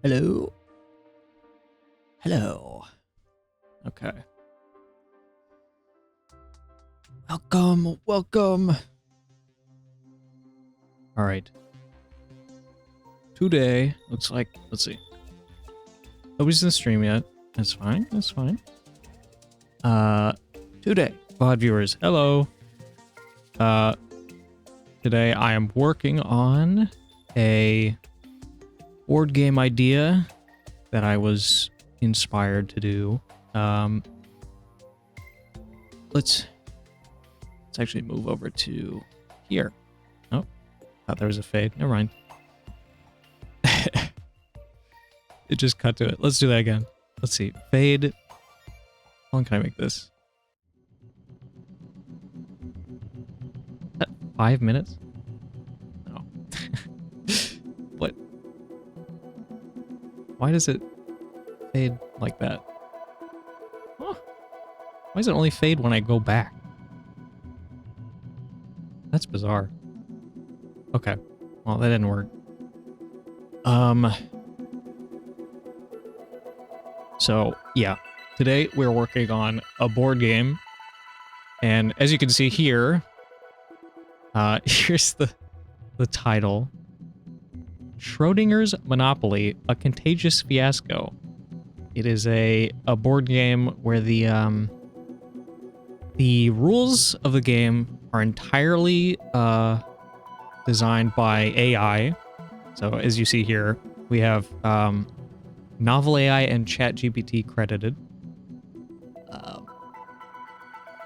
Hello. Hello. Okay. Welcome. Welcome. All right. Today, looks like, let's see. Nobody's in the stream yet. That's fine. That's fine. Today, VOD viewers, hello. Today I am working on a board game idea that I was inspired to do. Let's actually move over to here. Oh, thought there was a fade. Never mind. It just cut to it. Let's do that again. Let's see. Fade. How long can I make this? 5 minutes? No. What? Why does it fade like that? Huh. Why does it only fade when I go back? That's bizarre. Okay. Well, that didn't work. So, yeah. Today, we're working on a board game. And as you can see here, here's the title. Schrodinger's Monopoly, a Contagious Fiasco. It is a board game where the rules of the game are entirely designed by AI. So as you see here, we have NovelAI and ChatGPT credited.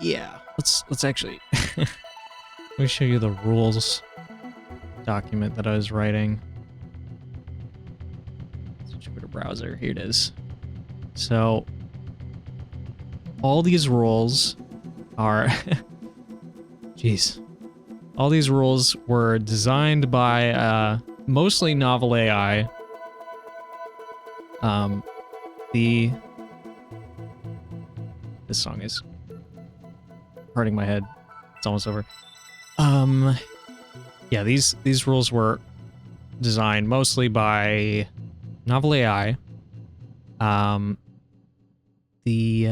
Yeah, let's actually let me show you the rules document that I was writing. Jupyter browser, here it is. So all these rules are jeez. All these rules were designed by mostly NovelAI. This song is hurting my head. It's almost over. Yeah, these rules were designed mostly by NovelAI. Let me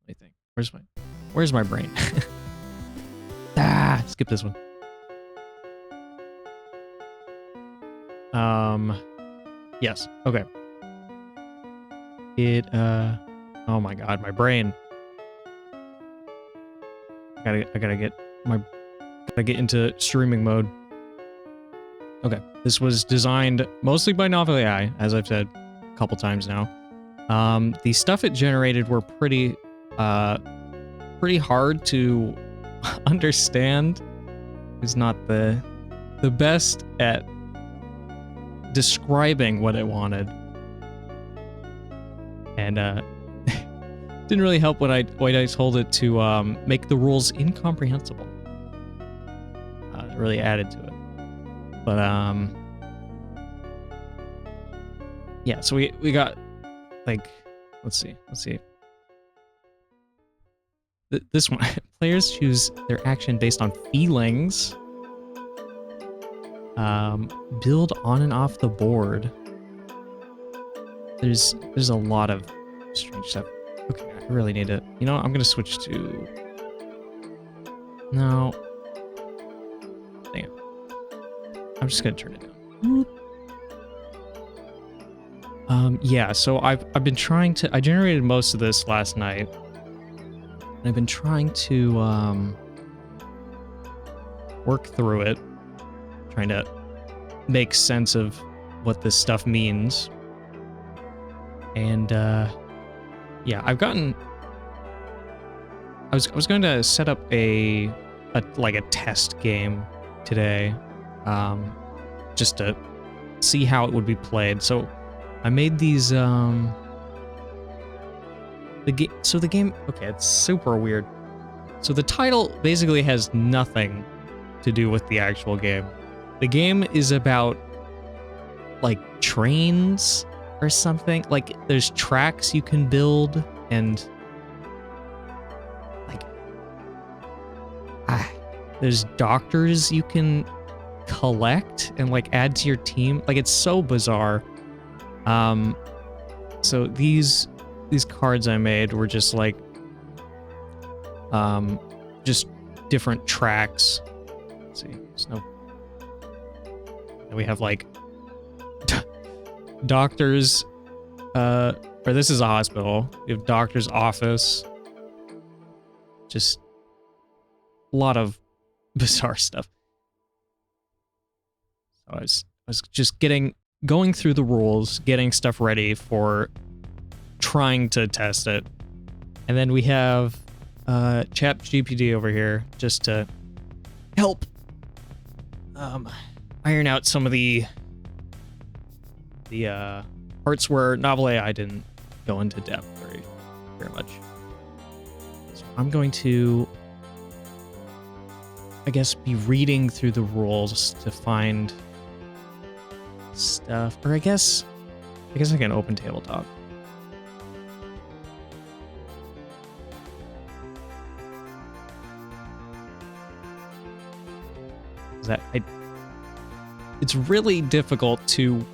think. Where's my brain? Skip this one. Yes. Okay. Oh my god, my brain. I gotta get into streaming mode. Okay, this was designed mostly by NovelAI, as I've said a couple times now. The stuff it generated were pretty hard to understand. It's not the best at describing what it wanted, and didn't really help when I told it to make the rules incomprehensible. It really added to it. But yeah, so we got like let's see. This one, players choose their action based on feelings. Build on and off the board. There's a lot of strange stuff. Okay, I really need to. You know, I'm gonna switch to. No. Damn. I'm just gonna turn it down. Yeah. So I've been trying to. I generated most of this last night. And I've been trying to work through it, trying to make sense of what this stuff means. And yeah, I've gotten. I was going to set up a test game today, just to see how it would be played. So I made these the game, okay, it's super weird. So the title basically has nothing to do with the actual game. The game is about like trains or something. Like there's tracks you can build and like there's doctors you can collect and like add to your team. Like it's so bizarre. So these cards I made were just like just different tracks. Let's see. There's no. And we have like doctors, or this is a hospital. We have doctor's office. Just a lot of bizarre stuff. So I was just going through the rules, getting stuff ready for trying to test it. And then we have ChatGPT over here just to help iron out some of the parts where NovelAI didn't go into depth very much. So I'm going to, I guess, be reading through the rules to find stuff, or I guess I can open Tabletop. It's really difficult to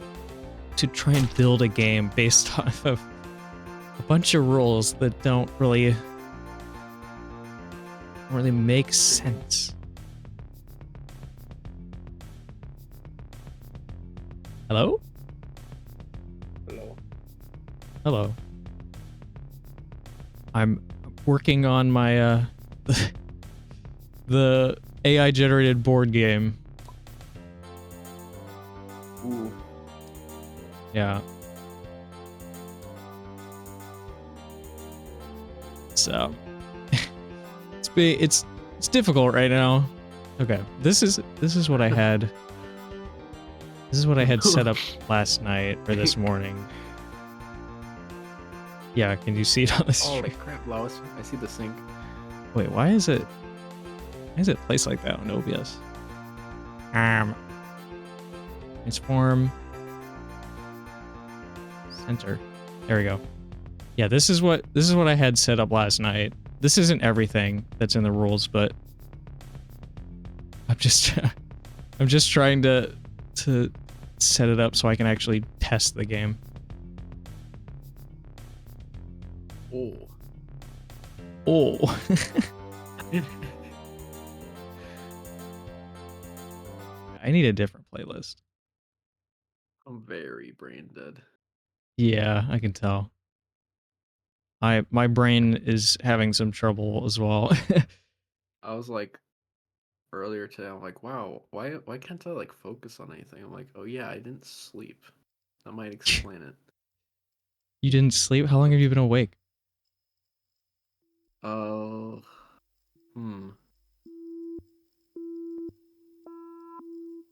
try and build a game based off of a bunch of rules that don't really make sense. Hello? Hello. I'm working on my the AI generated board game. Ooh. Yeah. So it's difficult right now. Okay, this is what I had. This is what I had set up last night or this morning. Yeah, can you see it on the screen? Holy crap, Lois! I see the sink. Wait, why is it placed like that on OBS? Transform. Center. There we go. Yeah, this is what I had set up last night. This isn't everything that's in the rules, but I'm just trying to set it up so I can actually test the game. Oh. I need a different playlist. I'm very brain dead. Yeah, I can tell. My brain is having some trouble as well. I was like, earlier today, I'm like, wow, why can't I like focus on anything? I'm like, oh yeah, I didn't sleep. That might explain it. You didn't sleep? How long have you been awake? Oh,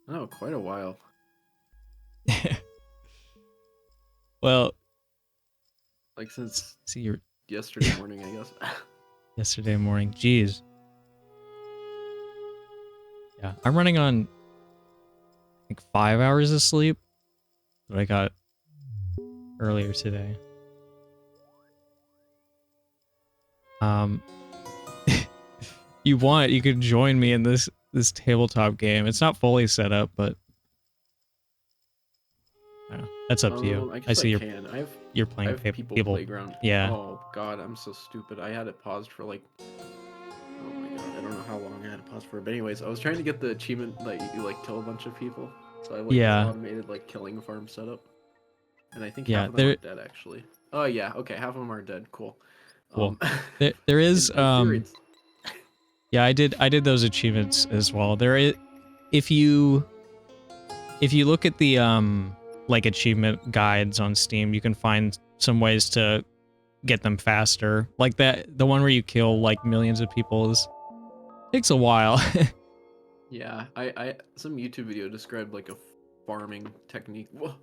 oh, quite a while. Well, Like since see, yesterday morning, I guess. Yesterday morning. Jeez. Yeah, I'm running on, I think, 5 hours of sleep that I got earlier today. you want, you could join me in this tabletop game. It's not fully set up, but I don't know. That's up to you. I I guess I see can. you're I playing have People people. Playground. Yeah. Oh god, I'm so stupid. I had it paused for like, oh my god, I don't know how long I had it paused for. But anyways, I was trying to get the achievement that you like kill a bunch of people. So I like this Yeah. automated like killing farm setup. And I think half Yeah. of them are dead actually. Oh yeah, okay, half of them are dead. Cool. Cool. There is in theory, it's... yeah, I did those achievements as well. There is, if you look at the like achievement guides on Steam, you can find some ways to get them faster. Like the one where you kill like millions of people takes a while. Yeah, I some YouTube video described like a farming technique. Whoa.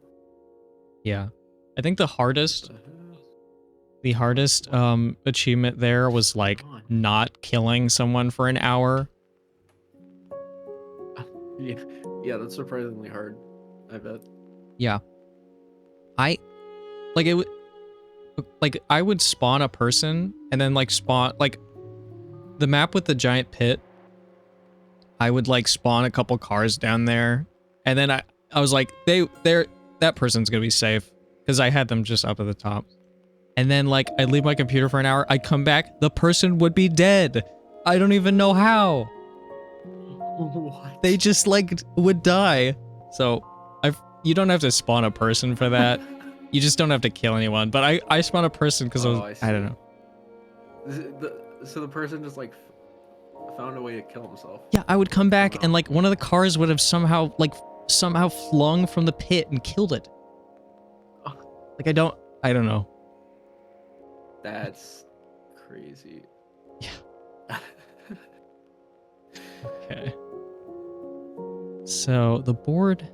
Yeah. I think the hardest What? achievement there was like not killing someone for an hour. Yeah, that's surprisingly hard, I bet. Yeah. I like it like I would spawn a person and then like spawn like the map with the giant pit. I would like spawn a couple cars down there, and then I was like that person's gonna be safe because I had them just up at the top. And then like I'd leave my computer for an hour, I'd come back, the person would be dead. I don't even know how. What? They just like would die. So you don't have to spawn a person for that. You just don't have to kill anyone. But I spawned a person because I don't know. So the person just like found a way to kill himself. Yeah, I would come back and like one of the cars would have somehow flung from the pit and killed it. Like I don't know. That's crazy. Yeah. Okay. So the board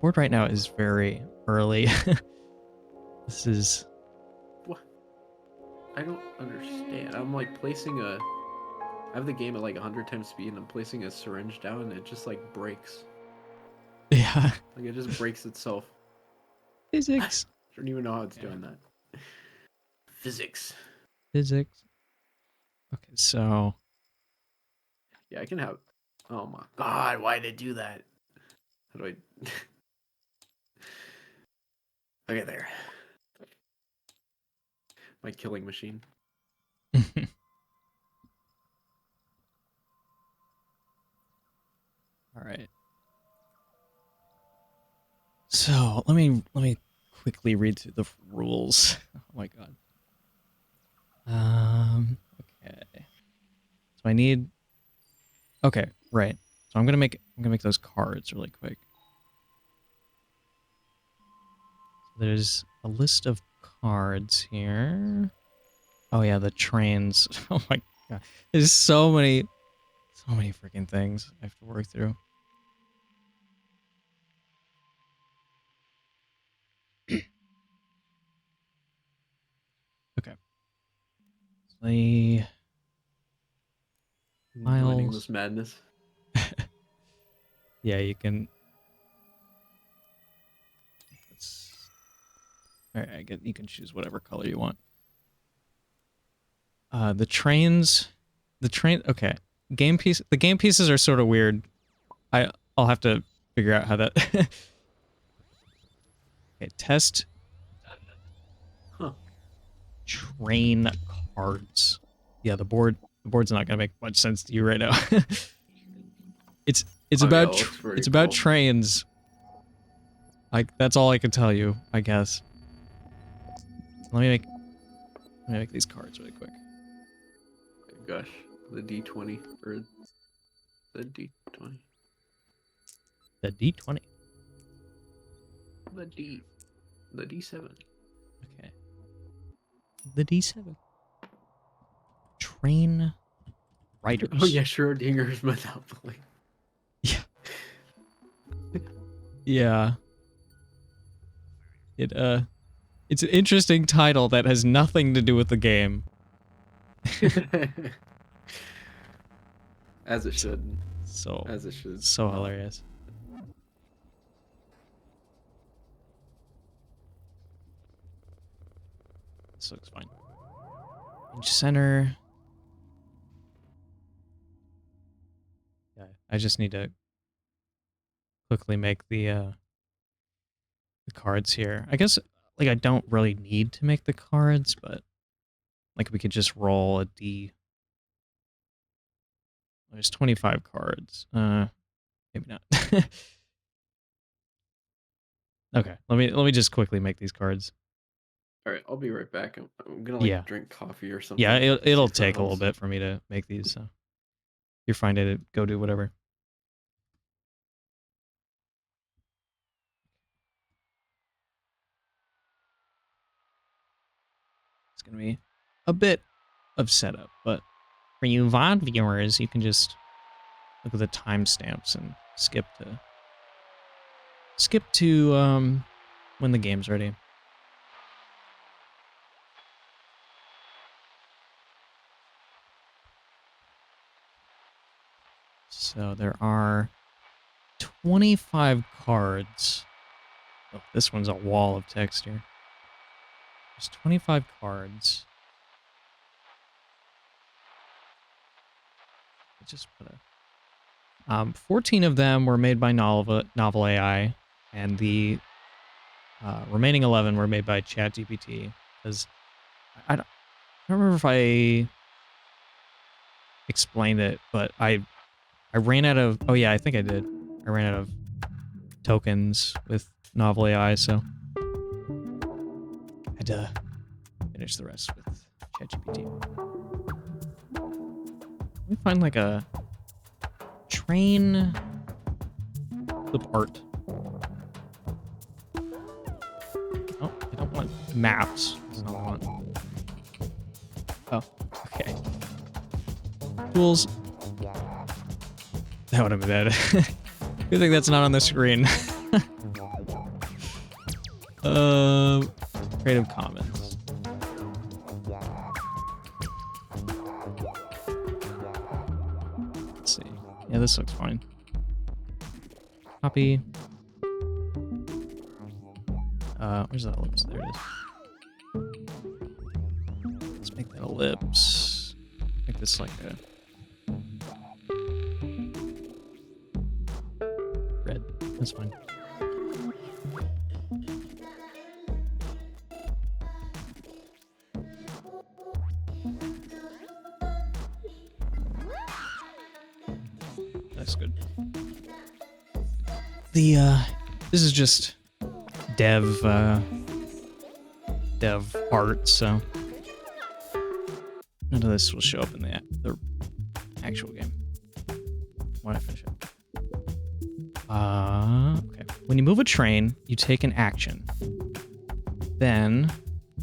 right now is very early. This is... What? I don't understand. I'm like placing a... I have the game at like 100 times speed and I'm placing a syringe down and it just like breaks. Yeah. Like it just breaks itself. Physics. I don't even know how it's doing that. Physics. Okay, so... Yeah, I can have... Oh my god, why did it do that? How do I... Okay, there. My killing machine. All right. So let me quickly read through the rules. Oh my god. Okay. So I need... Okay, right. So I'm gonna make those cards really quick. So there's a list of cards here. Oh yeah, the trains. Oh my god. There's so many freaking things I have to work through. Okay. Play Joining files. this madness. Yeah, you can... All right, I get you can choose whatever color you want. The trains, okay. The game pieces are sort of weird. I'll have to figure out how that. Okay, test. Huh. Train cards. Yeah, the board's not gonna make much sense to you right now. it's about cool. trains. That's all I can tell you, I guess. Let me make these cards really quick. Gosh, the D20 or the D20. The D20. The D7. Okay. The D7. Train riders. Oh yeah, Schrodinger's Monopoly. Yeah. Yeah. It's an interesting title that has nothing to do with the game. As it should. As it should. So hilarious. This looks fine. Inch center. I just need to quickly make the cards here. I guess, like, I don't really need to make the cards, but, like, we could just roll a D. There's 25 cards. Maybe not. Okay, let me just quickly make these cards. All right, I'll be right back. I'm gonna like Yeah. drink coffee or something. Yeah, See it'll if that take a little helps. bit for me to make these, so you're fine to go do whatever. It's gonna be a bit of setup, but for you VOD viewers, you can just look at the timestamps and skip to when the game's ready. So there are 25 cards. Oh, this one's a wall of text here. There's 25 cards. I just put a 14 of them were made by NovelAI, and the remaining 11 were made by ChatGPT. Because I don't remember if I explained it, but I ran out of... Oh yeah, I think I did. I ran out of tokens with NovelAI, so I had to finish the rest with ChatGPT. Let me find like a train clip art. Oh, I don't want maps. That's not what I want. Oh, okay. Tools. That would have been bad. Good thing that's not on the screen. Creative Commons. Let's see. Yeah, this looks fine. Copy. Where's that ellipse? There it is. Let's make that ellipse. Make this like a red. That's fine. That's good. This is just dev art, so none of this will show up in the actual game when I finish it. Okay. When you move a train, you take an action. Then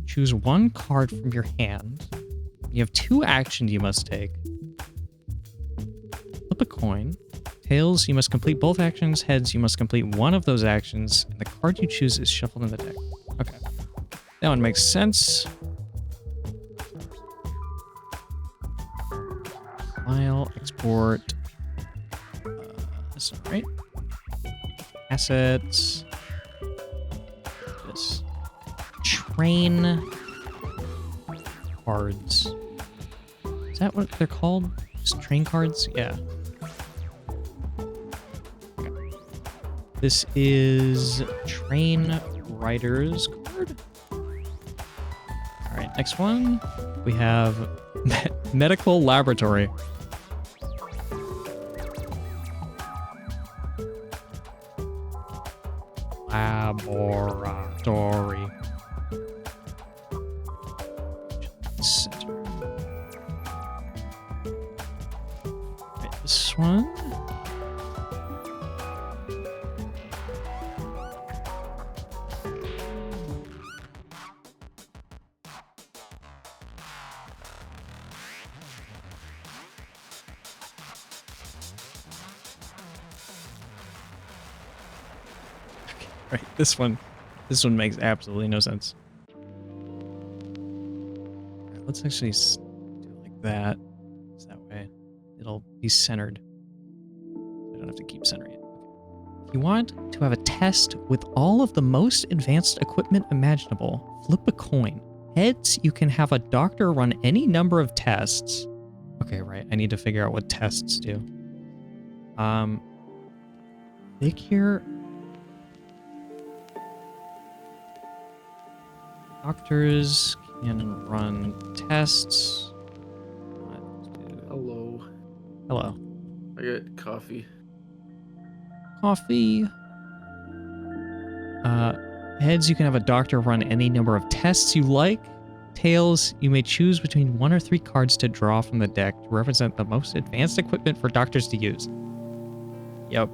choose one card from your hand. You have 2 actions you must take. Flip a coin. Tails, you must complete both actions. Heads, you must complete one of those actions. And the card you choose is shuffled in the deck. Okay. That one makes sense. File, export. That's not right. Assets. This. Train cards. Is that what they're called? Just train cards? Yeah. This is Train Riders card. All right, next one. We have Medical Laboratory. Laboratory. Center. All right, this one. Right, this one makes absolutely no sense. Right, let's actually do it like that. So that way it'll be centered. I don't have to keep centering it. If you want to have a test with all of the most advanced equipment imaginable, flip a coin. Heads, you can have a doctor run any number of tests. Okay, right, I need to figure out what tests do. Think here. Doctors can run tests. Hello. Hello. I got coffee. Coffee. Heads, you can have a doctor run any number of tests you like. Tails, you may choose between 1 or 3 cards to draw from the deck to represent the most advanced equipment for doctors to use. Yep.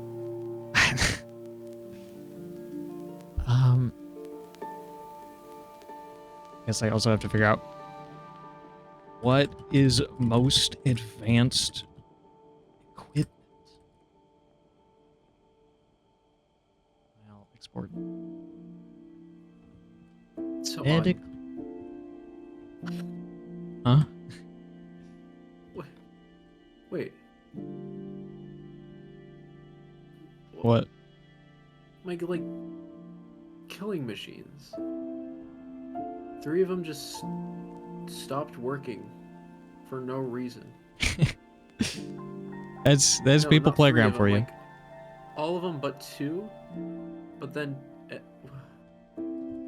Guess I also have to figure out what is most advanced equipment. I'll export. So Medic. Huh? Wait. What? Like killing machines. 3 of them just stopped working for no reason. That's No, people not 3 playground of for them, you. like, all of them but 2. But then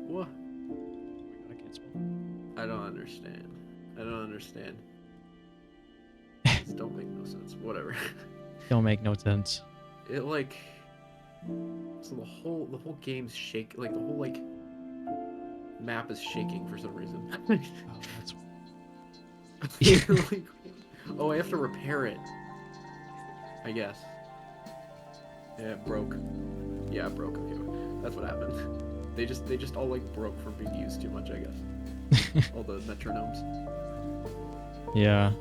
what? I don't understand. This don't make no sense. Whatever. Don't make no sense. It like so the whole game's shake, like the whole like map is shaking for some reason. Oh, that's You're like, oh, I have to repair it, I guess. Yeah, it broke. Yeah, it broke. Okay, that's what happened. They just all like broke from being used too much, I guess. All the metronomes. Yeah,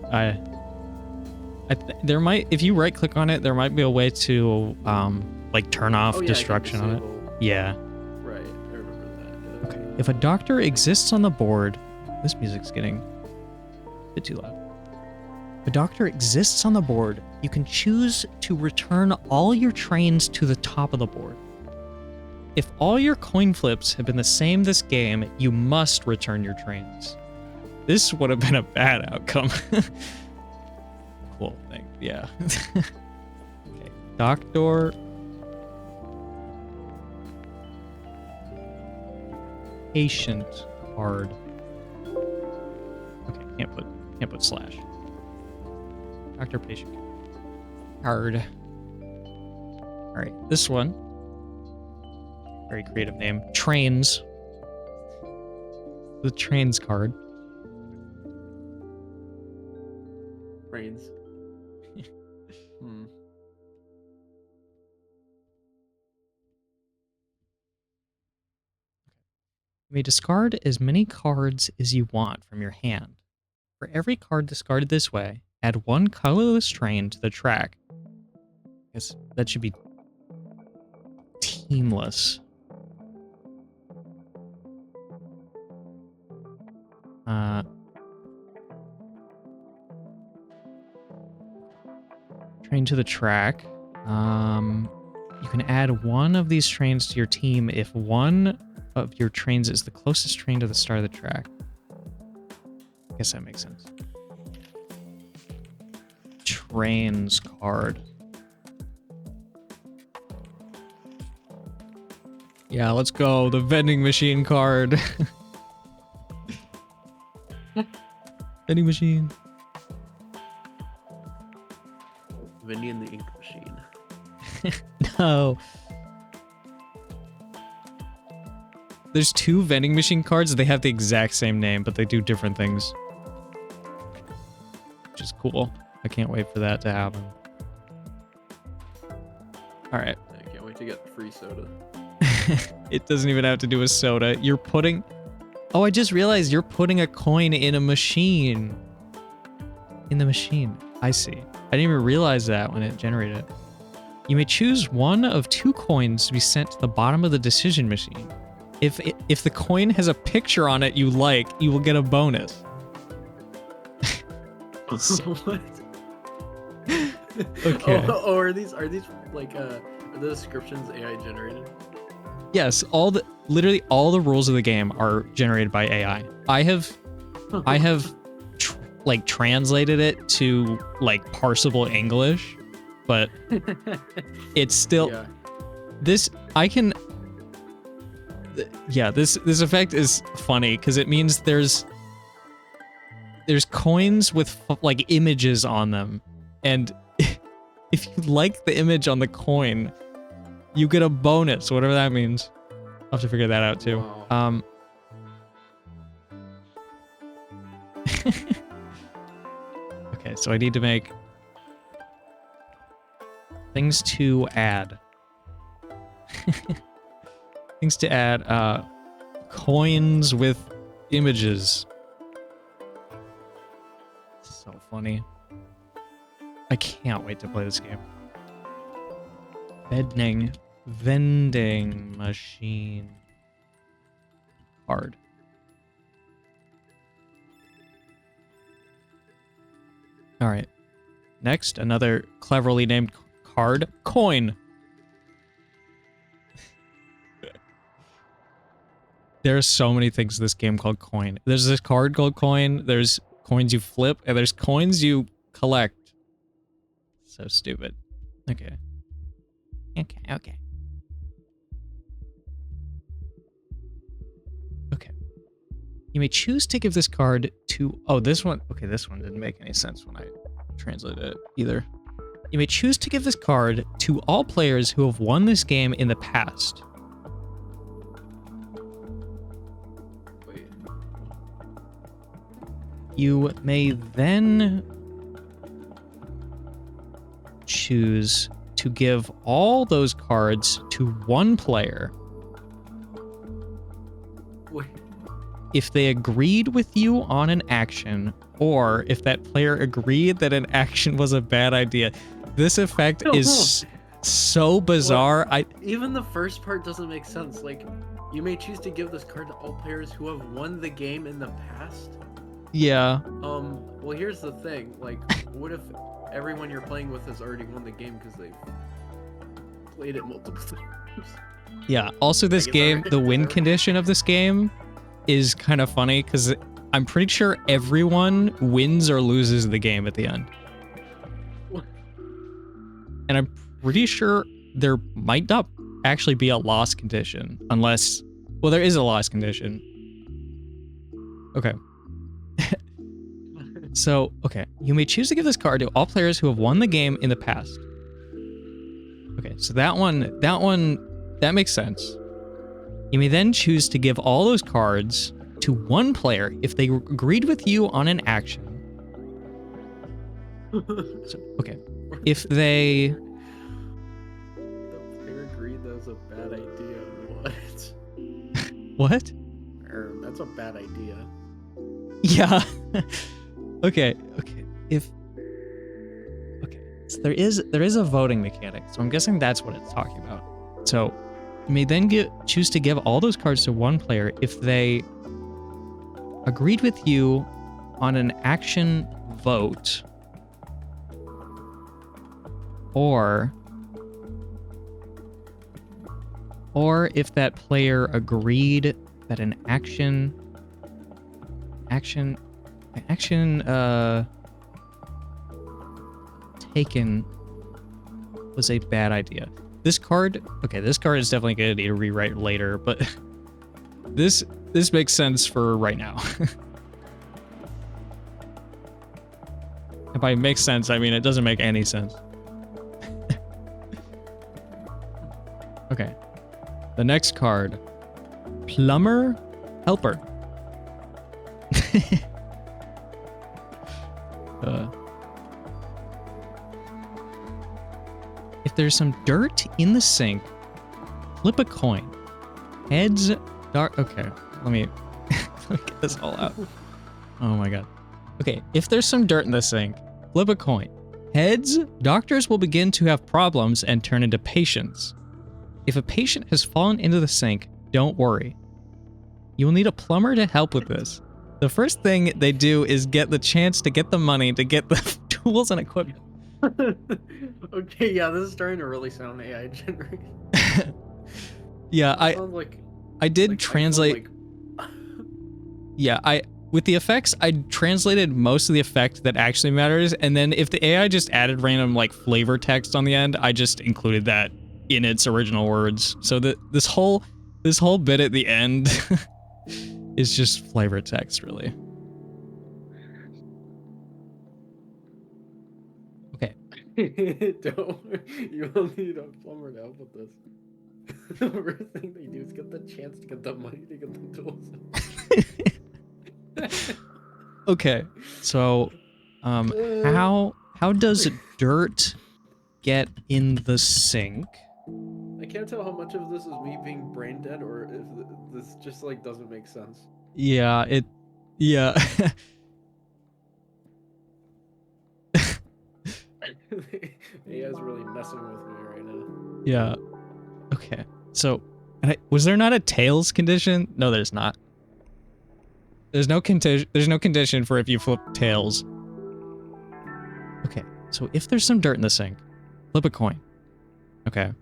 there might, if you right click on it, there might be a way to like turn off destruction on it. Yeah. Right, I remember that. Okay. If a doctor exists on the board, this music's getting a bit too loud. If a doctor exists on the board, you can choose to return all your trains to the top of the board. If all your coin flips have been the same this game, you must return your trains. This would have been a bad outcome. Cool thing, yeah. Okay, doctor. Patient card. Okay, can't put slash. Doctor patient card. All right, this one. Very creative name. Trains. The trains card. Brains. You may discard as many cards as you want from your hand. For every card discarded this way, add 1 colorless train to the track. I guess that should be teamless. Train to the track. You can add 1 of these trains to your team if 1 of your trains is the closest train to the start of the track. I guess that makes sense. Trains card. Yeah, let's go. The vending machine card. Vending machine. Vinny and the ink machine. No. There's 2 vending machine cards. They have the exact same name, but they do different things. Which is cool. I can't wait for that to happen. Alright. I can't wait to get free soda. It doesn't even have to do with soda. You're putting... Oh, I just realized you're putting a coin in a machine. In the machine. I see. I didn't even realize that when it generated it. You may choose 1 of 2 coins to be sent to the bottom of the decision machine. If the coin has a picture on it you like, you will get a bonus. What? Okay. Oh, are these like are the descriptions AI generated? Yes, literally all the rules of the game are generated by AI. I have like translated it to like parsable English but it's still Yeah. this. I can. Yeah, this effect is funny because it means there's coins with like images on them, and if you like the image on the coin, you get a bonus, whatever that means. I'll have to figure that out too. Wow. Okay, so I need to make things to add. Things to add, coins with images. So funny. I can't wait to play this game. Vending machine. Hard. All right. Next, another cleverly named card. Coin. There are so many things in this game called coin. There's this card called coin. There's coins you flip, and there's coins you collect. So stupid. Okay. Okay. You may choose to give this card to... Oh, this one... Okay, this one didn't make any sense when I translated it either. You may choose to give this card to all players who have won this game in the past. Wait. You may then choose to give all those cards to one player Wait. if they agreed with you on an action, or if that player agreed that an action was a bad idea. This effect is so bizarre. Well, even the first part doesn't make sense. Like, you may choose to give this card to all players who have won the game in the past. Yeah. Well, here's the thing. Like, what if everyone you're playing with has already won the game because they've played it multiple times? Yeah. Also, this game, the win condition of this game is kind of funny because I'm pretty sure everyone wins or loses the game at the end. And I'm pretty sure there might not actually be a loss condition unless... Well, there is a loss condition. Okay. So, okay. You may choose to give this card to all players who have won the game in the past. Okay, so that makes sense. You may then choose to give all those cards to one player if they agreed with you on an action. So, okay. If they... The player agreed that was a bad idea. What? What? That's a bad idea. Yeah. Okay. If... Okay. So there is a voting mechanic, so I'm guessing that's what it's talking about. So, you may then choose to give all those cards to one player if they agreed with you on an action vote, or if that player agreed that an action taken was a bad idea. This card is definitely going to need a rewrite later, but this makes sense for right now. And by makes sense, I mean it doesn't make any sense. Okay. The next card. Plumber Helper. If there's some dirt in the sink, flip a coin. Heads, dark. Okay, let me get this all out. Oh my god. Okay, if there's some dirt in the sink, flip a coin. Heads, doctors will begin to have problems and turn into patients. If a patient has fallen into the sink, don't worry. You will need a plumber to help with this. The first thing they do is get the chance to get the money to get the tools and equipment. Okay, yeah, this is starting to really sound AI generated. Yeah, I did like translate. iPhone, Yeah, with the effects, I translated most of the effect that actually matters, and then if the AI just added random like flavor text on the end, I just included that in its original words. So that this whole bit at the end is just flavor text, really. Okay. You will need a plumber to help with this. The first thing they do is get the chance to get the money to get the tools. Okay, so how does dirt get in the sink? I can't tell how much of this is me being brain dead or if this just like doesn't make sense. Yeah, yeah. AI's really messing with me right now. Yeah. Okay. So, was there not a tails condition? No, there's not. There's no condition for if you flip tails. Okay. So if there's some dirt in the sink, flip a coin. Okay.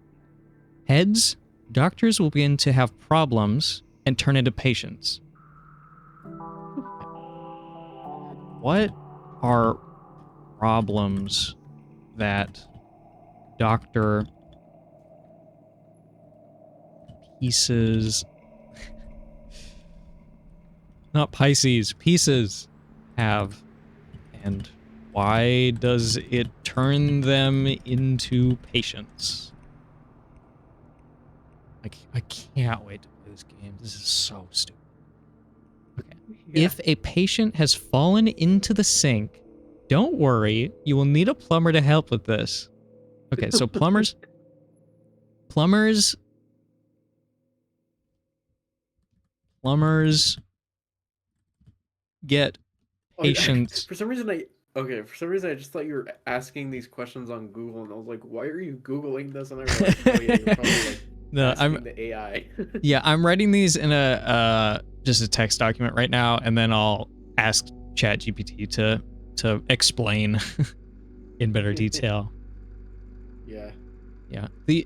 Heads, doctors will begin to have problems and turn into patients. What are problems that doctor pieces, not Pisces, pieces have, and why does it turn them into patients? I can't wait to play this game. This is so stupid. Okay. Yeah. If a patient has fallen into the sink, don't worry, you will need a plumber to help with this. Okay, so plumbers get patients. For some reason I just thought you were asking these questions on Google, and I was like, why are you Googling this? And I realized, oh yeah, you're probably like asking the AI. Yeah, I'm writing these in a just a text document right now, and then I'll ask ChatGPT to explain in better detail. Yeah. Yeah. The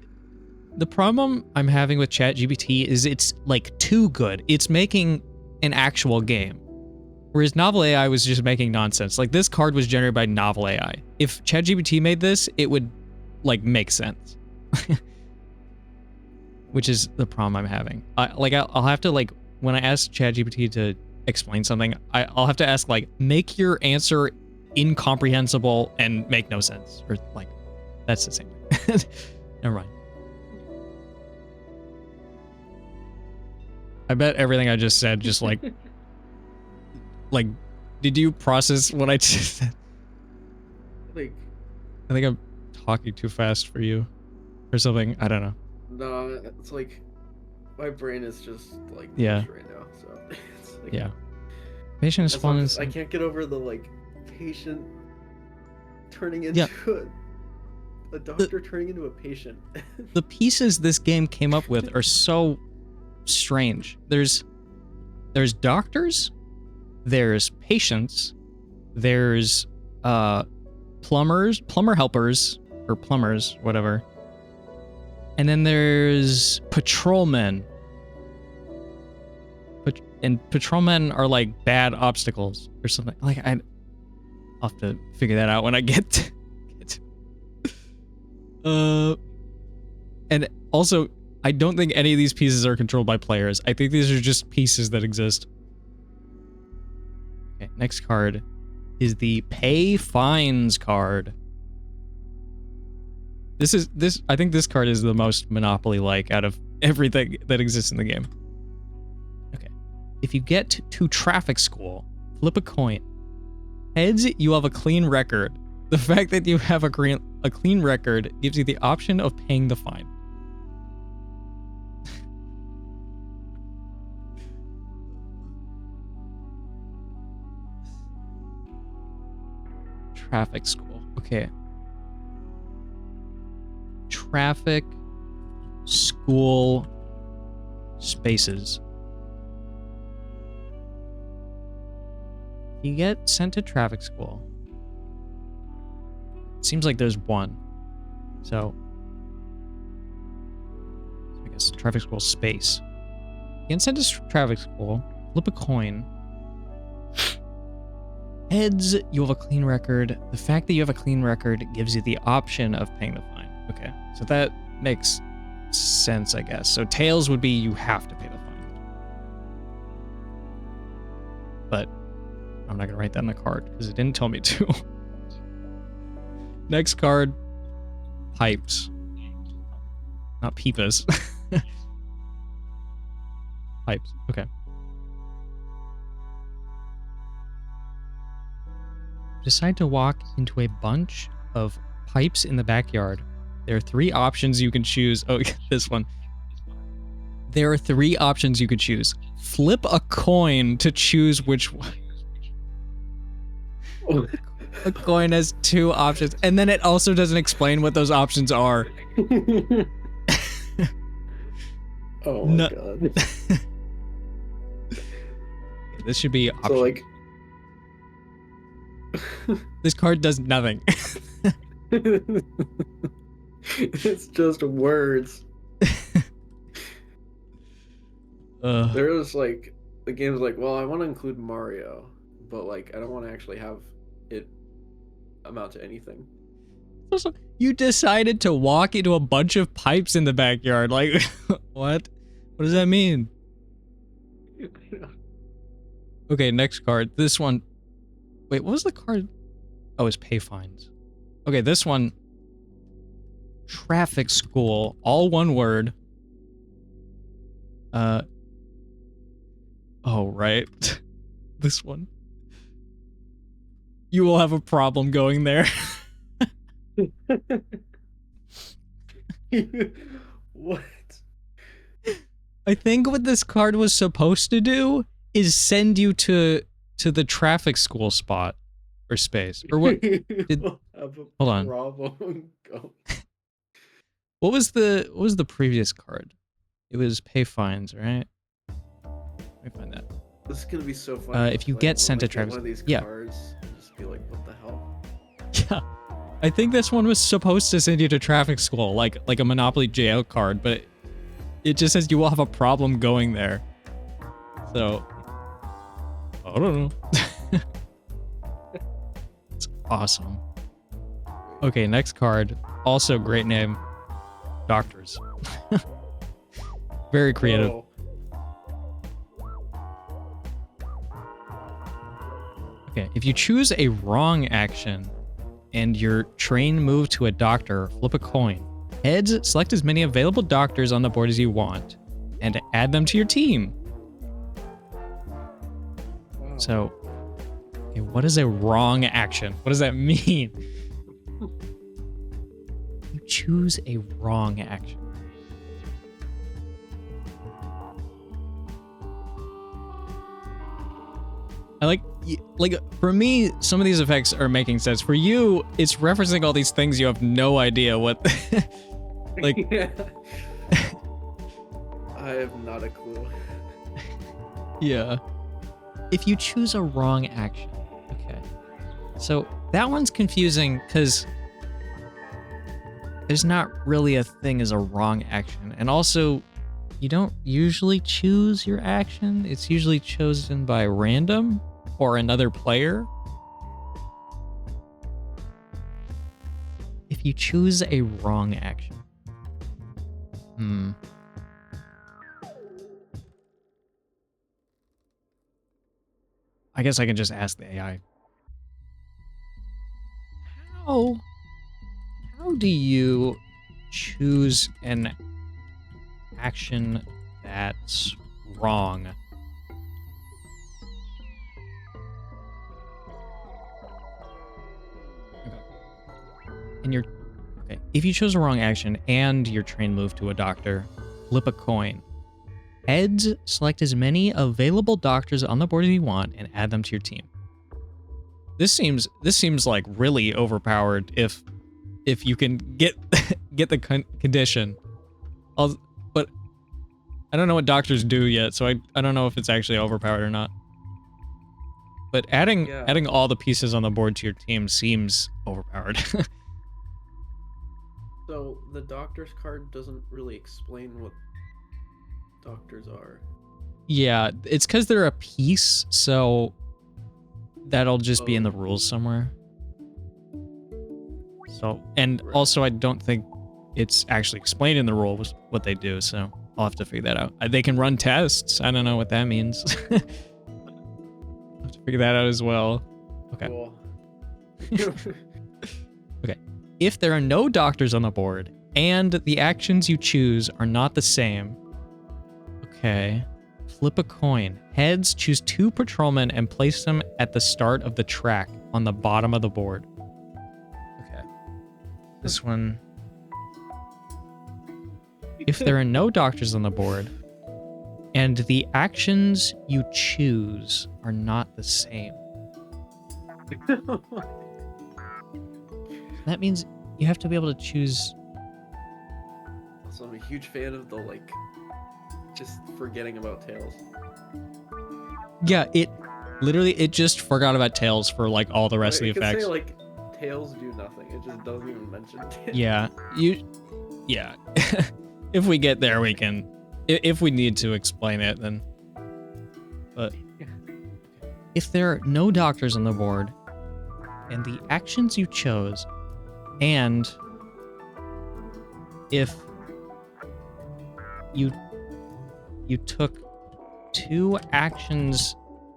problem I'm having with ChatGPT is it's like too good. It's making an actual game. Whereas NovelAI was just making nonsense. Like this card was generated by NovelAI. If ChatGPT made this, it would like make sense. Which is the problem I'm having. I'll have to like, when I ask ChatGPT to explain something, I'll have to ask like, make your answer incomprehensible and make no sense. Or like, that's the same thing. Never mind. I bet everything I just said just like, like, did you process what I just said? Like, I think I'm talking too fast for you or something. I don't know. No, it's like my brain is just like right now. So it's like, yeah. Patient is falling. I can't get over the like patient turning into a doctor turning into a patient. The pieces this game came up with are so strange. There's doctors, there's patients, there's plumber helpers or plumbers, whatever. And then there's patrolmen. And patrolmen are like bad obstacles or something. Like I'll have to figure that out when I get to and also I don't think any of these pieces are controlled by players. I think these are just pieces that exist. Okay, next card is the pay fines card. I think this card is the most Monopoly-like out of everything that exists in the game. Okay. If you get to traffic school, flip a coin. Heads, you have a clean record. The fact that you have a clean record gives you the option of paying the fine. Traffic school. Okay. Traffic school spaces. You get sent to traffic school. It seems like there's one. So I guess traffic school space. You get sent to traffic school, flip a coin. Heads, you have a clean record. The fact that you have a clean record gives you the option of paying the fine. Okay, so that makes sense, I guess. So tails would be you have to pay the fine. But I'm not going to write that in the card because it didn't tell me to. Next card, pipes. Not peepas. Pipes, okay. Decide to walk into a bunch of pipes in the backyard. There are 3 options you can choose. Oh, this one. There are 3 options you could choose. Flip a coin to choose which one. A coin has 2 options, and then it also doesn't explain what those options are. Oh my god. This should be option. So like this card does nothing. it's just words. There's like the game's like, well, I want to include Mario, but like I don't want to actually have it amount to anything. You decided to walk into a bunch of pipes in the backyard. Like, what? What does that mean? Okay, next card. This one. Wait, what was the card? Oh, it's pay fines. Okay, this one. Traffic school. All one word. Oh, right. This one. You will have a problem going there. What? I think what this card was supposed to do is send you to the traffic school spot or space or what? Hold on. Go. What was the previous card? It was pay fines, right? Let me find that. This is gonna be so funny. If you get sent to traffic, one of these yeah. cards and just be like, what the hell? Yeah, I think this one was supposed to send you to traffic school, like a Monopoly jail card, but it just says you will have a problem going there. So, I don't know. It's awesome. Okay, next card. Also great name. Doctors. Very creative. Whoa. Okay, if you choose a wrong action and your train move to a doctor, flip a coin. Heads, select as many available doctors on the board as you want and add them to your team. Wow. So, okay, what is a wrong action? What does that mean? You choose a wrong action. I like for me, some of these effects are making sense. For you, it's referencing all these things you have no idea what. Like, yeah. I have not a clue. Yeah. If you choose a wrong action, okay. So that one's confusing because there's not really a thing as a wrong action, and also you don't usually choose your action. It's usually chosen by random or another player. If you choose a wrong action. I guess I can just ask the AI. How do you choose an action that's wrong? Okay. If you chose a wrong action and your train moved to a doctor, flip a coin. Heads, select as many available doctors on the board as you want and add them to your team. This seems like really overpowered if you can get the condition. But I don't know what doctors do yet, so I don't know if it's actually overpowered or not. But adding all the pieces on the board to your team seems overpowered. So the doctor's card doesn't really explain what doctors are. Yeah, it's because they're a piece, so that'll just be in the rules somewhere. So, and also I don't think it's actually explained in the rules what they do, so I'll have to figure that out. They can run tests. I don't know what that means. I'll have to figure that out as well. Okay. Cool. Okay. If there are no doctors on the board and the actions you choose are not the same. Okay. Flip a coin. Heads, choose 2 patrolmen and place them at the start of the track on the bottom of the board. Okay. This one. If there are no doctors on the board and the actions you choose are not the same. That means you have to be able to choose. Also, I'm a huge fan of the, like, just forgetting about Tails. Yeah, it just forgot about Tails for like all the rest of the effects. Say, like, Tails do nothing. It just doesn't even mention Tails. Yeah, yeah. If we get there, we can. If we need to explain it, then. But if there are no doctors on the board, and the actions you chose, and if you took 2 actions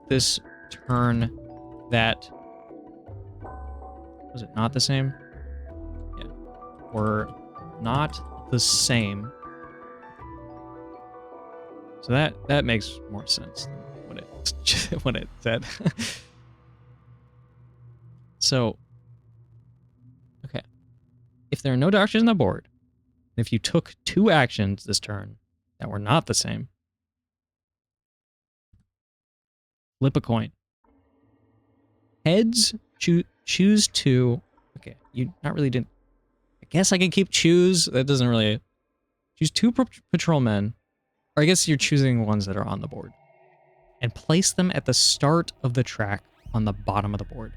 this turn that was it not the same? Yeah, were not the same. So that makes more sense than what it said. So, okay. If there are no doctors on the board, and if you took 2 actions this turn that were not the same, flip a coin. Heads, choose 2. Okay, you not really didn't. I guess I can keep choose. That doesn't really. Choose 2 patrolmen. Or I guess you're choosing ones that are on the board. And place them at the start of the track on the bottom of the board.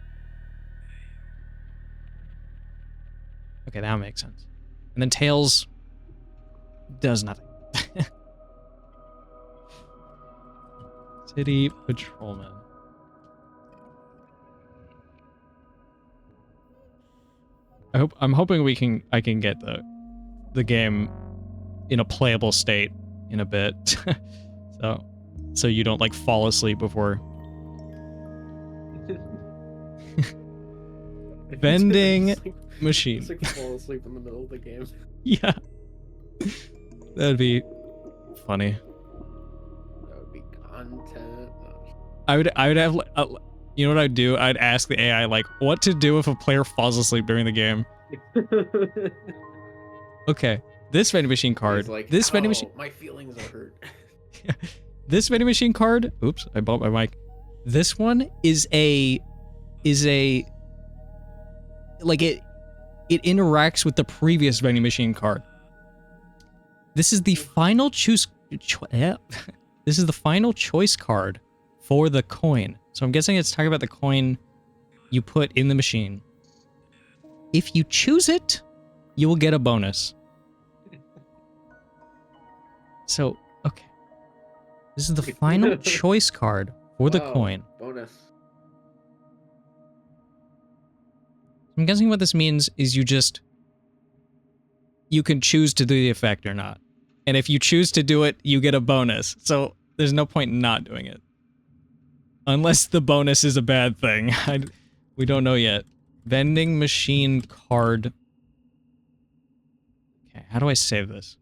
Okay, that makes sense. And then Tails does nothing. City Patrolman. I'm hoping I can get the game in a playable state in a bit. so you don't like fall asleep before. Vending machine. Just like fall asleep in the middle of the game. Yeah. That'd be funny. That would be content. I would have you know what I'd do? I'd ask the AI like what to do if a player falls asleep during the game. Okay. This vending machine card. Like, this vending machine. My feelings are hurt. This vending machine card. Oops, I bumped my mic. This one is a like it interacts with the previous vending machine card. This is the final this is the final choice card for the coin. So I'm guessing it's talking about the coin you put in the machine. If you choose it, you will get a bonus. So, okay. This is the final choice card for the coin. Bonus. I'm guessing what this means is you can choose to do the effect or not. And if you choose to do it, you get a bonus. So there's no point in not doing it. Unless the bonus is a bad thing. We don't know yet. Vending machine card. Okay, how do I save this?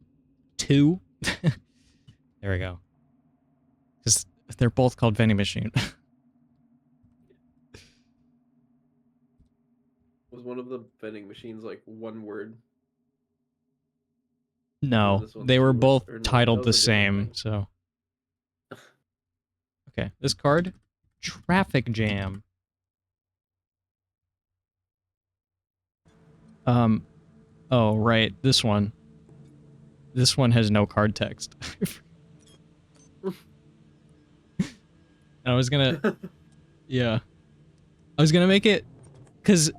2? There we go. Because they're both called vending machine. Was one of the vending machines like one word? No, they were both titled the same, so. Okay, this card. Traffic jam. Oh, right, this one. This one has no card text. I was gonna... Yeah. I was gonna make it... Because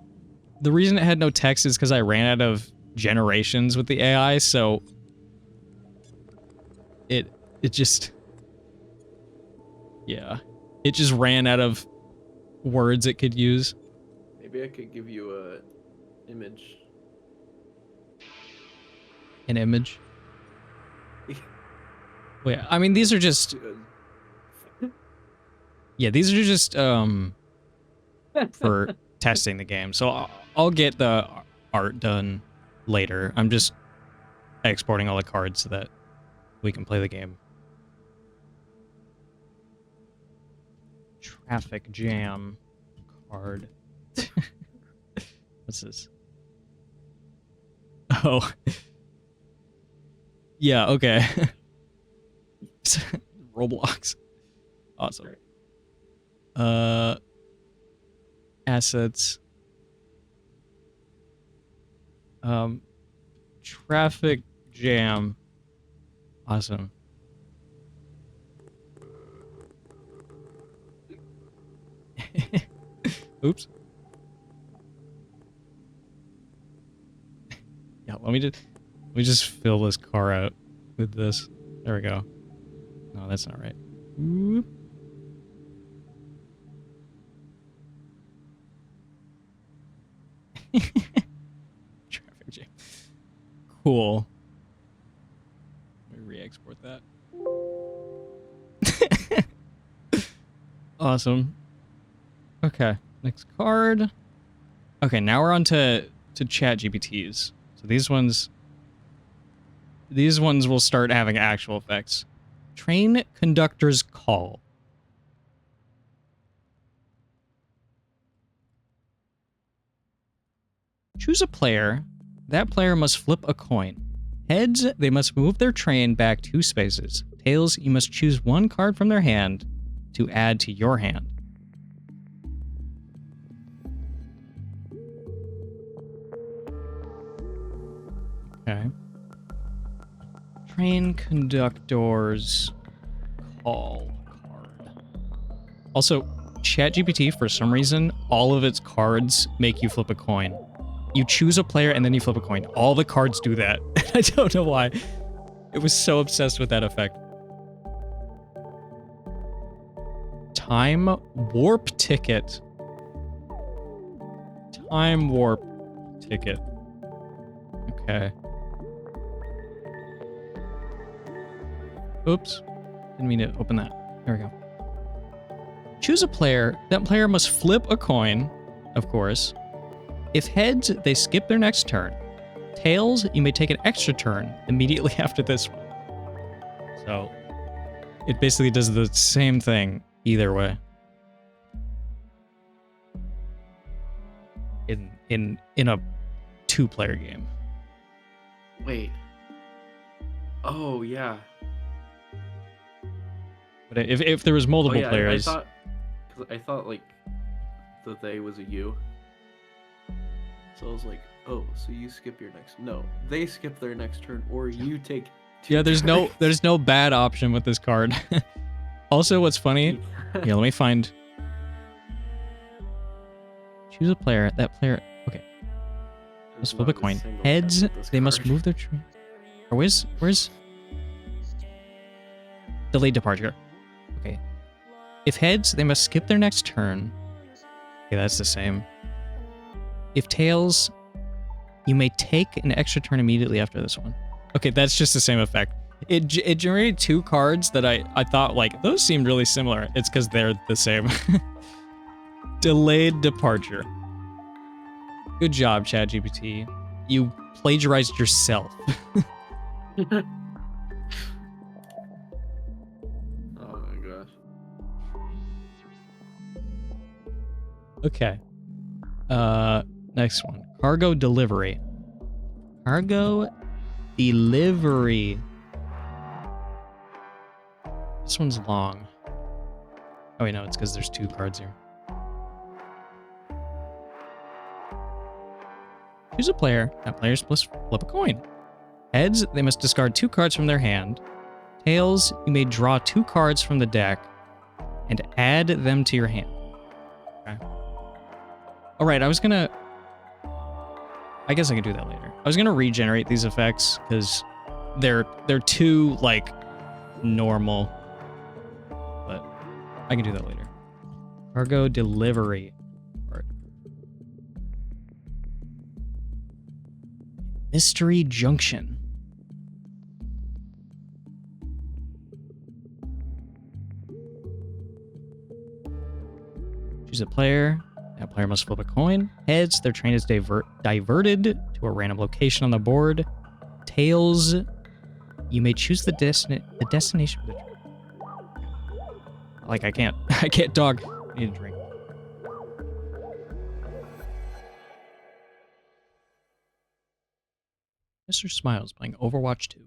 the reason it had no text is because I ran out of generations with the AI, so... It just... Yeah. It just ran out of words it could use. Maybe I could give you a image. An image. Wait, I mean, these are just... Yeah, these are just, for testing the game. So I'll get the art done later. I'm just exporting all the cards so that we can play the game. Traffic jam card. What's this? Oh. Yeah, okay. Roblox. Awesome. Assets. Traffic jam. Awesome. Oops. Yeah, let me just fill this car out with this. There we go. No, that's not right. Whoop. Traffic jam. Cool. Let me re-export that. Awesome. Okay, next card. Okay, now we're on to ChatGPTs. So these ones will start having actual effects. Train conductor's call. Choose a player. That player must flip a coin. Heads, they must move their train back 2 spaces. Tails, you must choose 1 card from their hand to add to your hand. Okay. Train conductor's call card. Also, ChatGPT, for some reason, all of its cards make you flip a coin. You choose a player and then you flip a coin. All the cards do that. I don't know why. It was so obsessed with that effect. Time warp ticket. Time warp ticket. Okay. Oops. Didn't mean to open that. There we go. Choose a player. That player must flip a coin, of course. If heads, they skip their next turn. Tails, you may take an extra turn immediately after this one. So, it basically does the same thing either way. In a 2-player game. Wait. Oh yeah. But if there was multiple players, I thought like the they was a you. So I was like, oh, so you skip your next. No, they skip their next turn, or you take. Yeah, there's no bad option with this card. Also, what's funny? Yeah, let me find. Choose a player. That player. Okay. Let's flip a coin. Heads, they must move their train. Or where's delayed departure? Okay. If heads, they must skip their next turn. Okay, that's the same. If tails, you may take an extra turn immediately after this one. Okay, that's just the same effect. It generated 2 cards that I thought, like, those seemed really similar. It's because they're the same. Delayed departure. Good job, ChatGPT. You plagiarized yourself. Oh my gosh. Okay. Next one. Cargo delivery. Cargo delivery. This one's long. Oh wait, no, it's because there's 2 cards here. Choose a player. That player must flip a coin. Heads, they must discard 2 cards from their hand. Tails, you may draw 2 cards from the deck and add them to your hand. Okay. All right, I guess I can do that later. I was gonna regenerate these effects because they're too like normal, but I can do that later. Cargo delivery card. Mystery Junction. Choose a player. That player must flip a coin. Heads, their train is diverted to a random location on the board. Tails, you may choose the destination for the train. Like, I can't dog. I need a drink. Mr. Smiles playing Overwatch 2.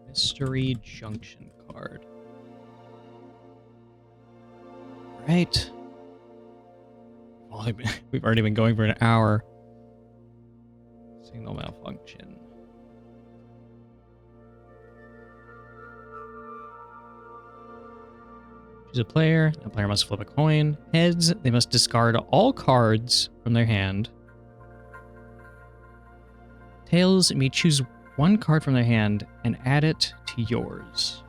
Mystery Junction card. Right. Well, we've already been going for an hour. Signal malfunction. Choose a player. A player must flip a coin. Heads, they must discard all cards from their hand. Tails, may choose one card from their hand and add it to yours.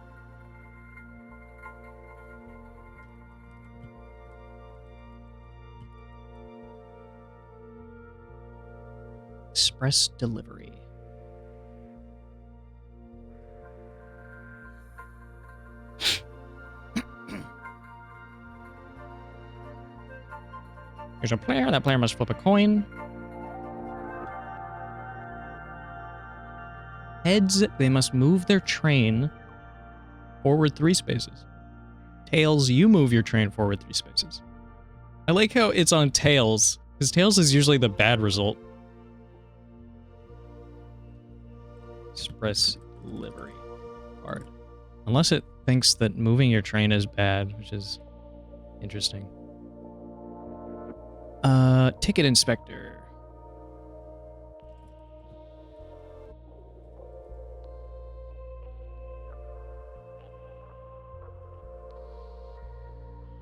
Express delivery. Here's a player. That player must flip a coin. Heads, they must move their train forward 3 spaces. Tails, you move your train forward 3 spaces. I like how it's on tails, because tails is usually the bad result. Express delivery card. Unless it thinks that moving your train is bad, which is interesting. Ticket inspector.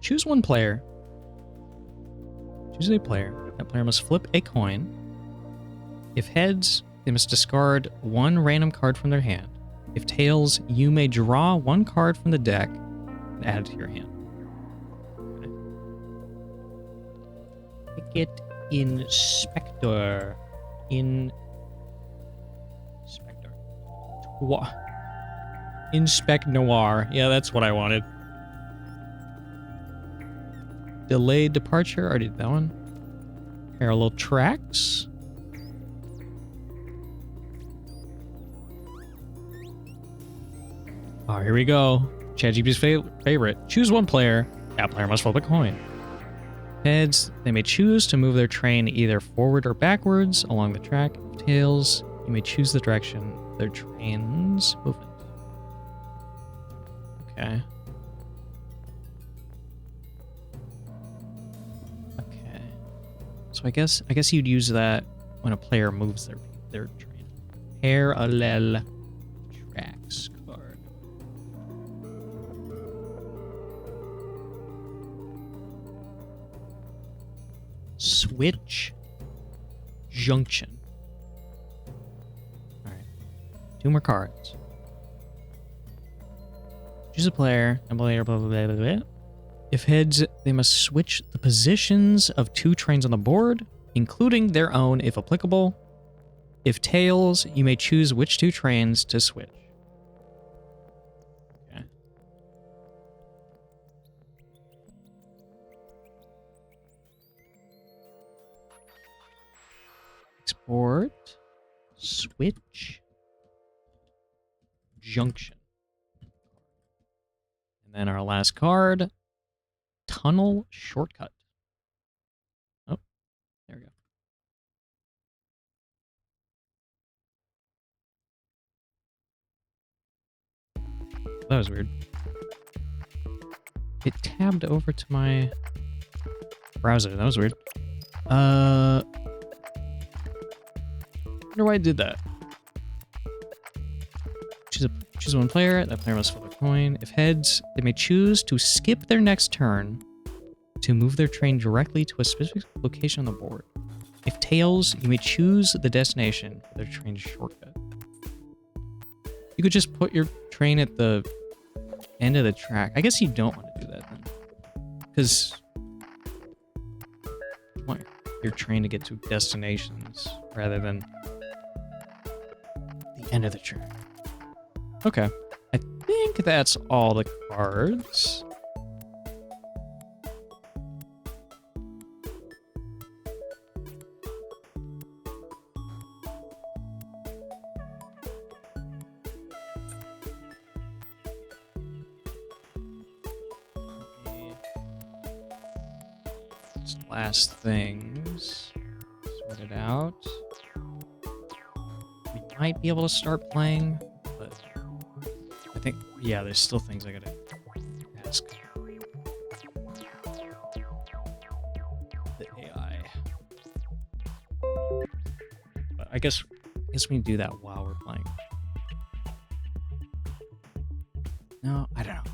Choose one player. Choose a player. That player must flip a coin. If heads, they must discard one random card from their hand. If tails, you may draw one card from the deck and add it to your hand. Okay. Ticket inspector. Inspector. Inspect noir. Yeah, that's what I wanted. Delayed departure. Already did that one. Parallel tracks. Oh, here we go. ChatGPT's favorite. Choose one player. That player must flip a coin. Heads, they may choose to move their train either forward or backwards along the track. Tails, you may choose the direction of their train's movement. Okay. Okay. So I guess you'd use that when a player moves their train. Parallel tracks card. Switch junction. All right. 2 more cards. Choose a player. And blah, blah, blah, blah, blah, blah. If heads, they must switch the positions of 2 trains on the board, including their own if applicable. If tails, you may choose which 2 trains to switch. Okay. Export. Switch. Junction. And then our last card. Tunnel shortcut. Oh, there we go. That was weird. It tabbed over to my browser. That was weird. I wonder why it did that. Choose one player. That player must flip a coin. If heads, they may choose to skip their next turn to move their train directly to a specific location on the board. If tails, you may choose the destination for their train's shortcut. You could just put your train at the end of the track. I guess you don't want to do that then. Because you want your train to get to destinations rather than the end of the track. Okay. I think that's all the cards. Last things sorted out. We might be able to start playing, but I think, yeah, there's still things I gotta ask the AI. But I guess we can do that while we're playing. No, I don't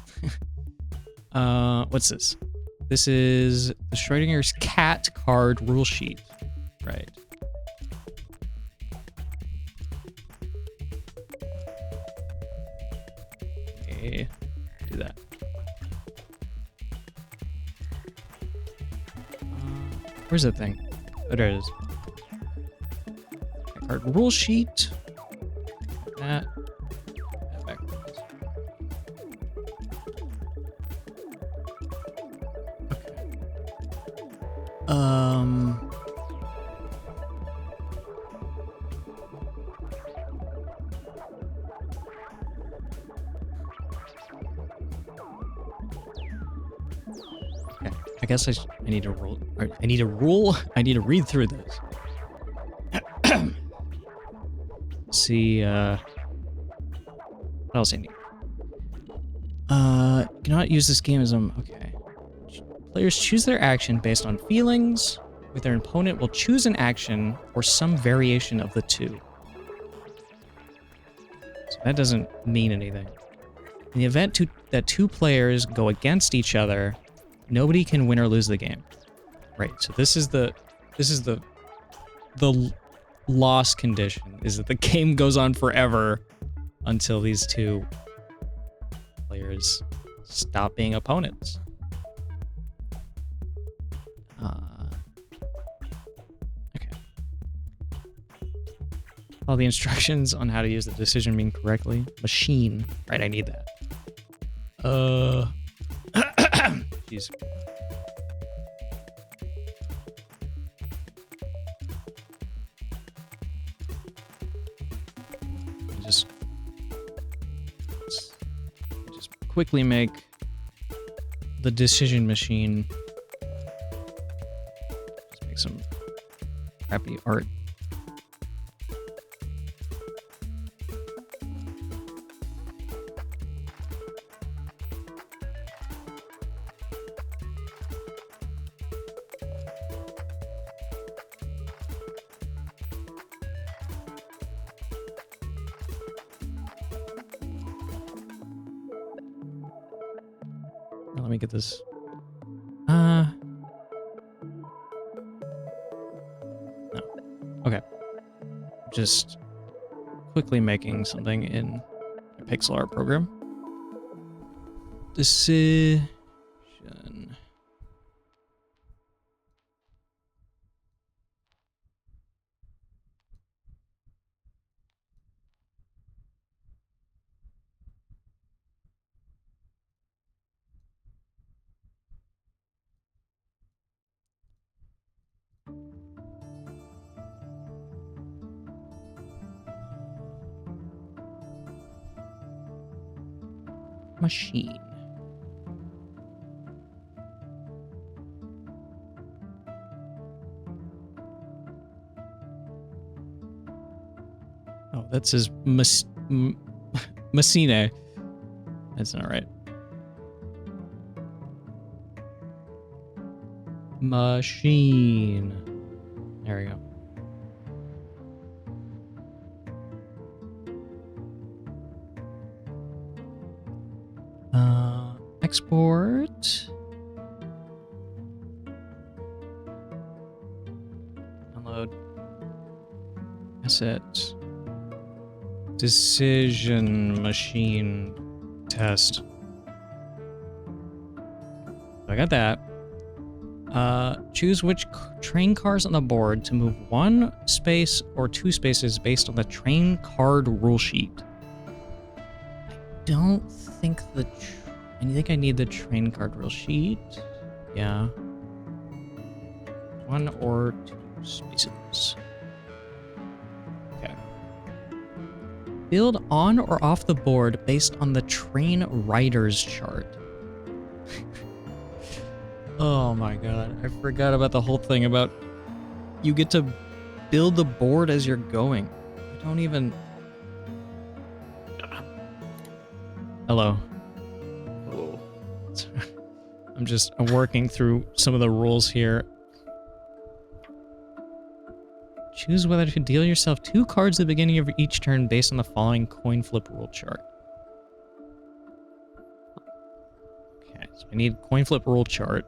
know. What's this? This is the Schrodinger's cat card rule sheet. Right. Okay. Do that. Where's that thing? Oh, there it is. Cat card rule sheet. That. Backwards. Okay. I guess I need to roll. I need to rule. I need to read through this. See, what else I need? Cannot use this game as okay. Players choose their action based on feelings, with their opponent will choose an action or some variation of the two. So that doesn't mean anything. In the event that two players go against each other, nobody can win or lose the game. Right. So this is the loss condition, is that the game goes on forever until these two players stop being opponents. Okay. Follow the instructions on how to use the decision bean correctly. Machine. Right, I need that. Jeez. Just quickly make the decision machine. Just make some crappy art. Let me get this. No. Okay. Just quickly making something in a pixel art program. Decision. Machine. Oh, that says Messine. That's not right. Machine. There we go. Export. Download. Asset. Decision machine test. So I got that. Choose which train cars on the board to move 1 space or 2 spaces based on the train card rule sheet. I don't think I think I need the train card rule sheet. Yeah. 1 or 2 spaces. Okay. Build on or off the board based on the train riders chart. Oh my god, I forgot about the whole thing about you get to build the board as you're going. I don't even... Hello. Hello. I'm working through some of the rules here. Choose whether to deal yourself 2 cards at the beginning of each turn based on the following coin flip rule chart. Okay, so I need coin flip rule chart.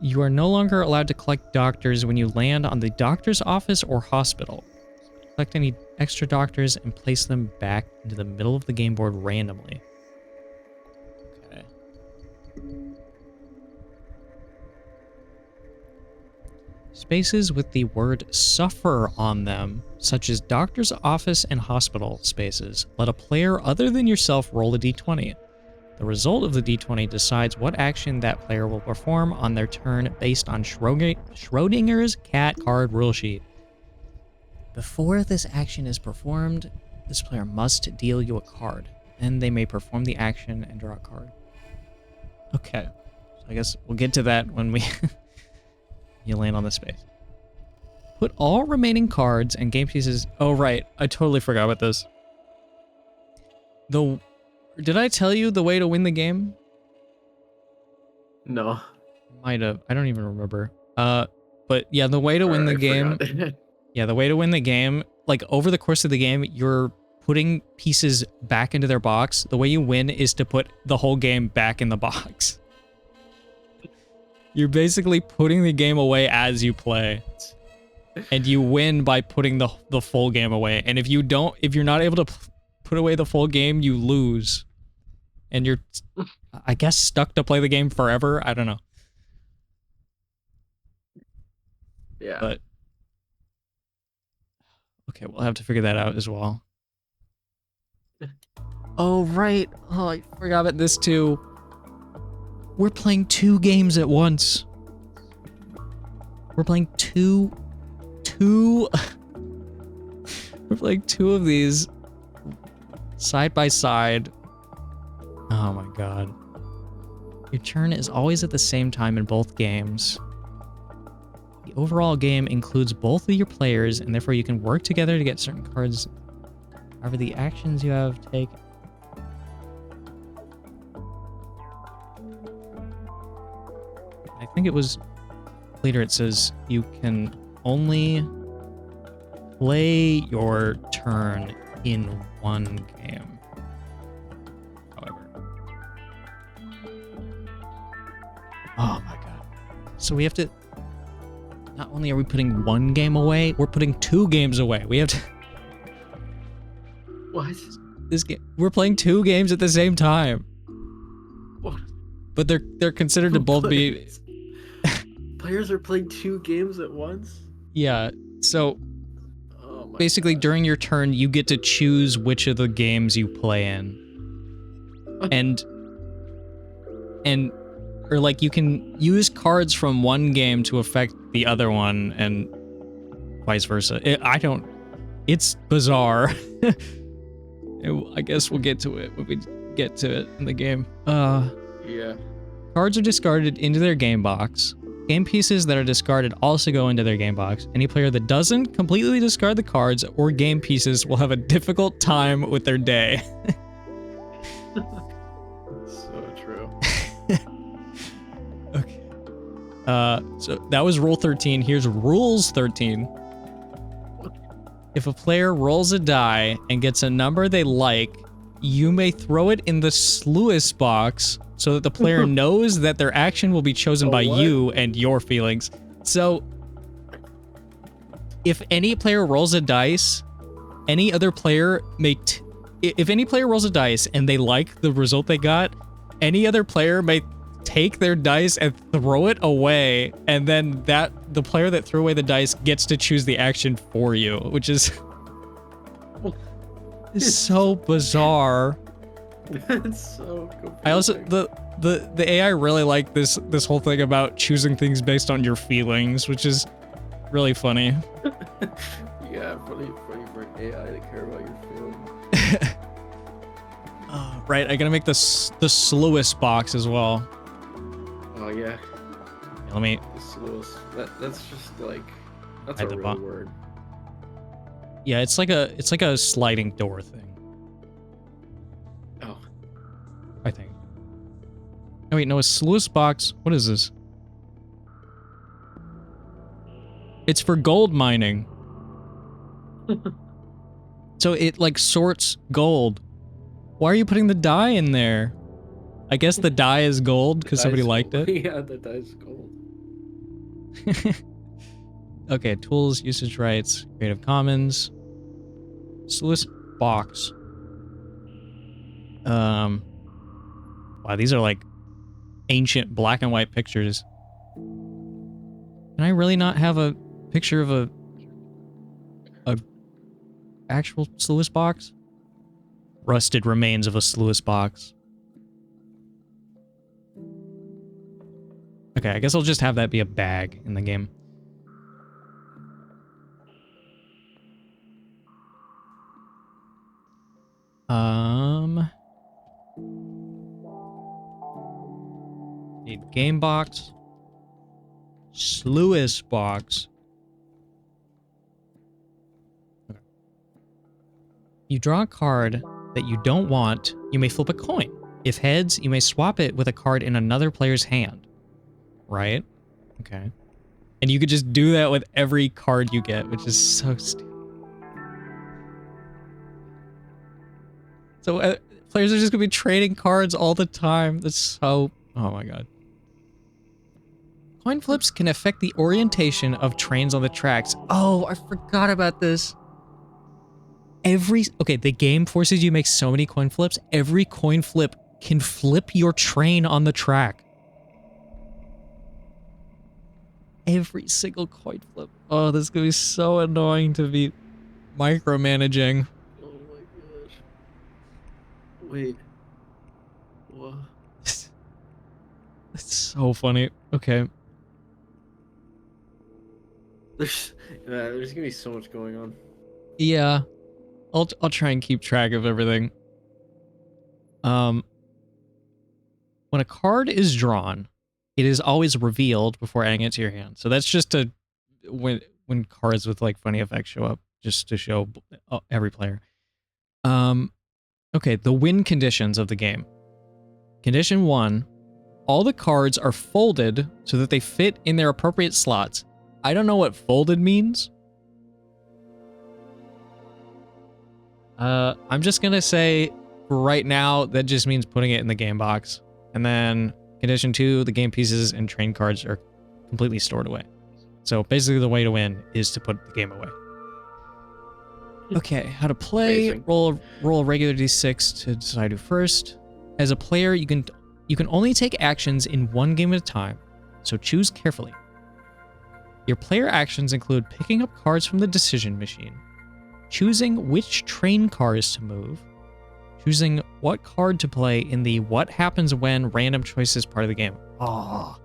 You are no longer allowed to collect doctors when you land on the doctor's office or hospital. Collect any extra doctors and place them back into the middle of the game board randomly. Okay. Spaces with the word suffer on them, such as doctor's office and hospital spaces, let a player other than yourself roll a d20. The result of the d20 decides what action that player will perform on their turn based on Schrodinger's cat card rule sheet. Before this action is performed, this player must deal you a card. Then they may perform the action and draw a card. Okay. So I guess we'll get to that when we you land on the space. Put all remaining cards and game pieces... Oh, right. I totally forgot about this. Did I tell you the way to win the game? No. Might have. I don't even remember. But yeah, the way to win the game... Yeah, the way to win the game, like over the course of the game, you're putting pieces back into their box. The way you win is to put the whole game back in the box. You're basically putting the game away as you play. And you win by putting the full game away. And if you're not able to put away the full game, you lose. And you're, I guess, stuck to play the game forever. I don't know. Yeah. But okay, we'll have to figure that out as well. Oh, right. Oh, I forgot about this too. We're playing 2 games at once. We're playing two... We're playing 2 of these side by side. Oh my god. Your turn is always at the same time in both games. The overall game includes both of your players, and therefore you can work together to get certain cards. However, the actions you have taken... I think it was... Later it says you can only play your turn in 1 game. However. Oh my god. So we have to... Not only are we putting 1 game away, we're putting 2 games away. We have to... What? This game... We're playing 2 games at the same time. What? But they're considered to both be... Players are playing 2 games at once? Yeah, so... Oh my basically, god. during your turn, you get to choose which of the games you play in. Or like you can use cards from one game to affect the other one and vice versa. It's bizarre. I guess we'll get to it when we get to it in the game. Yeah. Cards are discarded into their game box. Game pieces that are discarded also go into their game box. Any player that doesn't completely discard the cards or game pieces will have a difficult time with their day. So true. Okay. So that was rule 13. Here's rules 13. If a player rolls a die and gets a number they like, you may throw it in the sluice box so that the player knows that their action will be chosen by what? you and your feelings. So if any player rolls a dice, any other player if any player rolls a dice and they like the result they got, any other player may take their dice and throw it away, and then the player that threw away the dice gets to choose the action for you, which is so bizarre. That's so confusing. I also the AI really like this whole thing about choosing things based on your feelings, which is really funny. Yeah, funny for an AI to care about your feelings. Right, I gotta make the slowest box as well. Oh yeah. Let me. The slowest. That's just like that's Hide a the real word. Yeah, it's like a sliding door thing. Oh. I think. Oh wait, no, a slowest box. What is this? It's for gold mining. So it like sorts gold. Why are you putting the dye in there? I guess the dye is gold because somebody liked it. Yeah, the dye is gold. Okay, tools, usage rights, Creative Commons. Slowest box. Wow, these are like ancient black and white pictures. Can I really not have a picture of a actual sluice box? Rusted remains of a sluice box. Okay, I guess I'll just have that be a bag in the game. Need game box. Sluice box. Okay. You draw a card that you don't want, you may flip a coin. If heads, you may swap it with a card in another player's hand. Right? Okay. And you could just do that with every card you get, which is so stupid. So players are just going to be trading cards all the time. That's so... Oh my god. Coin flips can affect the orientation of trains on the tracks. Oh, I forgot about this. Okay, the game forces you to make so many coin flips. Every coin flip can flip your train on the track. Every single coin flip. Oh, this is going to be so annoying to be micromanaging. Oh my gosh. Wait. What? It's so funny. Okay. There's gonna be so much going on. Yeah. I'll try and keep track of everything. When a card is drawn, it is always revealed before adding it to your hand. So that's just when cards with like funny effects show up, just to show every player. Okay, the win conditions of the game. Condition 1, all the cards are folded so that they fit in their appropriate slots. I don't know what folded means. I'm just gonna say for right now that just means putting it in the game box. And then condition 2, the game pieces and train cards are completely stored away. So basically the way to win is to put the game away. Okay, how to play. Amazing. Roll a regular d6 to decide who first. As a player, you can only take actions in one game at a time, so choose carefully. Your player actions include picking up cards from the decision machine, choosing which train cars to move, choosing what card to play in the what happens when random choices part of the game. Oh,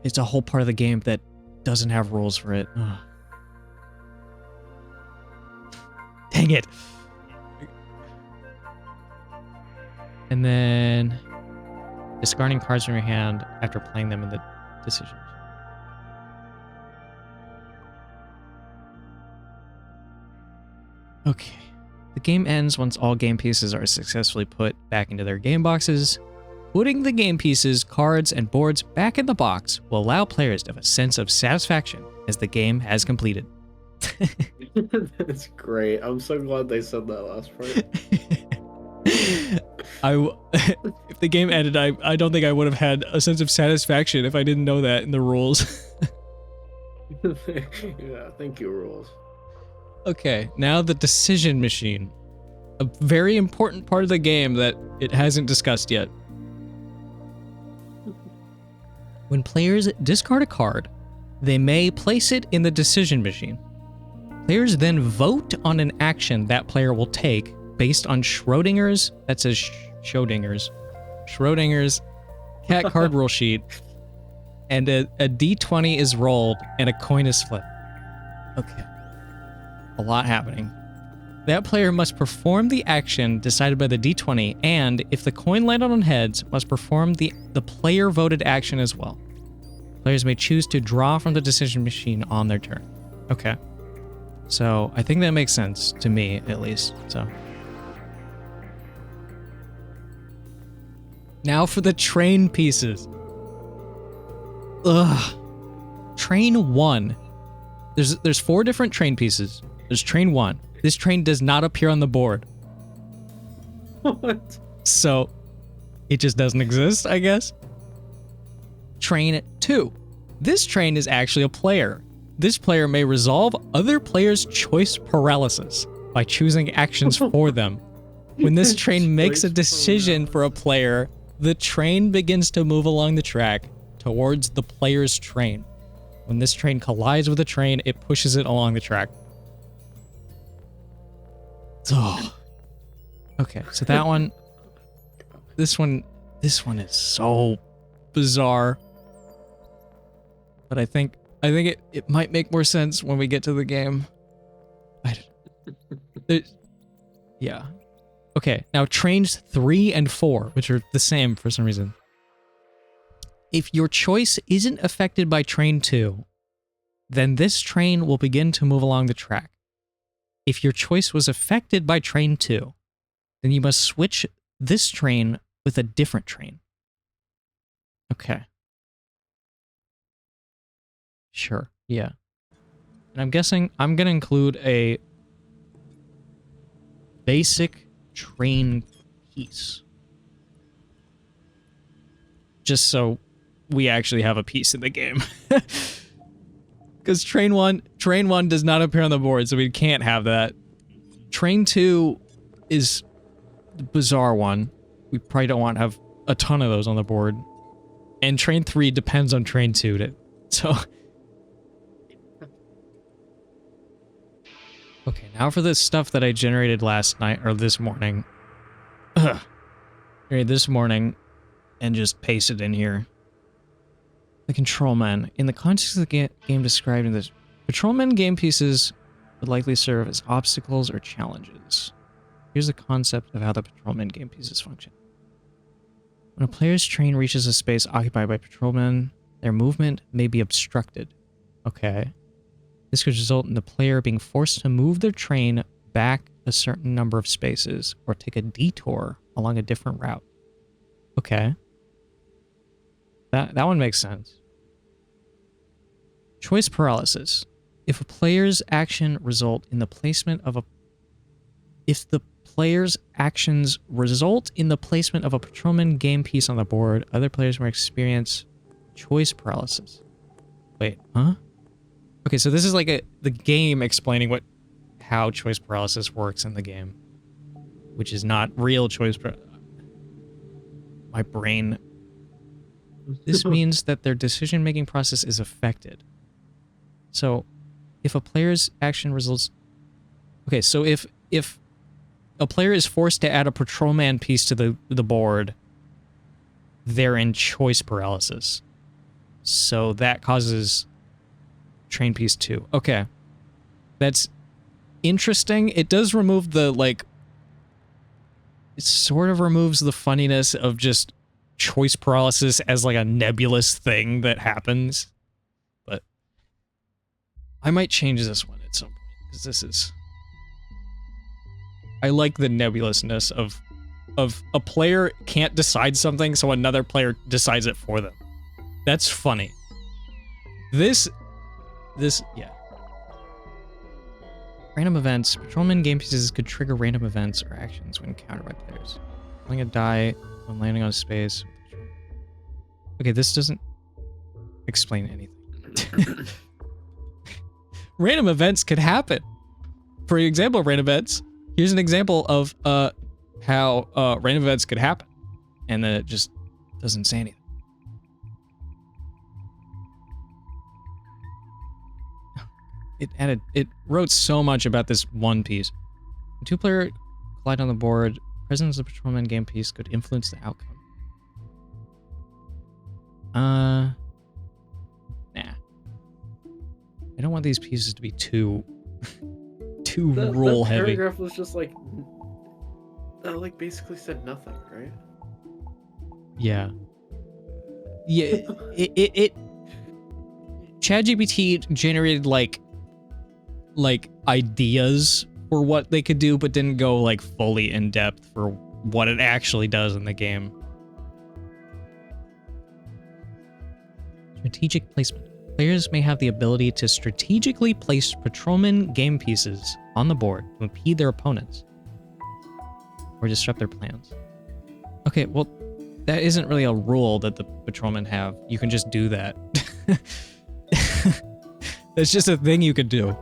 it's a whole part of the game that doesn't have rules for it. Ugh. Dang it. And then discarding cards from your hand after playing them in the decisions. Okay. The game ends once all game pieces are successfully put back into their game boxes. Putting the game pieces, cards, and boards back in the box will allow players to have a sense of satisfaction as the game has completed. That's great. I'm so glad they said that last part. If the game ended, I don't think I would have had a sense of satisfaction if I didn't know that in the rules. Yeah, thank you, rules. Okay, now the decision machine. A very important part of the game that it hasn't discussed yet. When players discard a card, they may place it in the decision machine. Players then vote on an action that player will take based on Schrodinger's, that says Schrodinger's cat card rule sheet, and a d20 is rolled and a coin is flipped. Okay. A lot happening. That player must perform the action decided by the d20, and if the coin landed on heads, must perform the player voted action as well. Players may choose to draw from the decision machine on their turn. Okay. So I think that makes sense to me, at least. So now for the train pieces. Ugh. Train 1. There's 4 different train pieces. There's train 1. This train does not appear on the board. What? So it just doesn't exist, I guess. Train 2. This train is actually a player. This player may resolve other players' choice paralysis by choosing actions for them. When this train makes a decision for a player, the train begins to move along the track towards the player's train. When this train collides with a train, it pushes it along the track. Oh. Okay, so that one, this one is so bizarre. But I think it might make more sense when we get to the game. Yeah. Okay, now trains 3 and 4, which are the same for some reason. If your choice isn't affected by train 2, then this train will begin to move along the track. If your choice was affected by train 2, then you must switch this train with a different train. Okay. Sure, yeah. And I'm guessing I'm going to include a basic train piece. Just so we actually have a piece in the game. Because train one does not appear on the board, so we can't have that. Train 2 is the bizarre one. We probably don't want to have a ton of those on the board. And train 3 depends on train 2 so okay, now for the stuff that I generated last night, or this morning. Generated this morning, and just pasted in here. The Controlmen. In the context of the game described in this, Patrolmen game pieces would likely serve as obstacles or challenges. Here's the concept of how the Patrolmen game pieces function. When a player's train reaches a space occupied by Patrolmen, their movement may be obstructed. Okay. This could result in the player being forced to move their train back a certain number of spaces or take a detour along a different route. Okay. That one makes sense. Choice paralysis. If a player's action result in the placement of a... If the player's actions result in the placement of a Patrolman game piece on the board, other players may experience choice paralysis. Wait, huh? Okay, so this is like the game explaining how choice paralysis works in the game, which is not real choice paralysis. My brain. This means that their decision-making process is affected. So, if a player's action results... Okay, so if a player is forced to add a Patrolman piece to the board, they're in choice paralysis. So that causes train piece 2. Okay. That's interesting. It does remove the, like... It sort of removes the funniness of just choice paralysis as, like, a nebulous thing that happens. But I might change this one at some point, because this is... I like the nebulousness of a player can't decide something, so another player decides it for them. That's funny. This, yeah. Random events. Patrolman game pieces could trigger random events or actions when encountered by players. Rolling a die when landing on a space. Okay, this doesn't explain anything. random events could happen. For example, random events. Here's an example of how random events could happen, and then it just doesn't say anything. It wrote so much about this one piece. When two-player collide on the board, presence of the patrolman game piece could influence the outcome. Nah. I don't want these pieces to be too rule that heavy. paragraph was just like, that like basically said nothing, right? Yeah. Yeah. it ChatGPT generated like ideas for what they could do, but didn't go like fully in depth for what it actually does in the game. Strategic placement. Players may have the ability to strategically place patrolman game pieces on the board to impede their opponents or disrupt their plans. Okay, well, that isn't really a rule that the patrolmen have. You can just do that. That's just a thing you could do.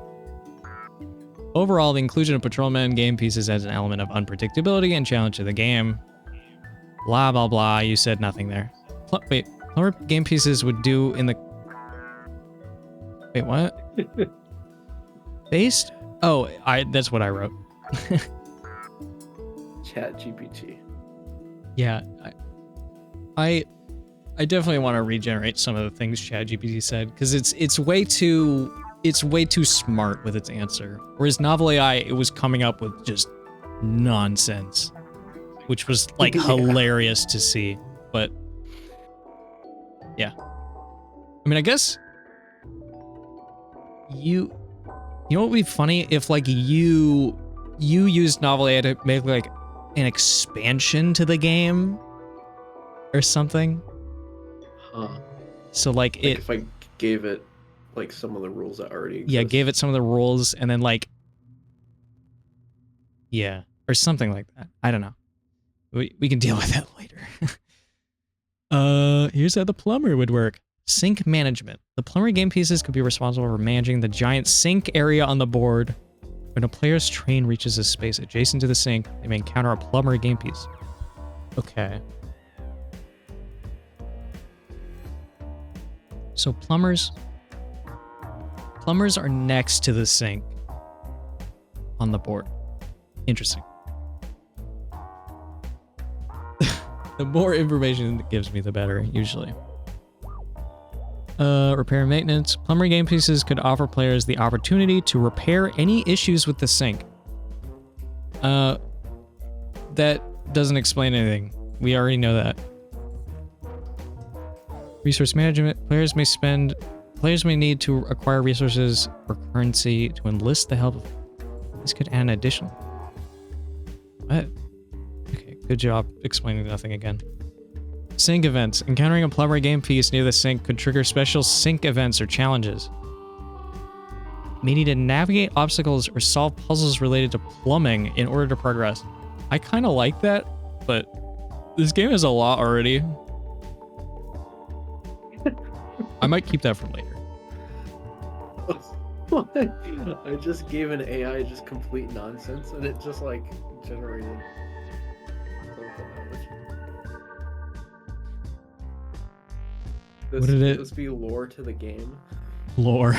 Overall, the inclusion of patrolman game pieces adds an element of unpredictability and challenge to the game. Blah, blah, blah. You said nothing there. Wait, plumber game pieces would do in the... Wait, what? Based? Oh, that's what I wrote. ChatGPT. Yeah, I definitely want to regenerate some of the things ChatGPT said, because it's way too smart with its answer. Whereas NovelAI, it was coming up with just nonsense, which was like hilarious to see. But yeah, I mean, I guess you know what would be funny if like you used NovelAI to make like an expansion to the game or something. Huh. So like it, if I gave it like some of the rules that already exist. yeah, gave it some of the rules and then like, yeah, or something like that. I don't know. We can deal with that later. Here's how the plumber would work. Sink management. The plumber game pieces could be responsible for managing the giant sink area on the board. When a player's train reaches a space adjacent to the sink, they may encounter a plumber game piece. Okay. So plumbers are next to the sink on the board. Interesting. The more information it gives me, the better, usually. Repair and maintenance. Plumber game pieces could offer players the opportunity to repair any issues with the sink. That doesn't explain anything. We already know that. Resource management. Players may need to acquire resources or currency to enlist the help of... This could add an additional... What? Okay, good job explaining nothing again. Sink events. Encountering a plumber game piece near the sink could trigger special sink events or challenges. May need to navigate obstacles or solve puzzles related to plumbing in order to progress. I kind of like that, but this game has a lot already. I might keep that for later. What? I just gave an AI just complete nonsense and it just like generated political knowledge. What did it? This be lore to the game? Lore.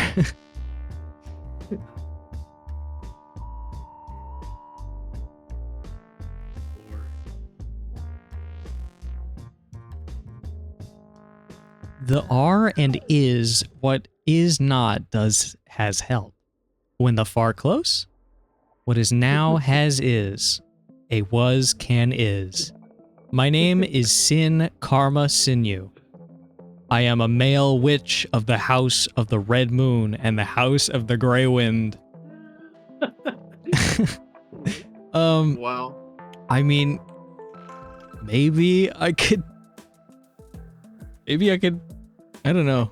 The are and is what is not has help. When the far close, what is now has is, a was can is. My name is Sin Karma Sinew. I am a male witch of the house of the red moon and the house of the gray wind. Wow. I mean, maybe I could, I don't know.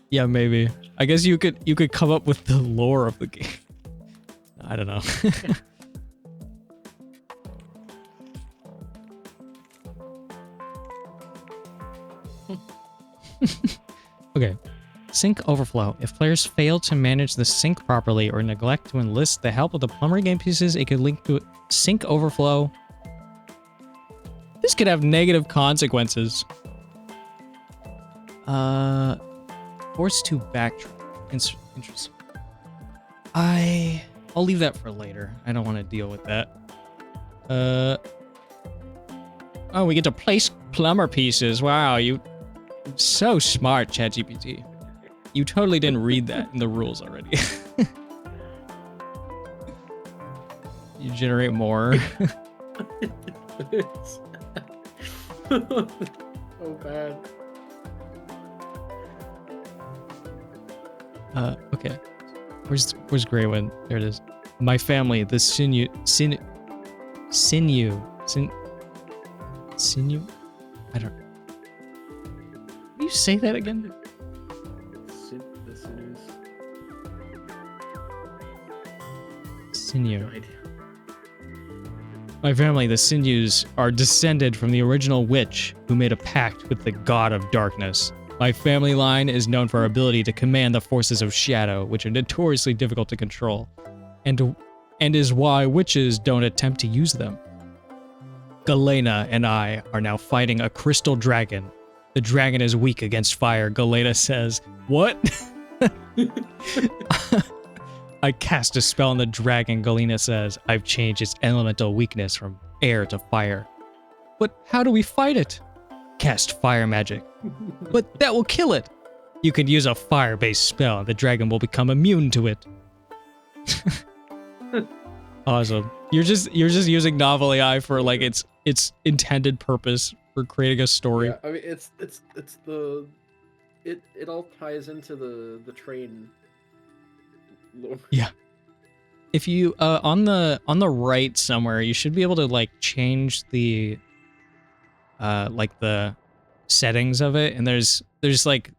Yeah, maybe. I guess you could come up with the lore of the game. I don't know. Okay. Sink overflow. If players fail to manage the sink properly or neglect to enlist the help of the plumber game pieces, it could link to sink overflow. This could have negative consequences. Forced to backtrack. Interesting. I'll leave that for later. I don't want to deal with that. Oh, we get to place plumber pieces. Wow, you so smart, ChatGPT. You totally didn't read that in the rules already. You generate more. So bad. Okay. Where's Greywind? There it is. My family, the sinew. I don't know. Can you say that again? The sinews. Sinew. No idea. My family, the sinews, are descended from the original witch who made a pact with the god of darkness. My family line is known for our ability to command the forces of shadow, which are notoriously difficult to control, and is why witches don't attempt to use them. Galena and I are now fighting a crystal dragon. The dragon is weak against fire, Galena says. What? I cast a spell on the dragon, Galena says. I've changed its elemental weakness from air to fire. But how do we fight it? Cast fire magic. But that will kill it. You can use a fire-based spell and the dragon will become immune to it. Awesome. You're just using NovelAI for like its intended purpose for creating a story. Yeah, I mean it's the it all ties into the train lore. Yeah. If you on the right somewhere, you should be able to like change the like the settings of it, and there's like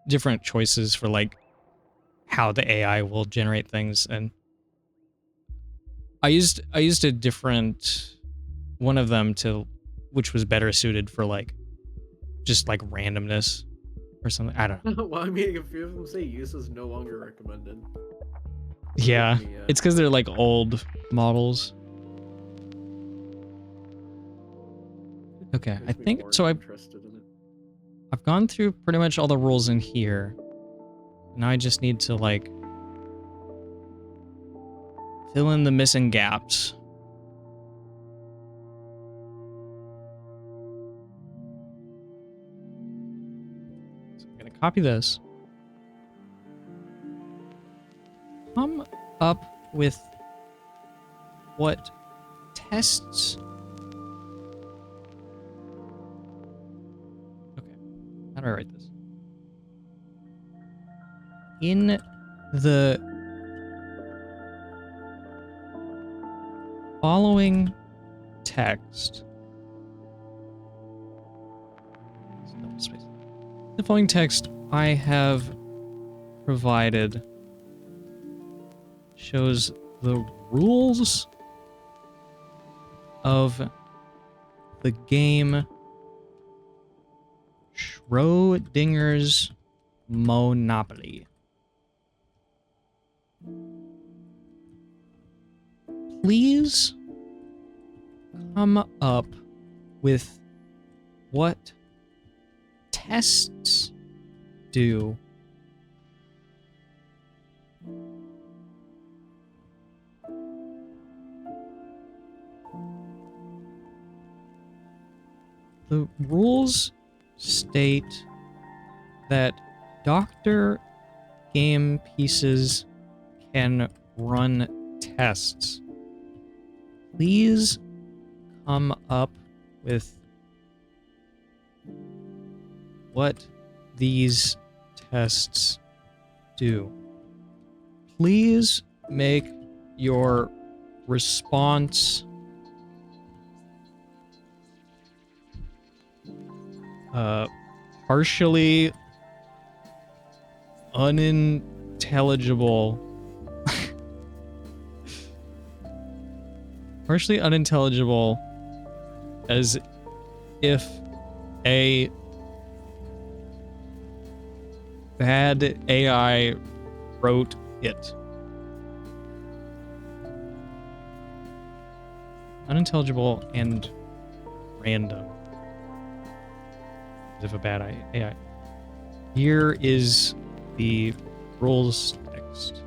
different choices for like how the AI will generate things, and I used a different one of them which was better suited for like just like randomness or something. I don't know. Well, I mean, if you have them say use is no longer recommended. Yeah, it's because they're like old models. Okay, I think so. I've gone through pretty much all the rules in here. Now I just need to like fill in the missing gaps. So I'm gonna copy this. Come up with what tests. Okay, how do I write this? In the following text, the following text I have provided shows the rules of the game Schrodinger's Monopoly. Please come up with what tests do the rules state that Dr. Game Pieces can run tests. Please come up with what these tests do. Please make your response partially unintelligible. Partially unintelligible as if a bad AI wrote it. Unintelligible and random. As if a bad AI. Here is the rules text.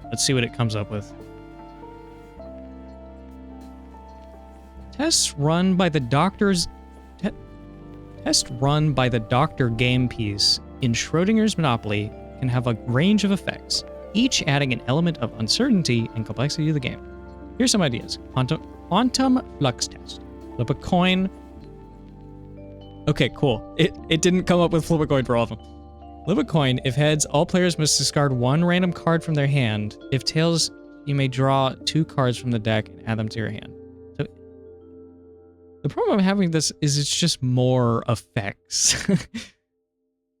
Let's see what it comes up with. Tests run by the doctor game piece in Schrodinger's Monopoly can have a range of effects, each adding an element of uncertainty and complexity to the game. Here's some ideas. Quantum flux test. Flip a coin. Okay, cool. It didn't come up with flip a coin for all of them. Flip a coin. If heads, all players must discard one random card from their hand. If tails, you may draw 2 cards from the deck and add them to your hand. So the problem I'm having with this is it's just more effects.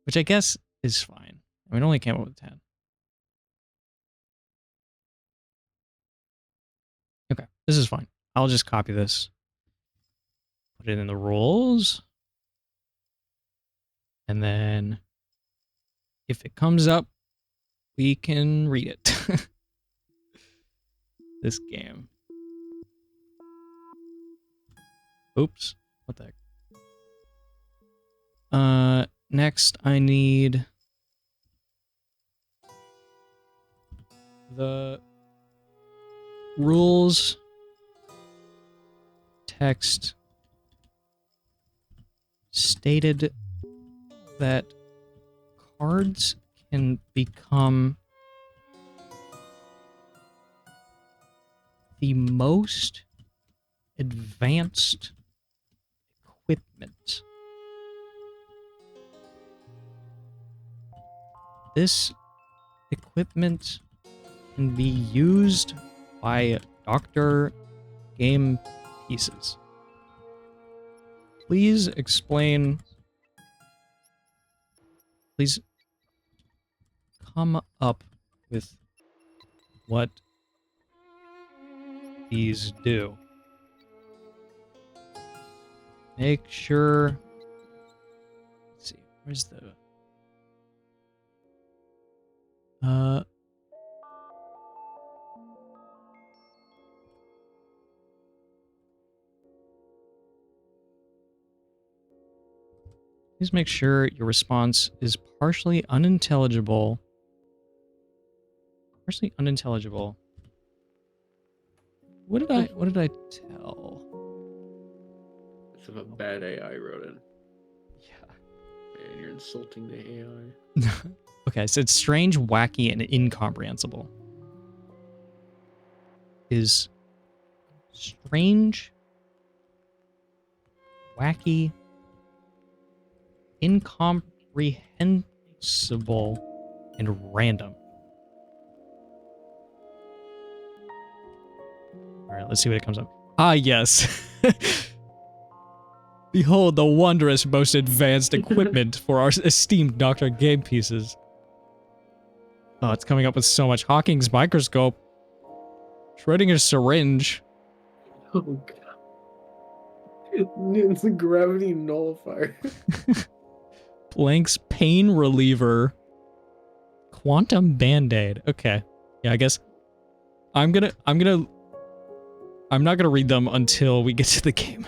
Which I guess is fine. I mean, it only came up with 10. Okay, this is fine. I'll just copy this. Put it in the rules. And then if it comes up, we can read it. This game. Oops. What the heck? Next I need the rules text stated that cards can become the most advanced equipment. This equipment can be used by doctor game pieces. Please explain. Please come up with what these do. Make sure. Let's see. Where's the. Please make sure your response is partially unintelligible. Partially unintelligible. What did I tell? It's a bad AI wrote it. Yeah. Man, you're insulting the AI. Okay, so it's strange, wacky, and incomprehensible. Is strange, wacky, incomprehensible, and random. All right, let's see what it comes up. Ah, yes. Behold the wondrous, most advanced equipment for our esteemed Dr. Game pieces. Oh, it's coming up with so much. Hawking's microscope. Schrodinger's syringe. Oh god. Newton's gravity nullifier. Planck's pain reliever. Quantum band-aid. Okay. Yeah, I guess I'm not gonna read them until we get to the game.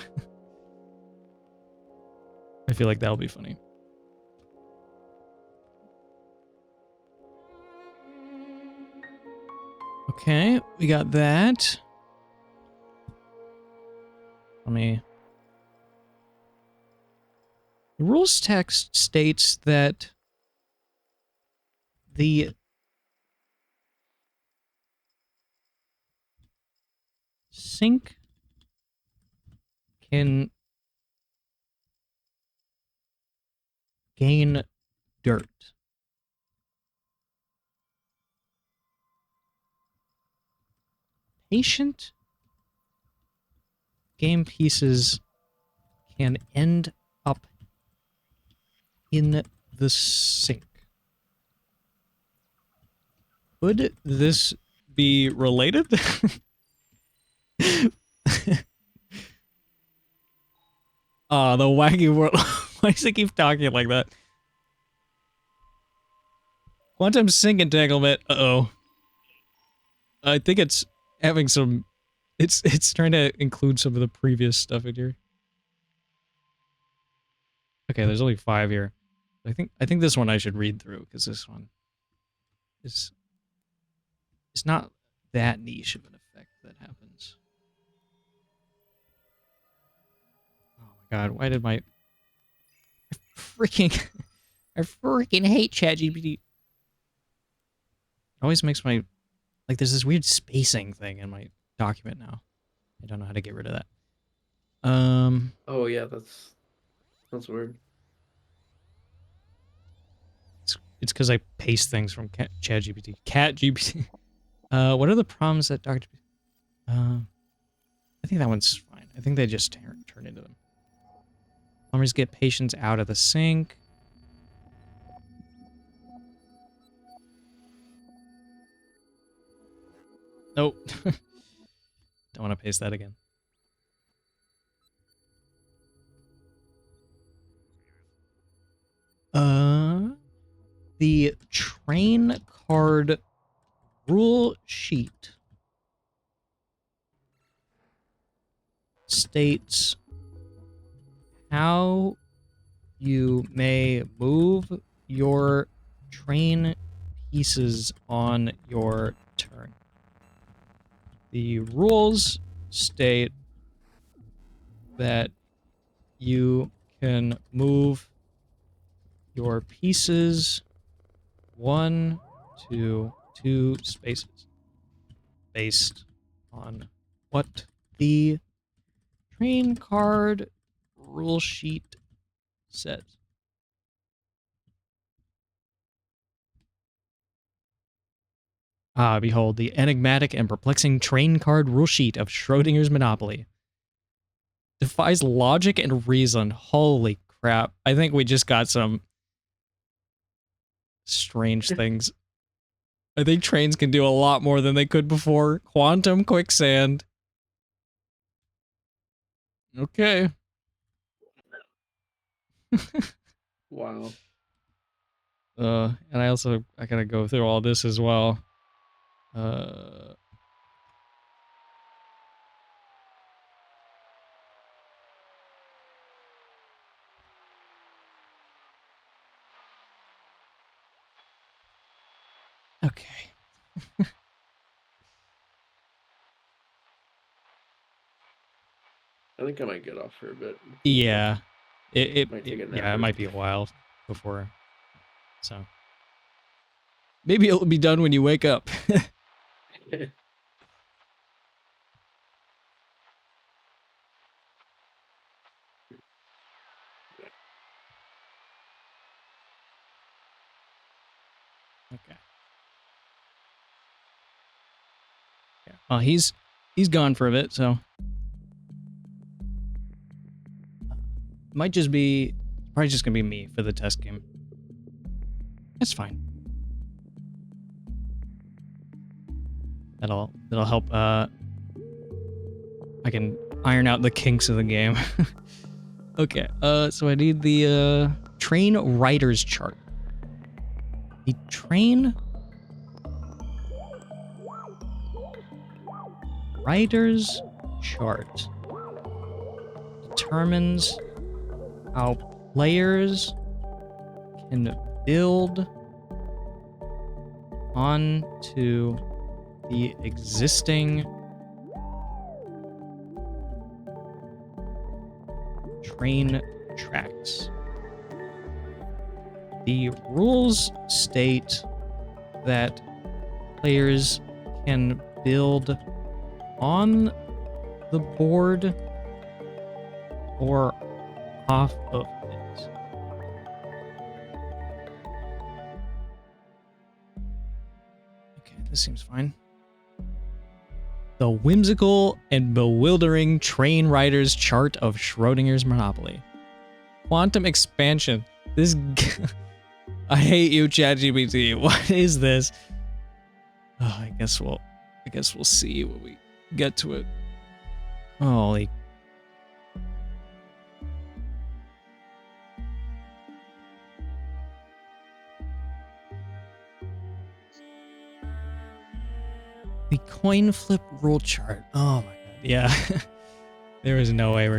I feel like that'll be funny. Okay, we got that. Let me... The rules text states that the sink can gain dirt. Patient game pieces can end up in the sink. Could this be related? Ah, the wacky world. Why does it keep talking like that? Quantum sync entanglement. Uh-oh. I think it's having some... It's trying to include some of the previous stuff in here. Okay, there's only 5 here. I think this one I should read through, because this one is... It's not that niche of an effect that happens. Oh my god, why did my... I freaking hate ChatGPT. It always makes my... Like, there's this weird spacing thing in my document now. I don't know how to get rid of that. Oh yeah, that's weird. It's because I paste things from ChatGPT. CatGPT. What are the problems that Dr. I think that one's fine. I think they just turn into them. Plumbers get patients out of the sink. Nope. Don't want to paste that again. The train card rule sheet states how you may move your train pieces on your turn. The rules state that you can move your pieces 1 to 2 spaces based on what the train card rule sheet says. Ah, behold, the enigmatic and perplexing train card rule sheet of Schrodinger's Monopoly. Defies logic and reason. Holy crap. I think we just got some strange things. I think trains can do a lot more than they could before. Quantum quicksand. Okay. Wow. And I gotta go through all this as well. Okay. I think I might get off for a bit. Yeah. Might take a nap Yeah, it or might be a while before. So maybe it'll be done when you wake up. something. Okay. Yeah. Well, he's gone for a bit, so might just be probably just gonna be me for the test game. That's fine. That'll help. I can iron out the kinks of the game. Okay. So I need the train riders chart. The train riders chart determines how players can build onto the existing train tracks. The rules state that players can build on the board or off of it. Okay, this seems fine. The whimsical and bewildering train rider's chart of Schrodinger's Monopoly. Quantum expansion. This... I hate you, ChatGPT. What is this? Oh, I guess we'll see when we get to it. Holy... The coin flip rule chart. Oh my god. Yeah. There is no way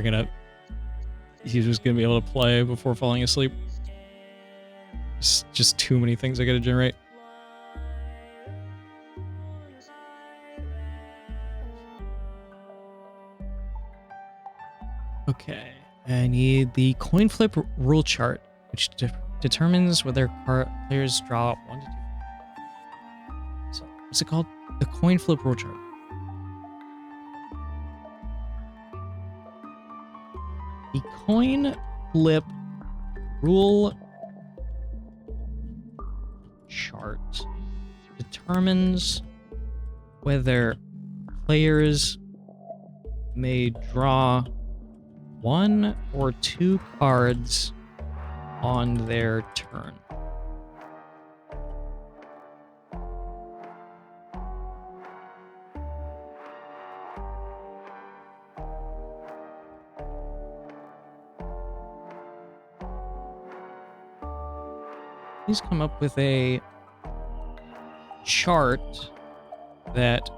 he's just gonna be able to play before falling asleep. It's just too many things I gotta generate. Okay. I need the coin flip rule chart, which determines whether players draw 1 to 2. So, what's it called? The coin flip rule chart. The coin flip rule chart determines whether players may draw 1 or 2 cards on their turn. Please come up with a chart that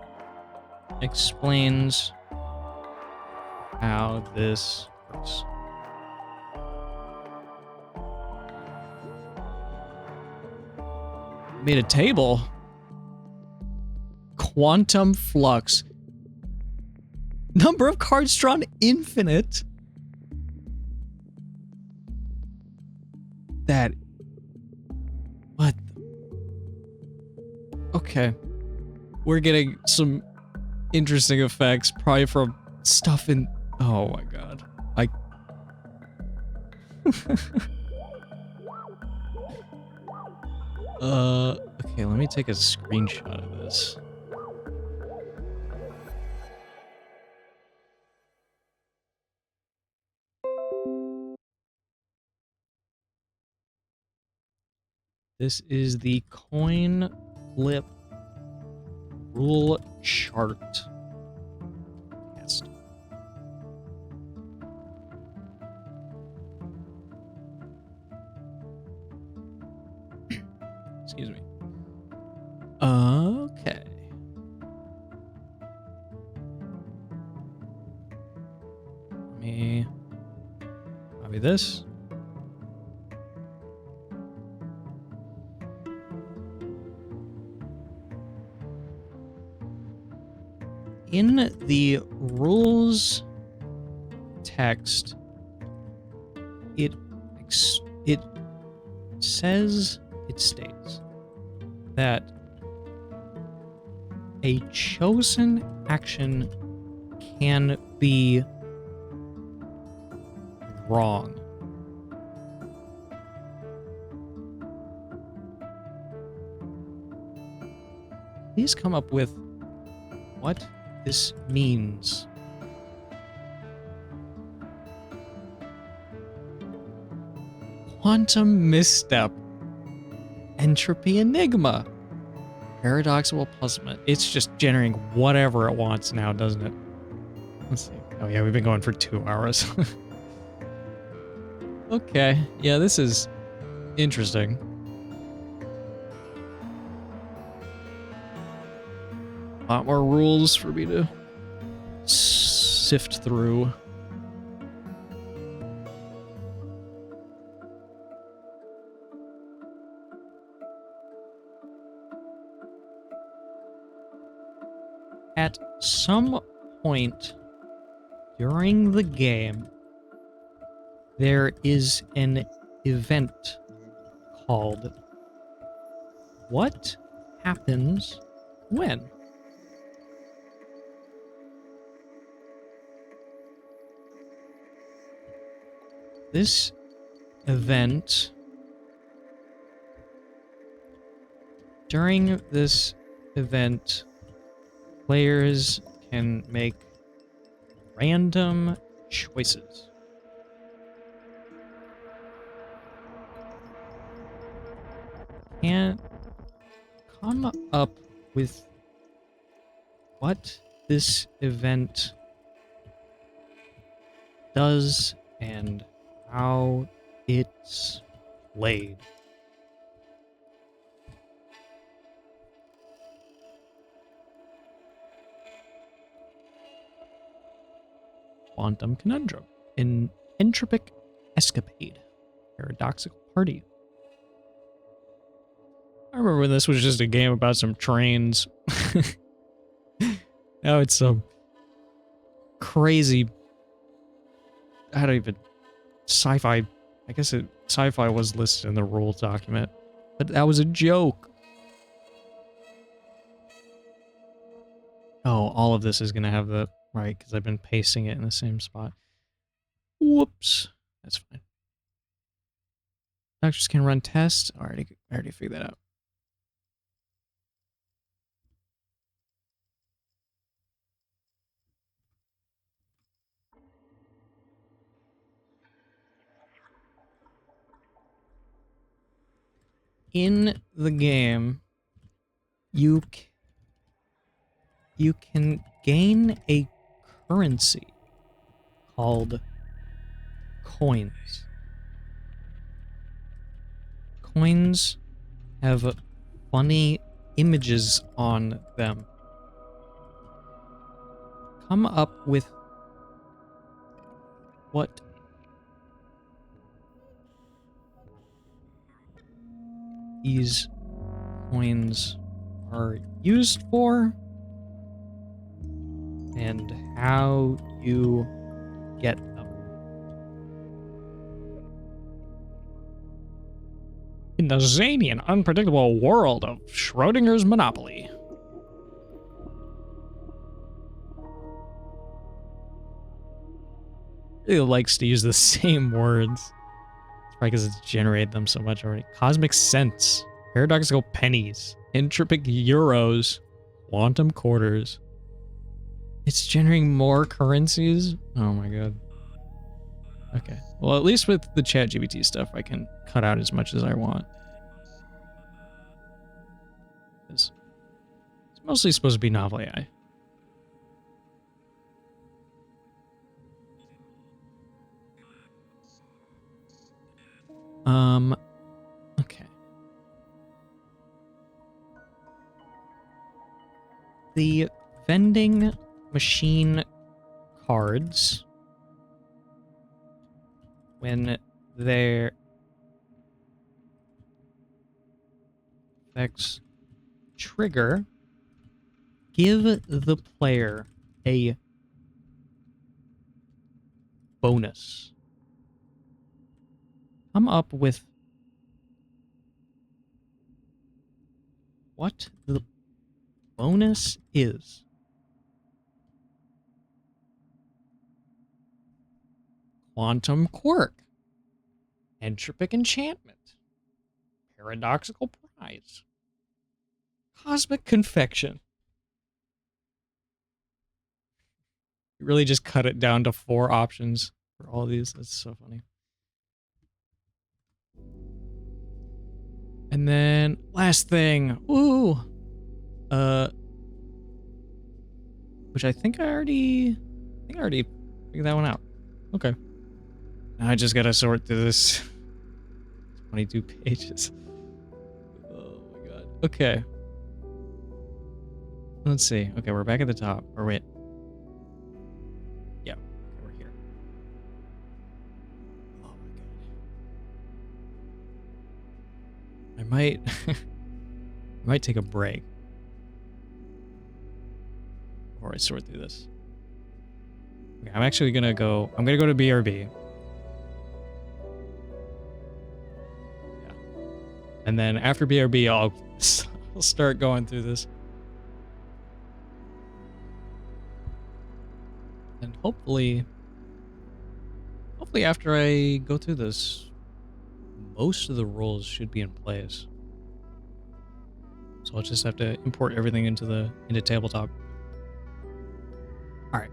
explains how this works. Made a table. Quantum flux. Number of cards drawn infinite. That. What? Okay. We're getting some interesting effects, probably from stuff in. Oh my god. Okay, let me take a screenshot of this. This is the coin flip rule chart test. Excuse me. Okay. Let me copy this. In the rules text, it states that a chosen action can be wrong. Please come up with what this means. Quantum misstep. Entropy enigma. Paradoxical puzzlement. It's just generating whatever it wants now, doesn't it? Let's see. Oh yeah, we've been going for 2 hours. Okay. Yeah, this is interesting. A lot more rules for me to sift through. At some point during the game, there is an event called What Happens When? This event, during this event, players can make random choices. Can come up with what this event does and how it's played. quantum conundrum, an entropic escapade, paradoxical party. I remember when this was just a game about some trains. Now it's some crazy, I don't even, sci-fi, I guess sci-fi was listed in the rule document, but that was a joke. Oh, all of this is going to have the, right, because I've been pasting it in the same spot. Whoops. That's fine. Doctors can run tests. I already figured that out. In the game, you can gain a currency called coins. Coins have funny images on them. Come up with what these coins are used for and how you get them. In the zany and unpredictable world of Schrodinger's Monopoly. It likes to use the same words. It's probably because it's generated them so much already. Cosmic cents, paradoxical pennies, entropic euros, quantum quarters. It's generating more currencies? Oh my god. Okay. Well, at least with the ChatGPT stuff, I can cut out as much as I want. It's mostly supposed to be novel AI. Okay. The vending machine cards, when their effects trigger, give the player a bonus. Come up with what the bonus is. Quantum quirk. Entropic enchantment. Paradoxical prize. Cosmic confection. You really just cut it down to 4 options for all these. That's so funny. And then last thing. Ooh. Which I think I already figured that one out. Okay. Now I just gotta sort through this 22 pages. Oh my god. Okay. Let's see. Okay, we're back at the top. Or wait. Yeah. Okay, we're here. Oh my god. I might I might take a break before I sort through this. Okay, I'm gonna go to BRB. Yeah. And then after BRB I'll start going through this. And hopefully after I go through this, most of the rules should be in place. So I'll just have to import everything into Tabletop. All right.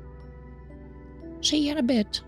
See you in a bit.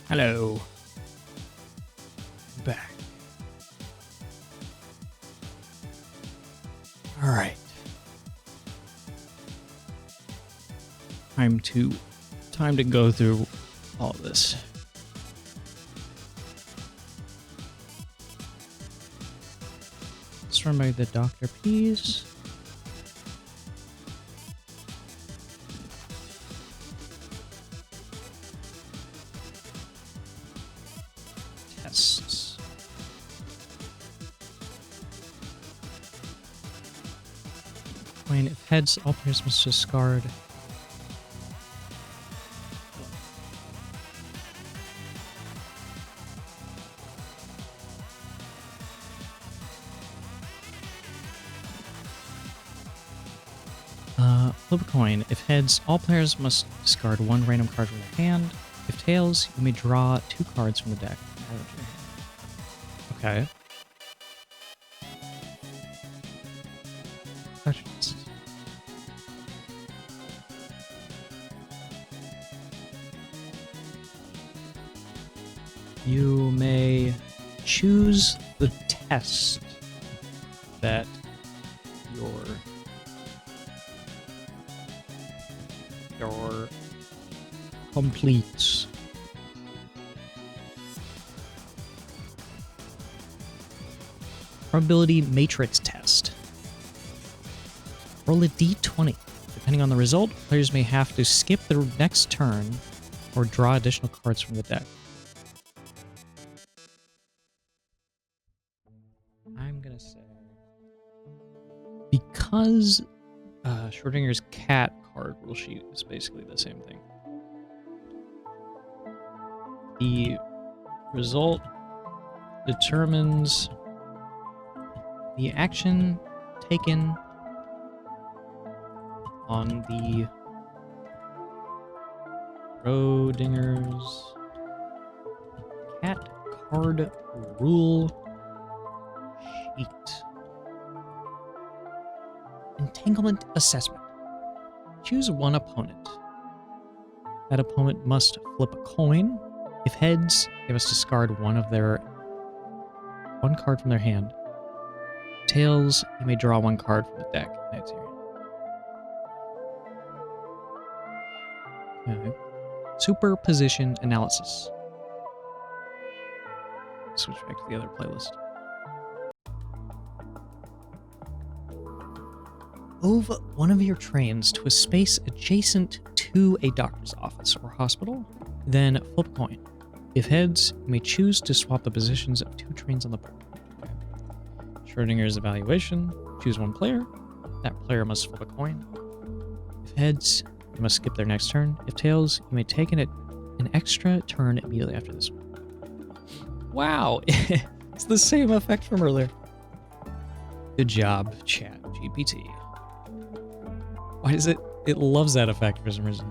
Hello. Back. All right. Time to go through all this. Let's run by the Dr. P's. Tests. When if heads, all players must discard. Flip a coin. If heads, all players must discard one random card from their hand. If tails, you may draw 2 cards from the deck. Okay. Questions. You may choose the test that your completes. Probability matrix test. Roll a d20. Depending on the result, players may have to skip the next turn or draw additional cards from the deck. I'm gonna say because Schrodinger's cat card rule sheet is basically the same thing. The result determines the action taken on the Schrodinger's cat card rule sheet. Entanglement assessment. Choose one opponent. That opponent must flip a coin. If heads, they must discard one card from their hand. Tails, you may draw 1 card from the deck. That's here. Okay. Superposition analysis. Switch back to the other playlist. Move one of your trains to a space adjacent to a doctor's office or hospital, then flip a coin. If heads, you may choose to swap the positions of 2 trains on the board. Okay. Schrodinger's evaluation. Choose 1 player. That player must flip a coin. If heads, you must skip their next turn. If tails, you may take an extra turn immediately after this one. Wow! It's the same effect from earlier. Good job, ChatGPT. Why does it loves that effect for some reason.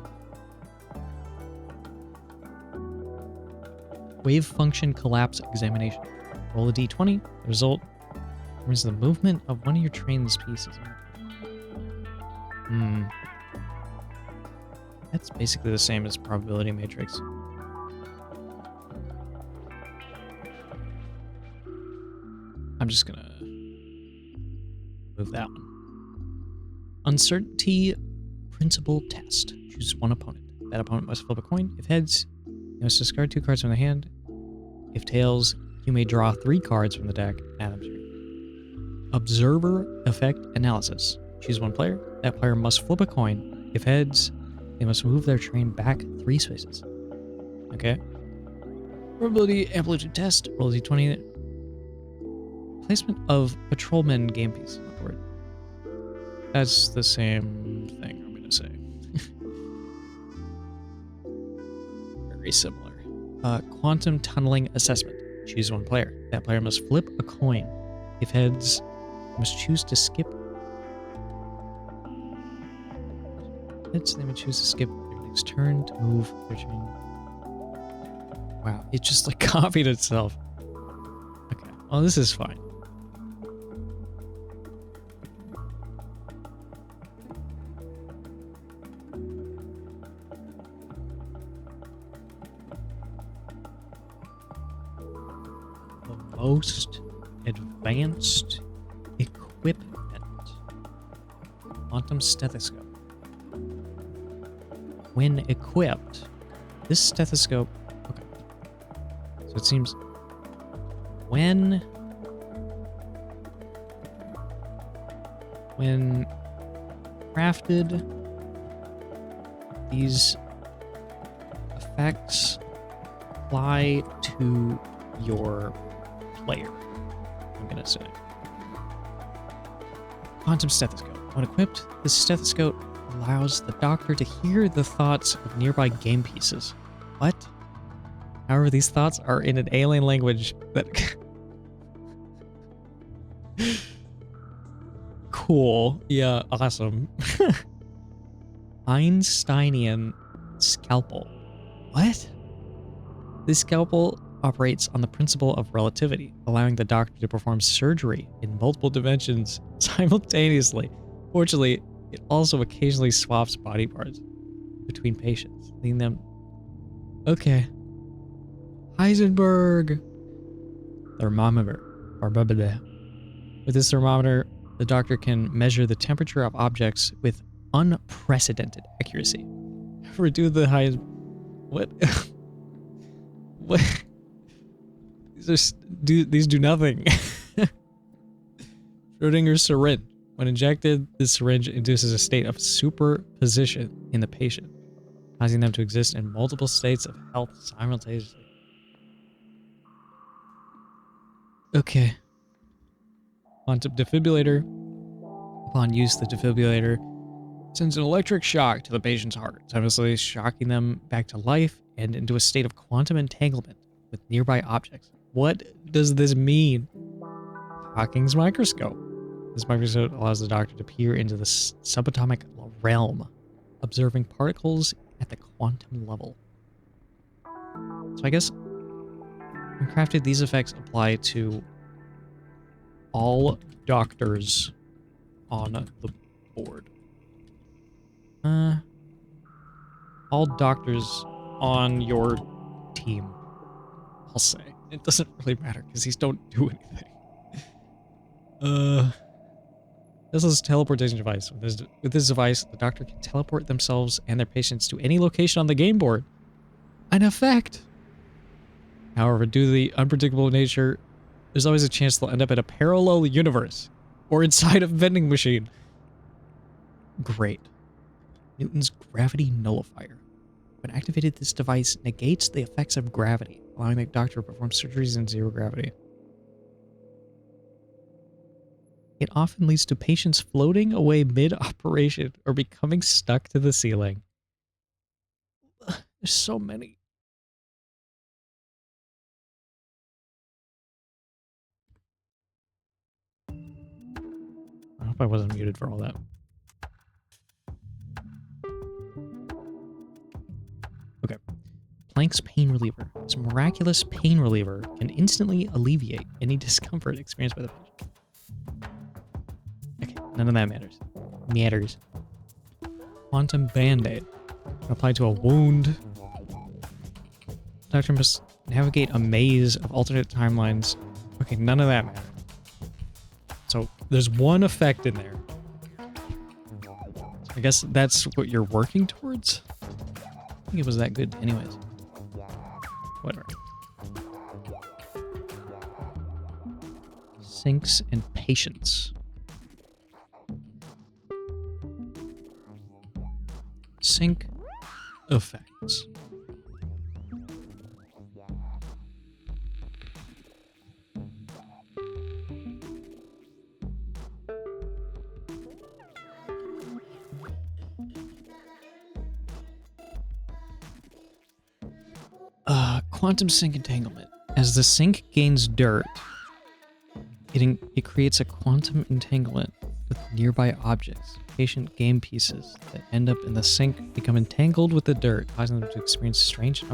Wave function collapse examination. Roll a d20. The result is the movement of one of your train's pieces. That's basically the same as probability matrix. I'm just gonna move that one. Uncertainty principle test. Choose 1 opponent. That opponent must flip a coin. If heads, you must discard 2 cards from the hand. If tails, you may draw 3 cards from the deck. Add them to your observer effect analysis. Choose 1 player. That player must flip a coin. If heads, they must move their train back 3 spaces. Okay. Probability amplitude test. Roll a d20. Placement of patrolman game piece on the board. That's the same thing I'm going to say. Very similar. Quantum tunneling assessment. Choose 1 player. That player must flip a coin. If heads, they must choose to skip. Heads, they may choose to skip their next turn to move their train. Wow, it just like copied itself. Okay, well this is fine. most advanced equipment. Quantum stethoscope. When equipped, this stethoscope... Okay. So it seems... When crafted, these effects apply to your player, I'm gonna say. Quantum stethoscope. When equipped, this stethoscope allows the doctor to hear the thoughts of nearby game pieces. What? However, these thoughts are in an alien language that... Cool. Yeah, awesome. Einsteinian scalpel. What? This scalpel operates on the principle of relativity, allowing the doctor to perform surgery in multiple dimensions simultaneously. Fortunately, it also occasionally swaps body parts between patients, leaving them... Okay. Heisenberg. Thermometer. With this thermometer, the doctor can measure the temperature of objects with unprecedented accuracy. Ever do the highest... What? What? These do nothing. Schrodinger's syringe. When injected, this syringe induces a state of superposition in the patient, causing them to exist in multiple states of health simultaneously. Okay. Quantum defibrillator. Upon use, the defibrillator sends an electric shock to the patient's heart, simultaneously shocking them back to life and into a state of quantum entanglement with nearby objects. What does this mean? Hawking's microscope. This microscope allows the doctor to peer into the subatomic realm, observing particles at the quantum level. So I guess when crafted, these effects apply to all doctors on the board. All doctors on your team, I'll say. It doesn't really matter because these don't do anything. This is a teleportation device. With this device, the doctor can teleport themselves and their patients to any location on the game board. An effect! However, due to the unpredictable nature, there's always a chance they'll end up in a parallel universe or inside a vending machine. Great. Newton's gravity nullifier. When activated, this device negates the effects of gravity, allowing the doctor to perform surgeries in zero gravity. It often leads to patients floating away mid-operation or becoming stuck to the ceiling. There's so many. I hope I wasn't muted for all that. Okay. Planck's pain reliever. This miraculous pain reliever can instantly alleviate any discomfort experienced by the patient. Okay, none of that matters. Quantum band-aid. Applied to a wound. Doctor must navigate a maze of alternate timelines. Okay, none of that matters. So there's one effect in there. I guess that's what you're working towards? I think it was that good anyways. Whatever. Sinks and patience. Sync effects. Quantum sink entanglement. As the sink gains dirt, it creates a quantum entanglement with nearby objects. Patient game pieces that end up in the sink become entangled with the dirt, causing them to experience strange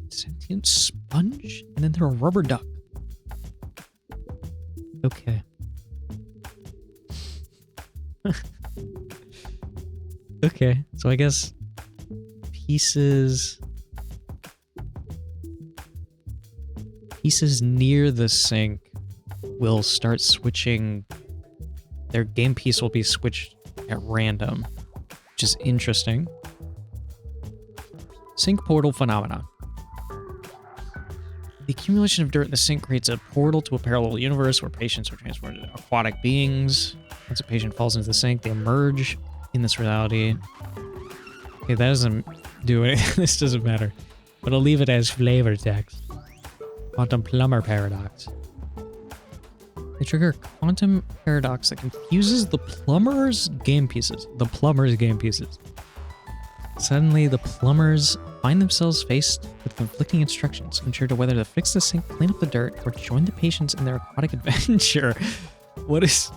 sentient sponge, and then they're a rubber duck. Okay. Okay, so I guess pieces pieces near the sink will start switching. Their game piece will be switched at random, which is interesting. Sink portal phenomena. The accumulation of dirt in the sink creates a portal to a parallel universe where patients are transformed into aquatic beings. Once a patient falls into the sink, they emerge in this reality. Okay, that doesn't do it. This doesn't matter. But I'll leave it as flavor text. Quantum plumber paradox. They trigger a quantum paradox that confuses the plumber's game pieces. The plumber's game pieces. Suddenly, the plumbers find themselves faced with conflicting instructions, unsure to whether to fix the sink, clean up the dirt, or join the patients in their aquatic adventure. What is...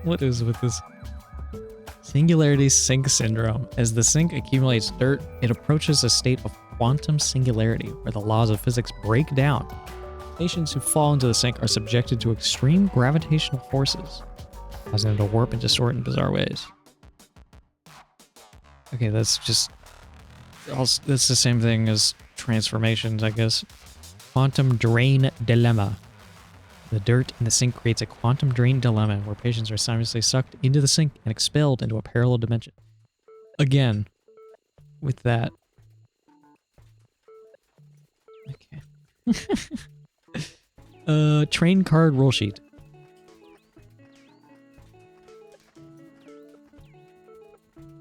what is with this? Singularity sink syndrome. As the sink accumulates dirt, it approaches a state of quantum singularity, where the laws of physics break down. Patients who fall into the sink are subjected to extreme gravitational forces, causing them to warp and distort in bizarre ways. Okay, that's just... that's the same thing as transformations, I guess. Quantum drain dilemma. The dirt in the sink creates a quantum drain dilemma where patients are simultaneously sucked into the sink and expelled into a parallel dimension. Again, with that. Okay. Train card roll sheet.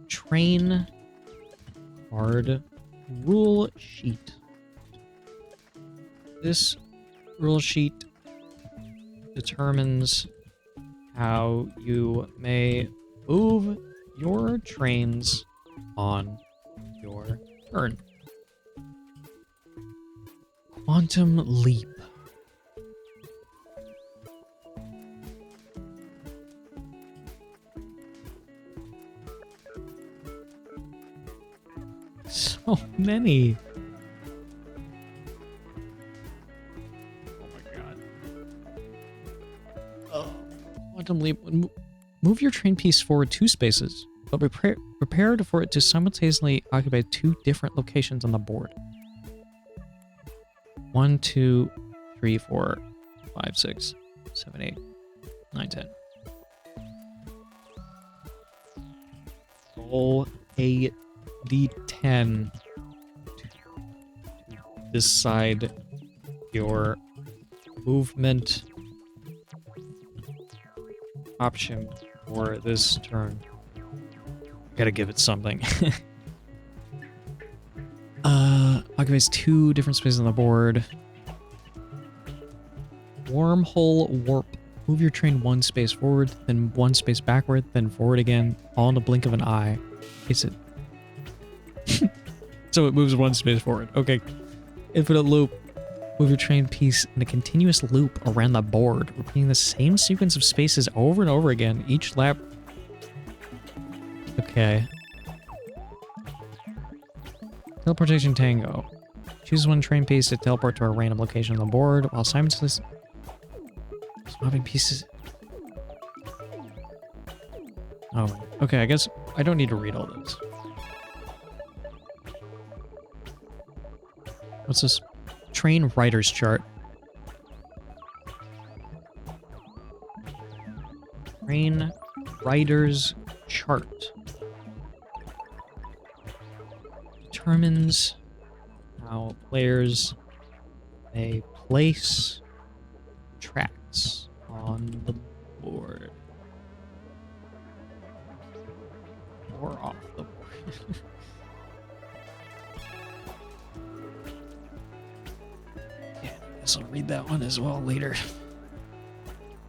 Train card rule sheet. This rule sheet determines how you may move your trains on your turn. Quantum leap. So many. Oh my god. Oh. Quantum leap. Move your train piece forward 2 spaces, but prepare for it to simultaneously occupy 2 different locations on the board. 1, 2, 3, 4, 5, 6, 7, 8, 9, 10. Roll a D10 to decide your movement option for this turn. Gotta give it something. Occupies 2 different spaces on the board. Wormhole warp. Move your train 1 space forward, then 1 space backward, then forward again, all in the blink of an eye. Is it? So it moves 1 space forward. Okay. Infinite loop. Move your train piece in a continuous loop around the board, repeating the same sequence of spaces over and over again, each lap. Okay. Teleportation Tango. Choose 1 train piece to teleport to a random location on the board while simultaneously swapping pieces. Oh, okay, I guess I don't need to read all this. What's this? Train rider's chart. Train rider's chart. Determines how players may place tracks on the board. Or off the board. Yeah, I guess I'll read that one as well later.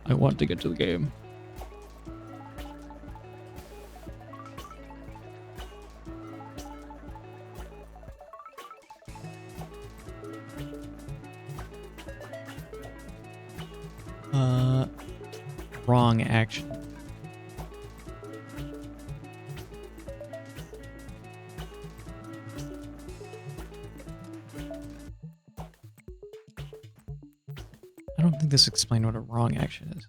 I want to get to the game. Wrong action. I don't think this explained what a wrong action is.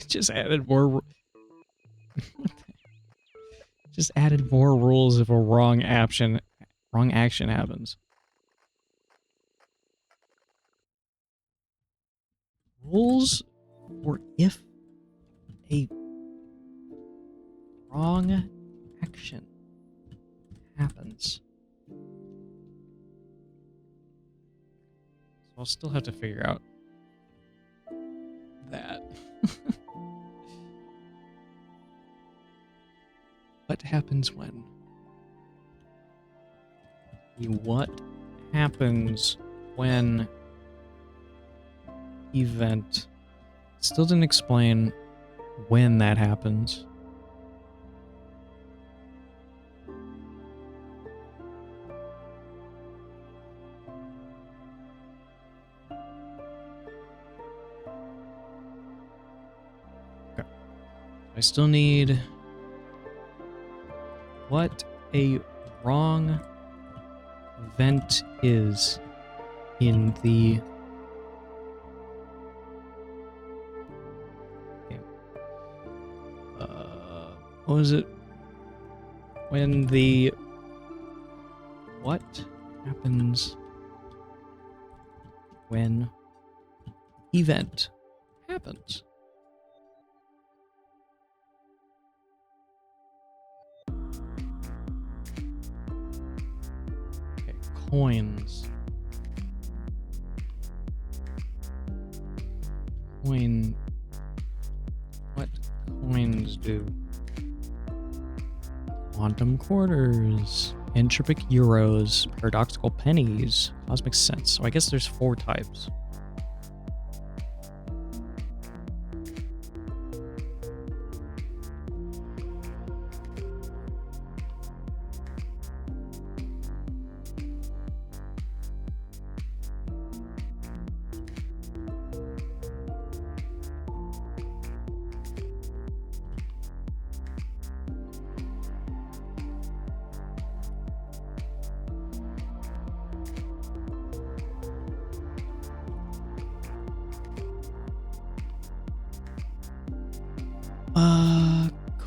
Just added more. Just added more rules if a wrong action happens. Rules for if a wrong action happens. So I'll still have to figure out that. What happens when? What happens when event? Still didn't explain when that happens. Okay. I still need what a wrong event is in the game. What was it? When the what happens when event happens? Okay, coins. What coins do? Quantum quarters, entropic euros, paradoxical pennies, cosmic cents. So I guess there's 4 types.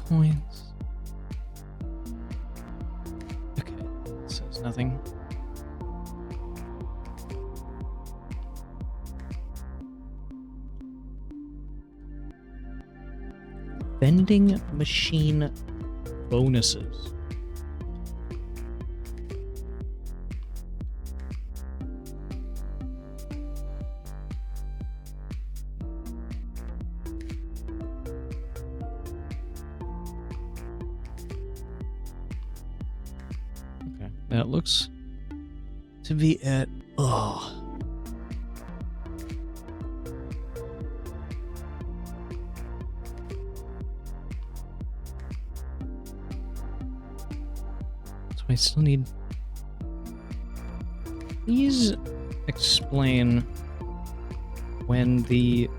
Coins. Okay, it says nothing. Vending machine bonuses. Okay, that looks to be it. Oh. I still need. Please explain when the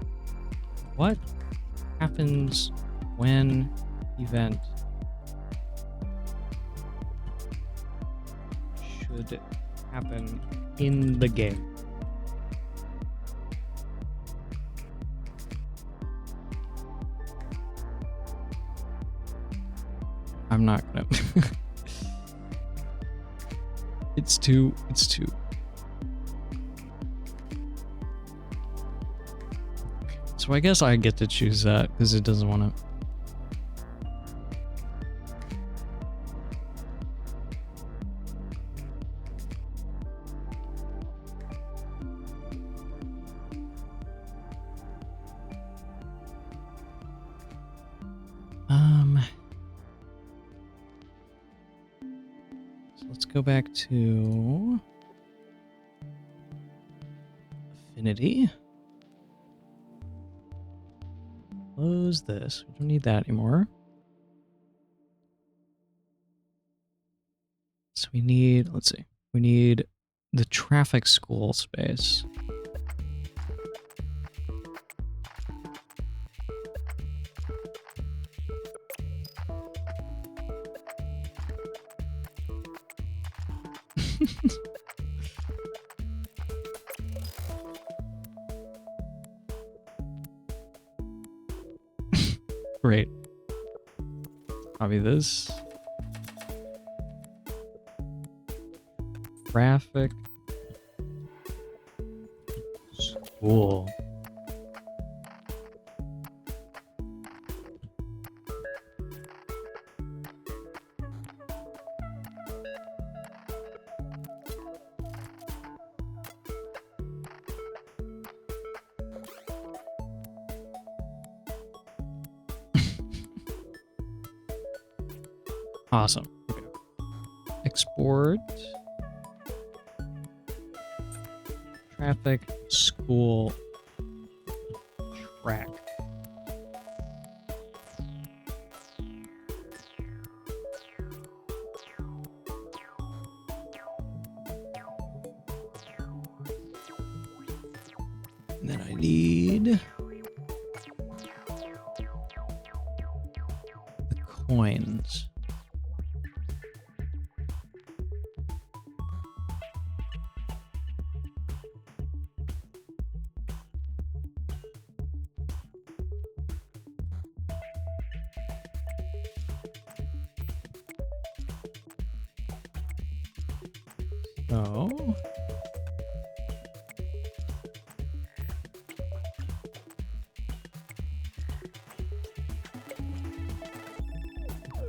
what happens when event should happen in the game. I'm not gonna. It's too. So I guess I get to choose that because it doesn't want to. So let's go back to Affinity. Close this. We don't need that anymore. So we need, let's see, we need the traffic school space. Great. Copy this. Traffic. School. Awesome. Okay. Export. Traffic, school, track. And then I need the coins. So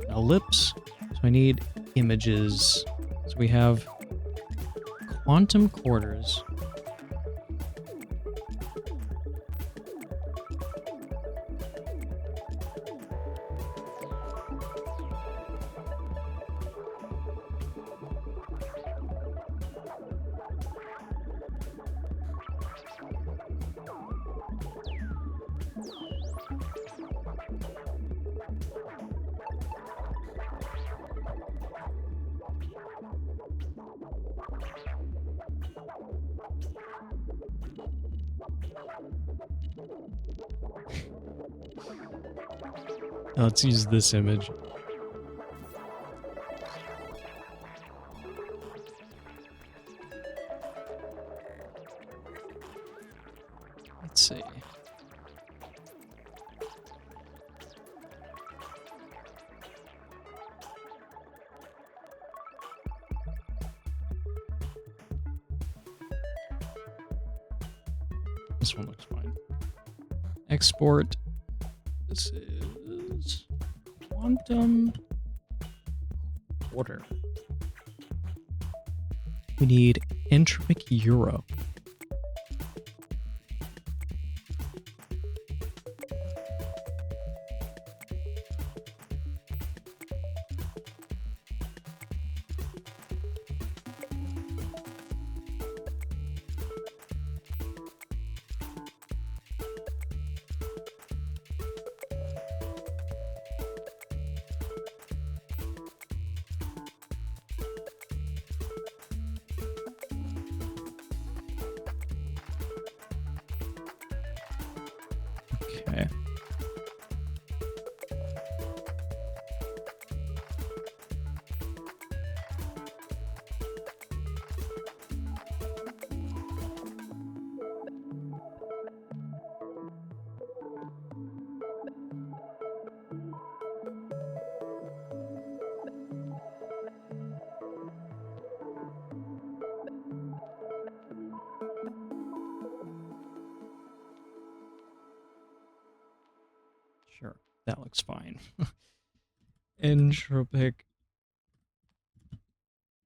ellipse. So I need images. So we have quantum quarters. Let's use this image. Let's see. This one looks fine. Export. This is quantum quarter. We need entropic euro. Okay. Sure, that looks fine. Entropic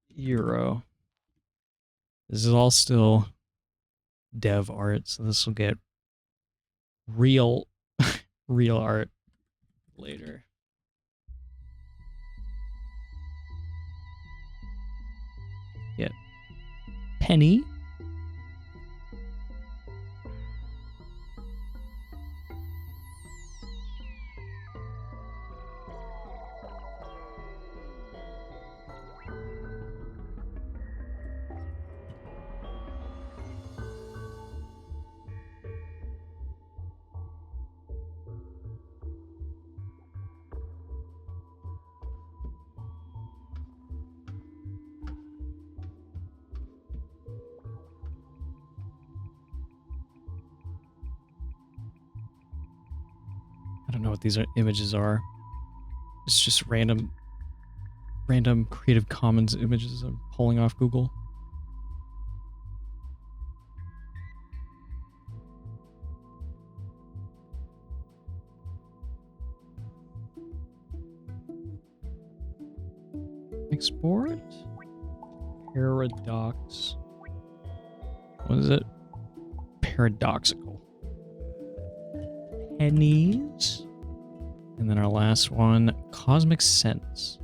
euro. This is all still dev art, so this will get real real art later. Get penny. don't know what these images are. It's just random Creative Commons images I'm pulling off Google. Export? Paradox. What is it? Paradoxical. Pennies. And then our last one, Cosmic Sense.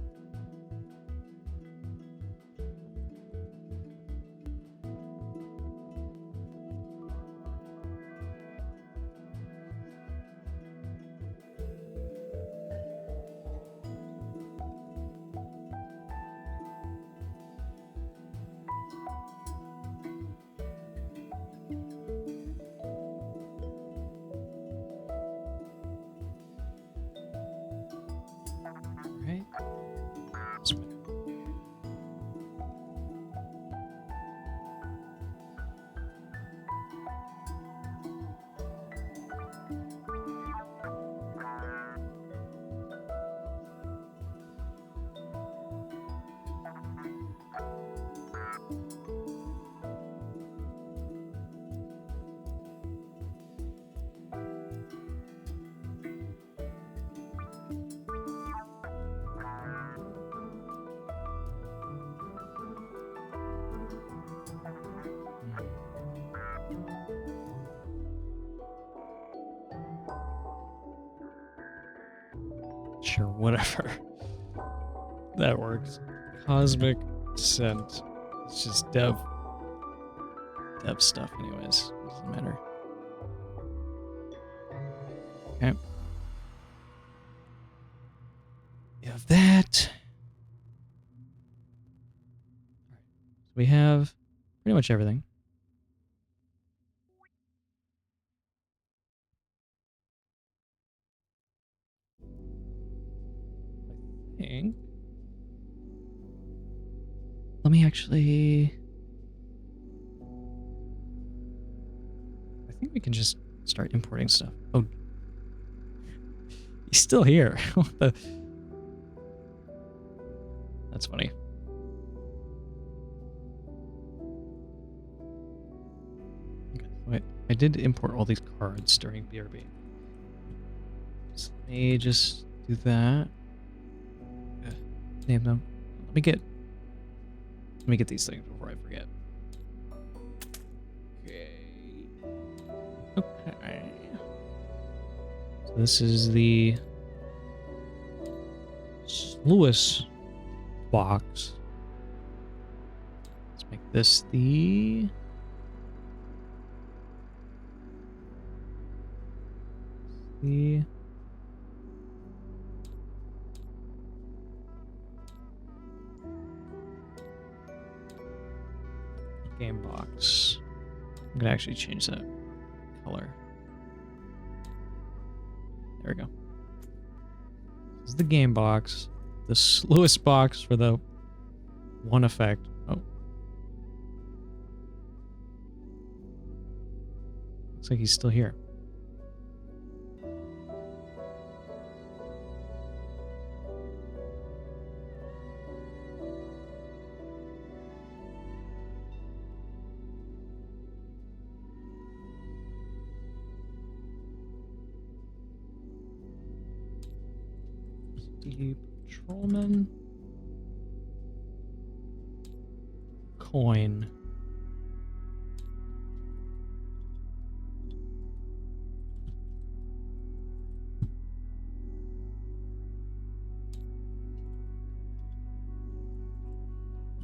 Right. This way. Sure, whatever. That works. Cosmic Sense. It's just dev stuff anyways. Doesn't matter. Okay. We have that. So we have pretty much everything. I think. Let me actually. I think we can just start importing stuff. Oh, he's still here. What the? That's funny. Okay, wait. I did import all these cards during BRB. So let me just do that. Name them. Let me get these things before I forget. Okay. So this is the Lewis box. Let's make this the game box. I'm gonna actually change that color. There we go. This is the game box. The Lewis box for the one effect. Oh. Looks like he's still here. The patrolman coin.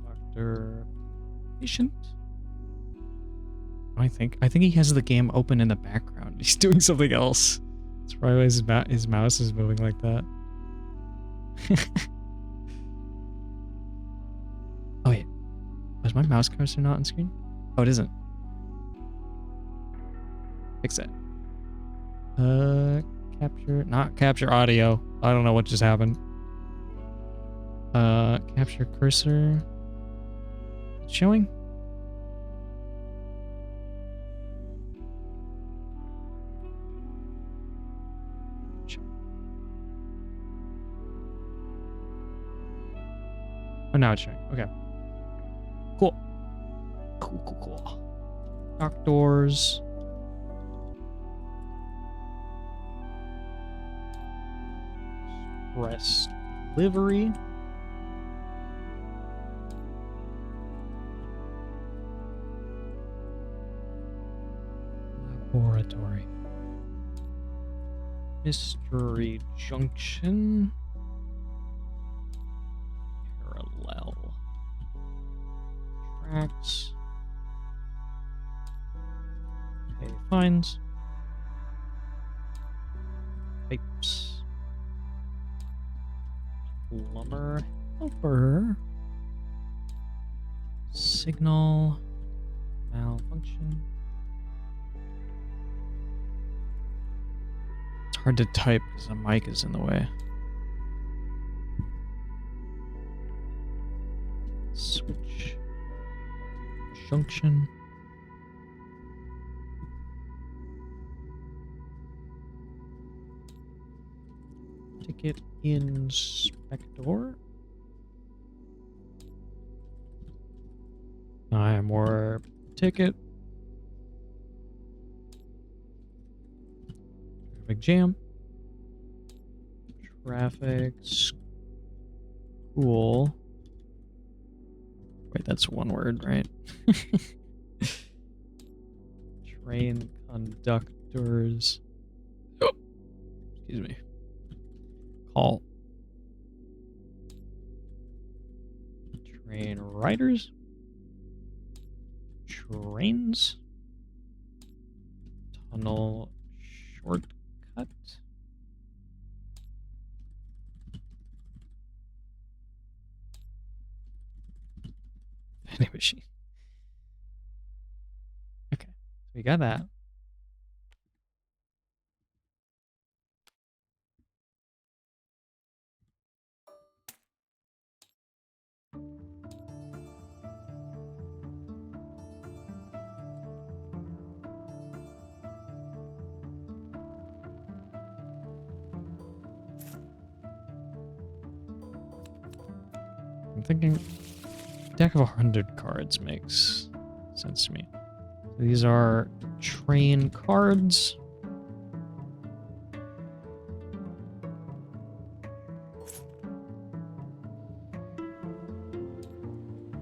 Doctor patient. I think he has the game open in the background. He's doing something else. That's probably why his mouse is moving like that. Oh wait, was my mouse cursor not on screen? Oh, it isn't. Fix that. Not capture audio. I don't know what just happened. Capture cursor. It's showing. now it's showing. Okay. Cool. Cool. Dock doors. Express delivery. Laboratory. Mystery junction. Parallel. Tracks. Pay fines. Pipes. Plumber helper. Signal. Malfunction. It's hard to type because the mic is in the way. Switch. Junction. Ticket inspector. Time warp ticket. Traffic jam. Traffic school. Wait, that's one word, right? Train conductors. Oh, excuse me. Call. Train riders. Trains. Tunnel shortcut. Vending machine. Okay, we got that. I'm thinking deck of 100 cards makes sense to me. These are train cards.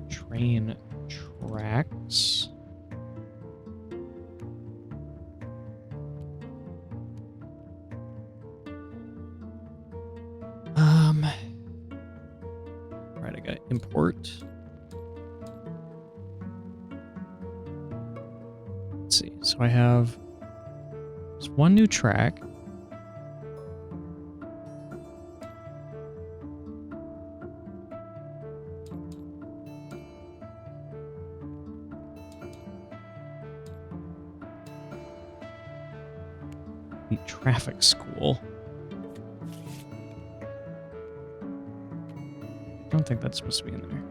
Train tracks. Right, I got import. Let's see. So I have just one new track. The traffic school. I don't think that's supposed to be in there.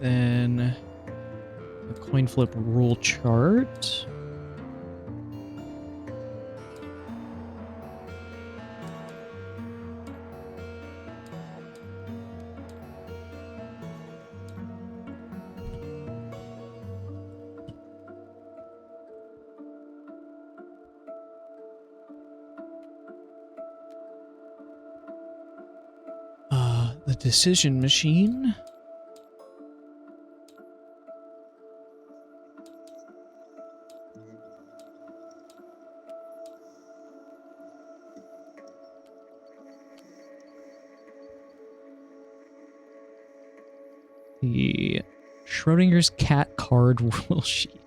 Then a coin flip rule chart. The decision machine. The Schrodinger's cat card rule sheet.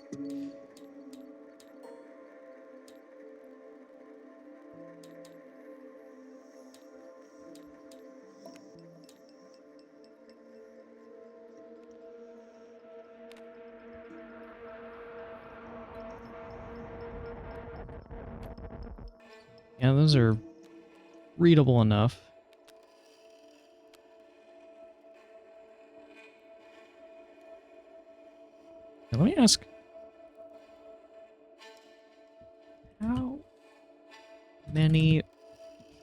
Yeah, those are readable enough. Now, let me ask, how many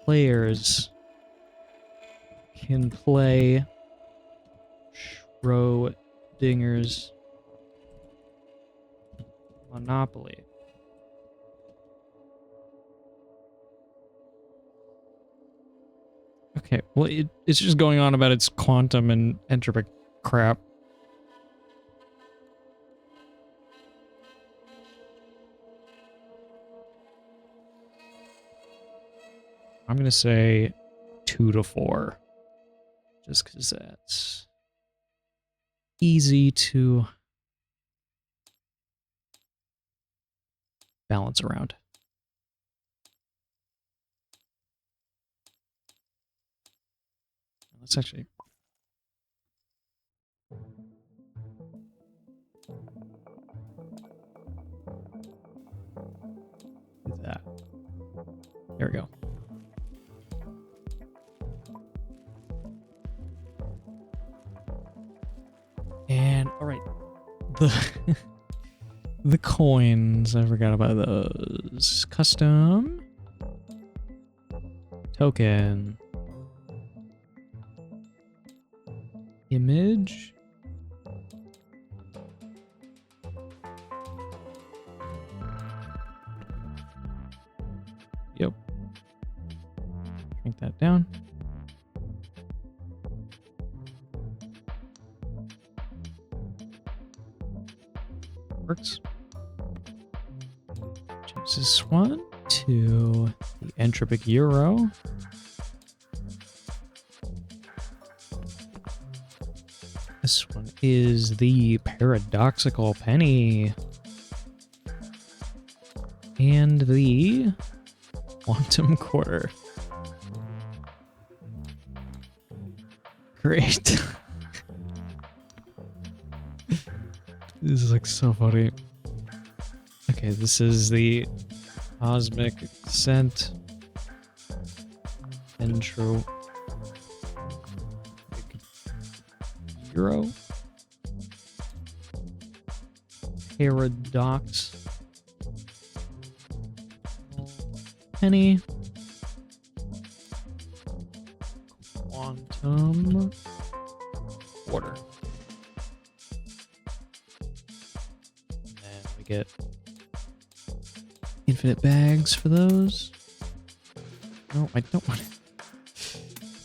players can play Schrodinger's Monopoly? Okay, well, it's just going on about its quantum and entropic crap. I'm going to say 2 to 4. Just because that's easy to balance around. Let's actually... do that. There we go. And, alright. The coins, I forgot about those. Custom. Token. Image. Yep. Shrink that down. Works. Change this one to the entropic euro. This one is the paradoxical penny. And the quantum quarter. Great. This is like so funny. Okay, this is the cosmic descent. Intro. Euro. Paradox. Penny. Quantum quarter. And then we get infinite bags for those. No, I don't want it.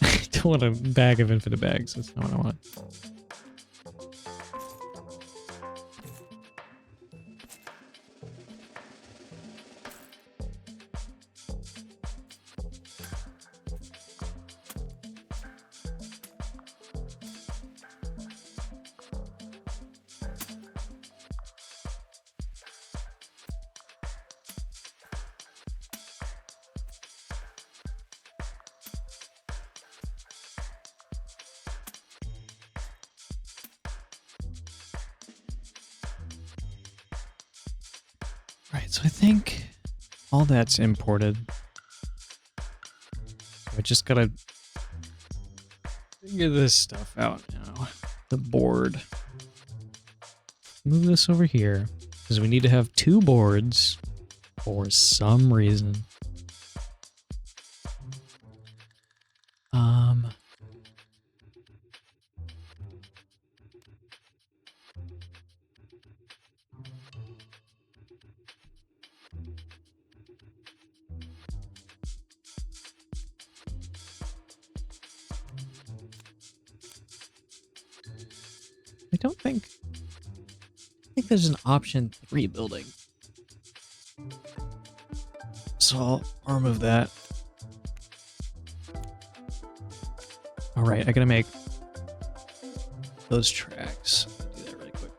I don't want a bag of infinite bags. That's not what I want. Right, so I think all that's imported. I just gotta figure this stuff out now. The board. Move this over here, because we need to have 2 boards for some reason. I think there's an option 3 building. So I'll remove that. All right, I gotta make those tracks. Do that really quick.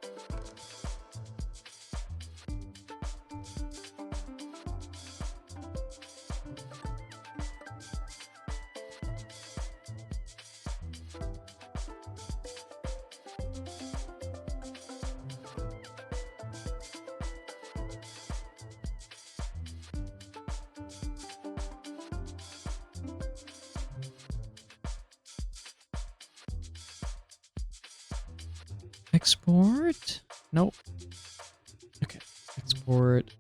Export? Nope. Okay. Export.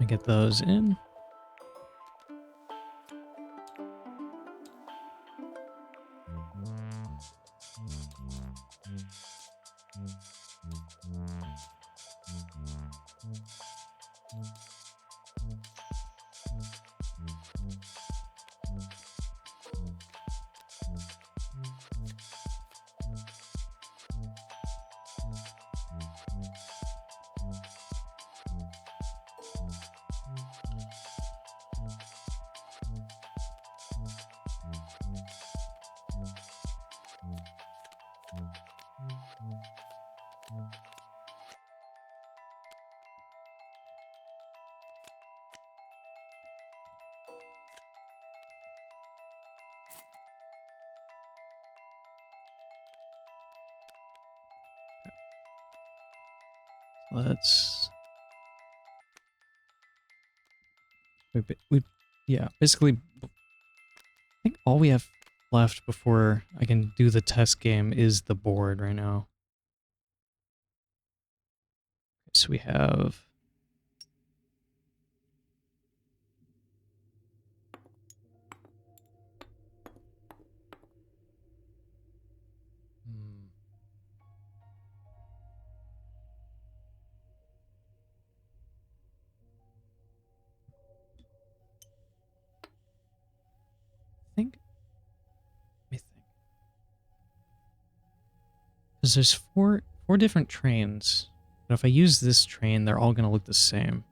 me get those in. Let's... yeah, basically, I think all we have left before I can do the test game is the board right now. So we have... Let me think. Because there's four different trains. But if I use this train, they're all going to look the same.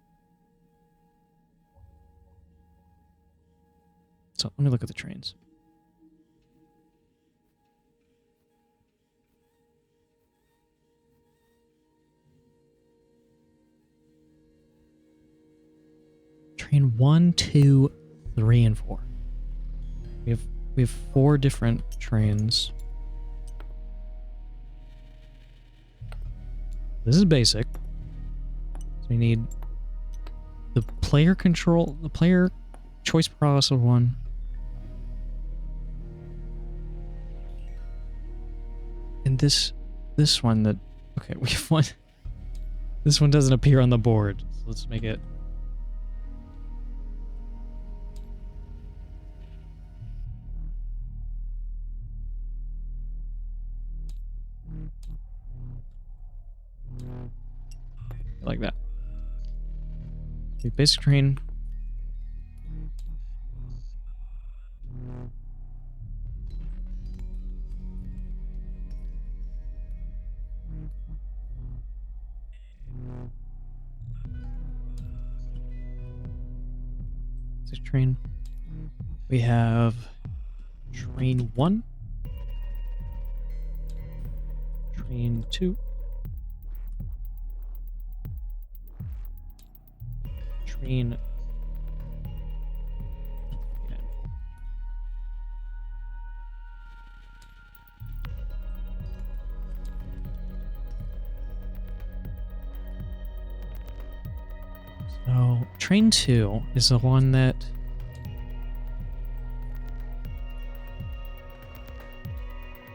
So let me look at the trains. Train 1, 2, 3, and 4. We have 4 different trains. This is basic. So we need the player control, the player choice process of 1. And this one that, okay, we have one. This one doesn't appear on the board. So let's make it. Like that. Basic train. Basic train. We have train 1. Train 2. Train. Okay. So, train 2 is the one that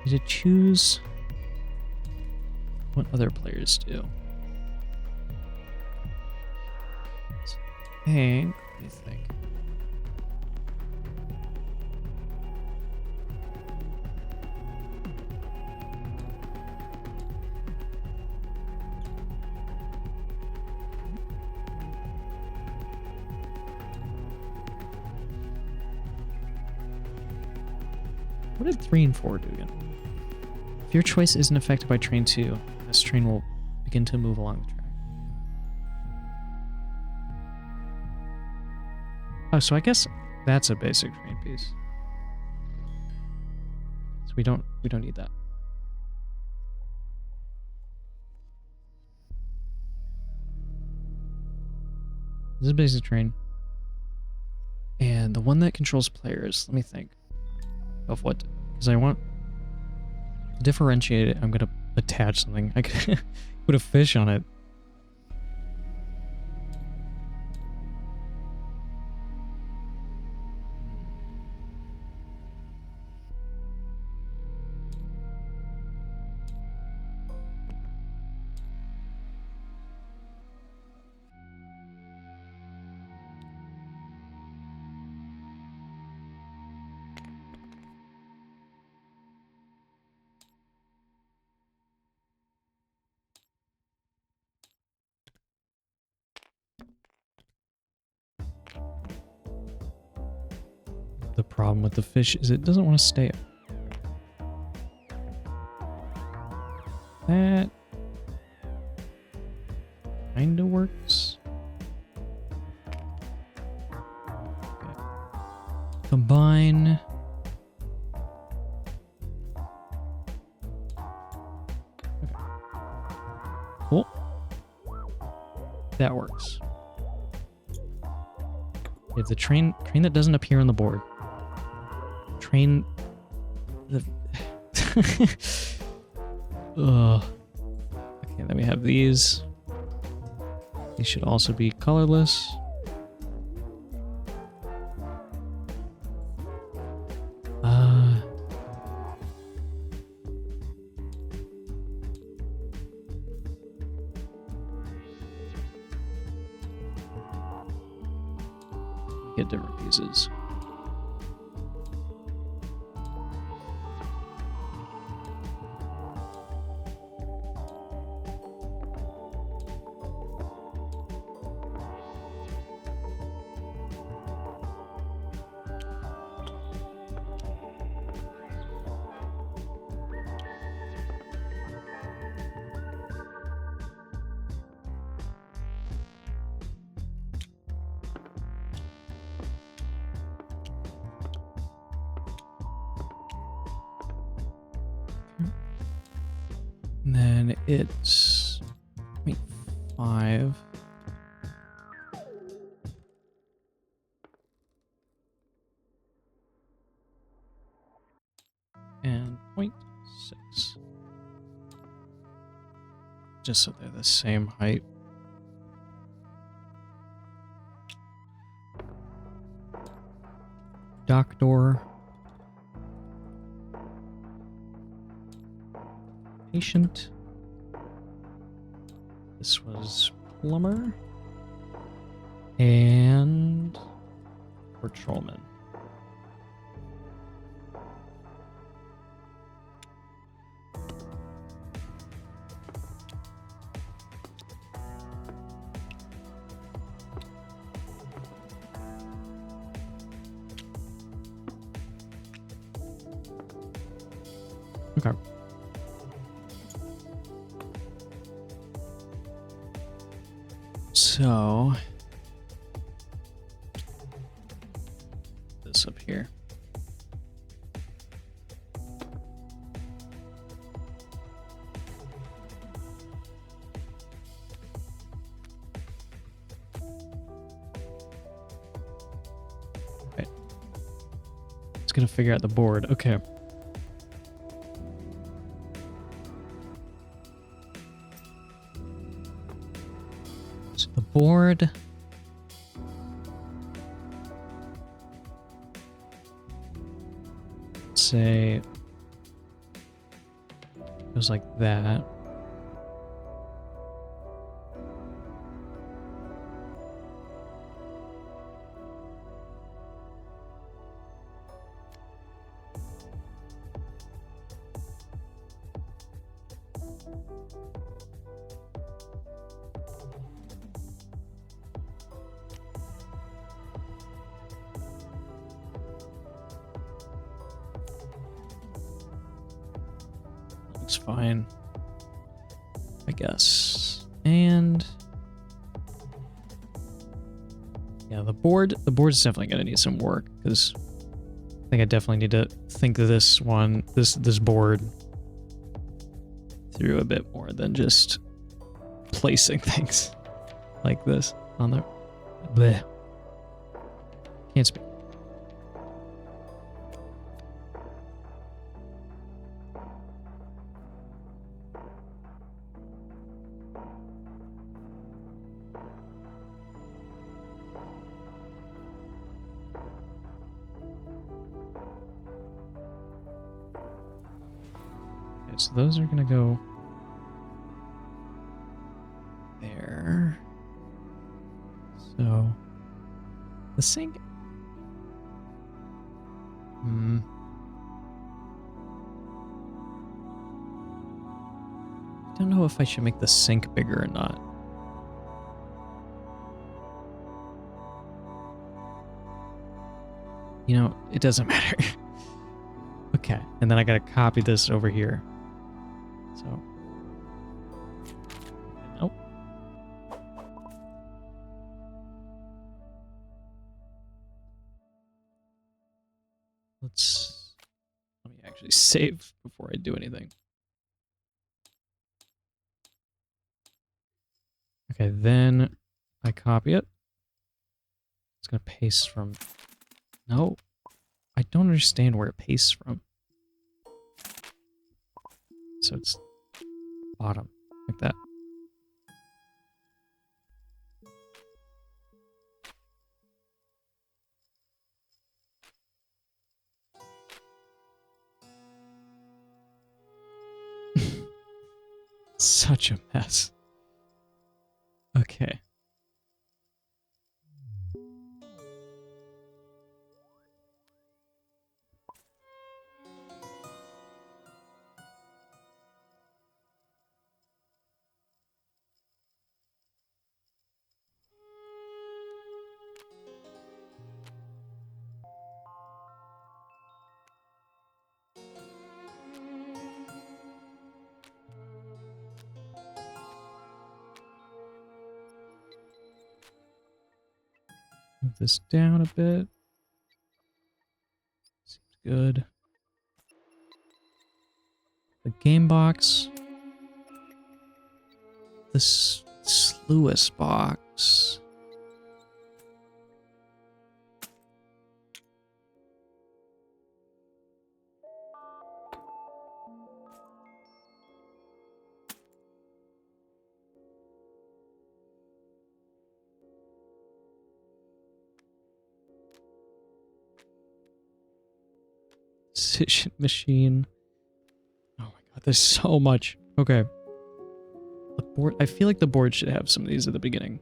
you to choose what other players do. Let me think. What did 3 and 4 do again? If your choice isn't affected by train 2, this train will begin to move along the track. Oh, so I guess that's a basic train piece. So we don't need that. This is a basic train. And the one that controls players, let me think of what, because I want to differentiate it. I'm going to attach something. I could put a fish on it. The problem with the fish is it doesn't want to stay up. That kinda works. Okay. Combine. Okay. Cool. That works. We have the train that doesn't appear on the board. Train the Ugh. Okay, then we have these. These should also be colorless. Get different pieces. And then it's 0.5. And 0.6. Just so they're the same height. Dock door. Patient. This was plumber. And patrolman. Okay. So, this up here. Okay. It's gonna figure out the board. Okay. Board. Say goes like that. It's fine, I guess. And yeah, the board's definitely gonna need some work because I think I definitely need to think of this board through a bit more than just placing things like this on the. Bleh. Can't speak. So those are gonna go there. So the sink. I don't know if I should make the sink bigger or not. You know, it doesn't matter. Okay, and then I gotta copy this over here. So, nope. Let me actually save before I do anything. Okay, then I copy it. It's gonna paste from. No, I don't understand where it pastes from. So it's bottom, like that. Such a mess. Okay. Move this down a bit. Seems good. The game box. The sluice box. Decision machine. Oh my god, there's so much. Okay. The board. I feel like the board should have some of these at the beginning.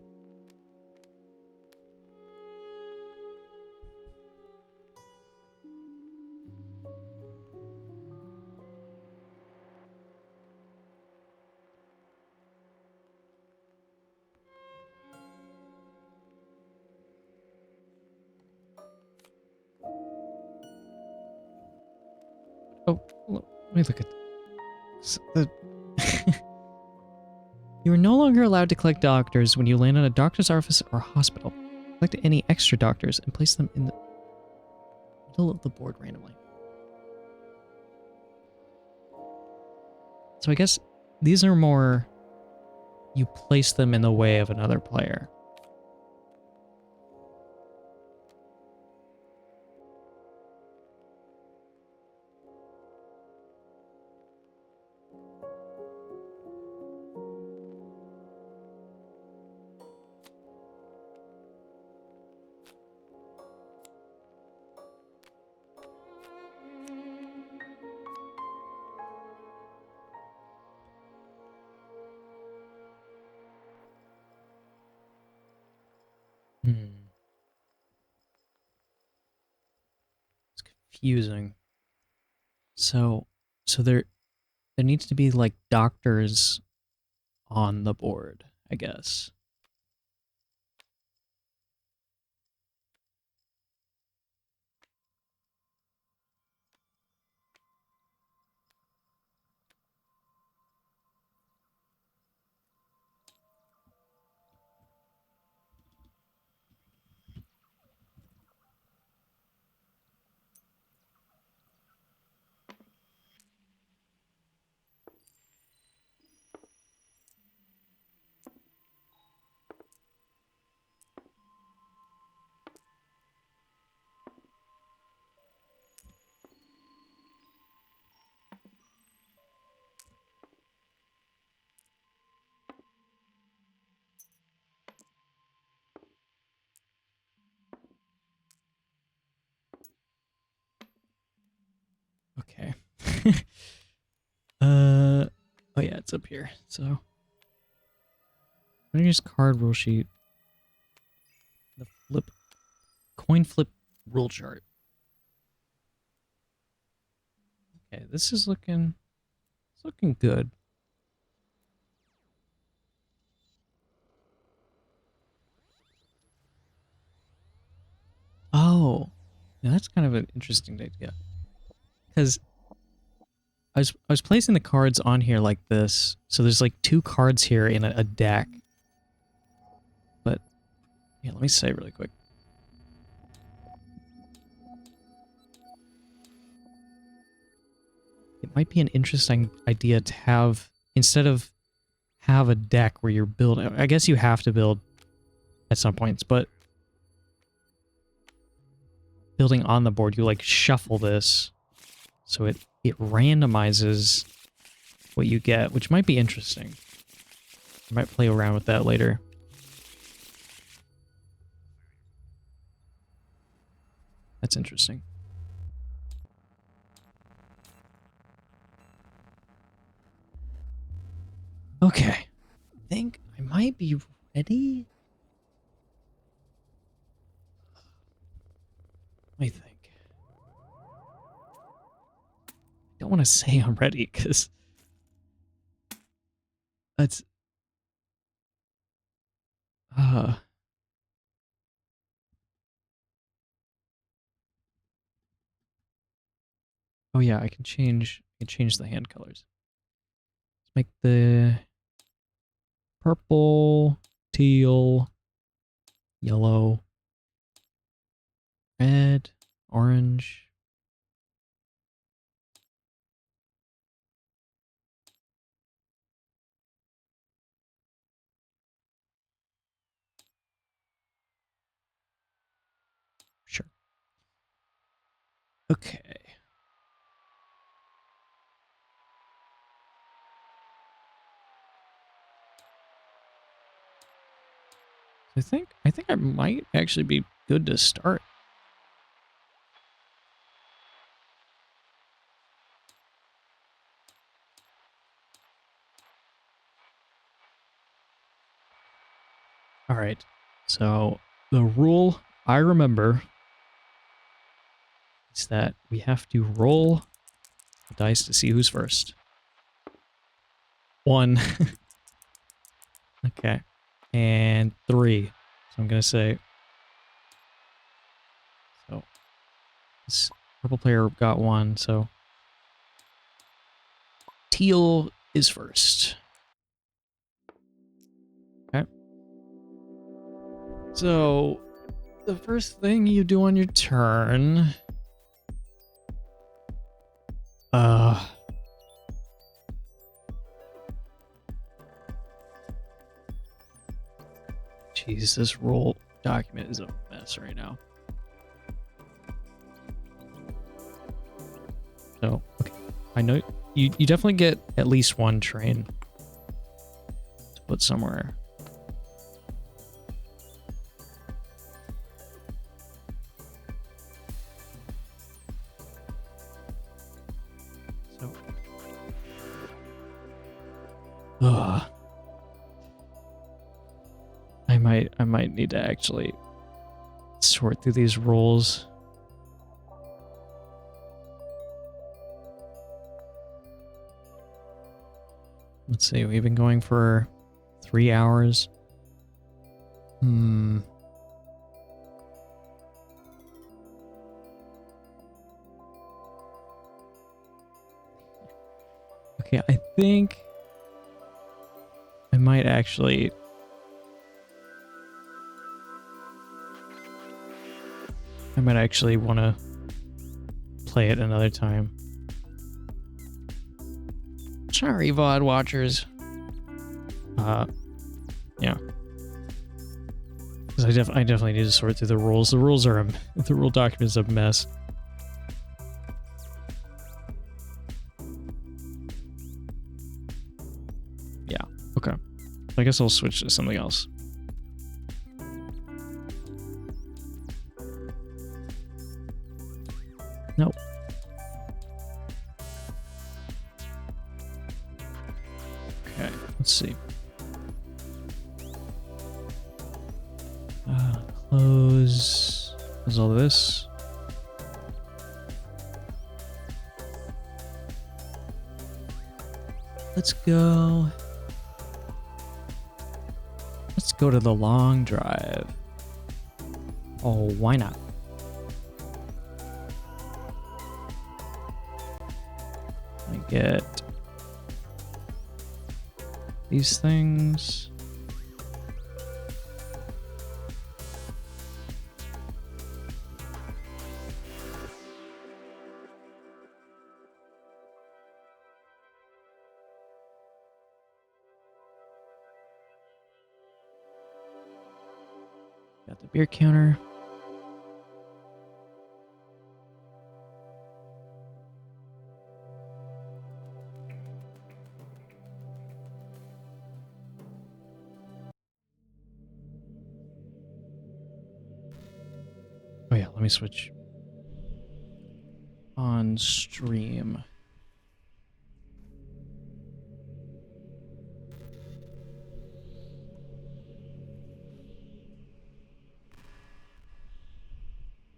Oh, let me look at the. You are no longer allowed to collect doctors when you land in a doctor's office or hospital. Collect any extra doctors and place them in the middle of the board randomly. So I guess these are more, you place them in the way of another player. It's confusing. So there needs to be like doctors on the board, I guess. Okay. Oh yeah, it's up here. So here's card rule sheet. The coin flip rule chart. Okay, this is looking, it's looking good. Oh, Now that's kind of an interesting idea. Because I was placing the cards on here like this. So there's like 2 cards here in a deck. But yeah, let me say really quick. It might be an interesting idea to have, instead of have a deck where you're building, I guess you have to build at some points, but building on the board, you like shuffle this so it randomizes what you get, which might be interesting. I might play around with that later. That's interesting. Okay. I think I might be ready. Let me think. I don't want to say I'm ready because that's oh yeah, I can change the hand colors. Let's make the purple, teal, yellow, red, orange. Sure. Okay. I think I might actually be good to start. All right. So the rule I remember is that we have to roll the dice to see who's first. 1. Okay. And 3. So I'm going to say, so this purple player got 1, so teal is first. Okay. So the first thing you do on your turn, jeez, this rule document is a mess right now. So, okay. I know you definitely get at least 1 train to put somewhere. So, I might need to actually sort through these rules. Let's see, we've been going for 3 hours. Okay, I think I might actually... want to play it another time. Sorry, VOD watchers. Yeah. Because I definitely need to sort through the rules. The rules are the rule document is a mess. Yeah. Okay. I guess I'll switch to something else. Nope. Okay, let's see. Close all this. Let's go. Let's go to the long drive. Oh, why not? get these things. Got the beer counter. Oh yeah, let me switch on stream.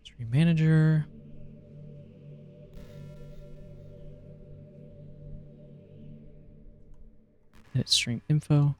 Stream manager. Edit stream info.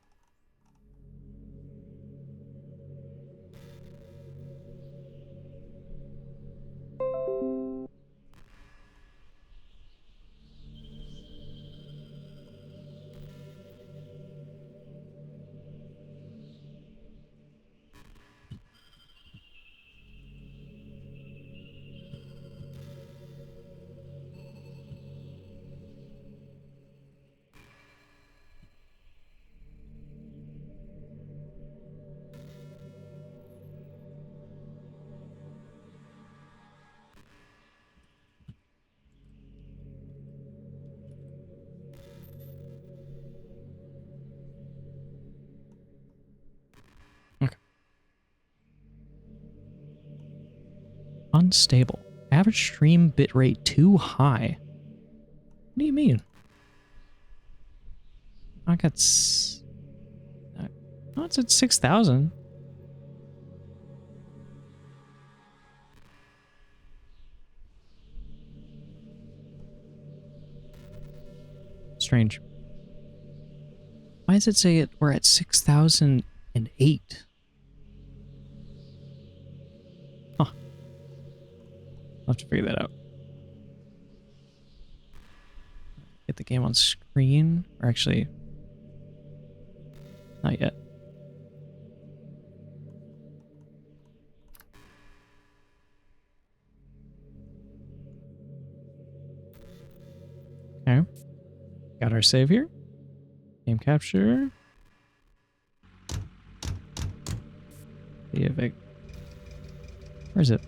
Unstable. Average stream bitrate too high. What do you mean? I got... Oh, it's at 6,000. Strange. Why does it say we're at 6,008? Huh. I'll have to figure that out. Get the game on screen. Or actually... Not yet. Okay. Got our save here. Game capture. The evict. Where is it?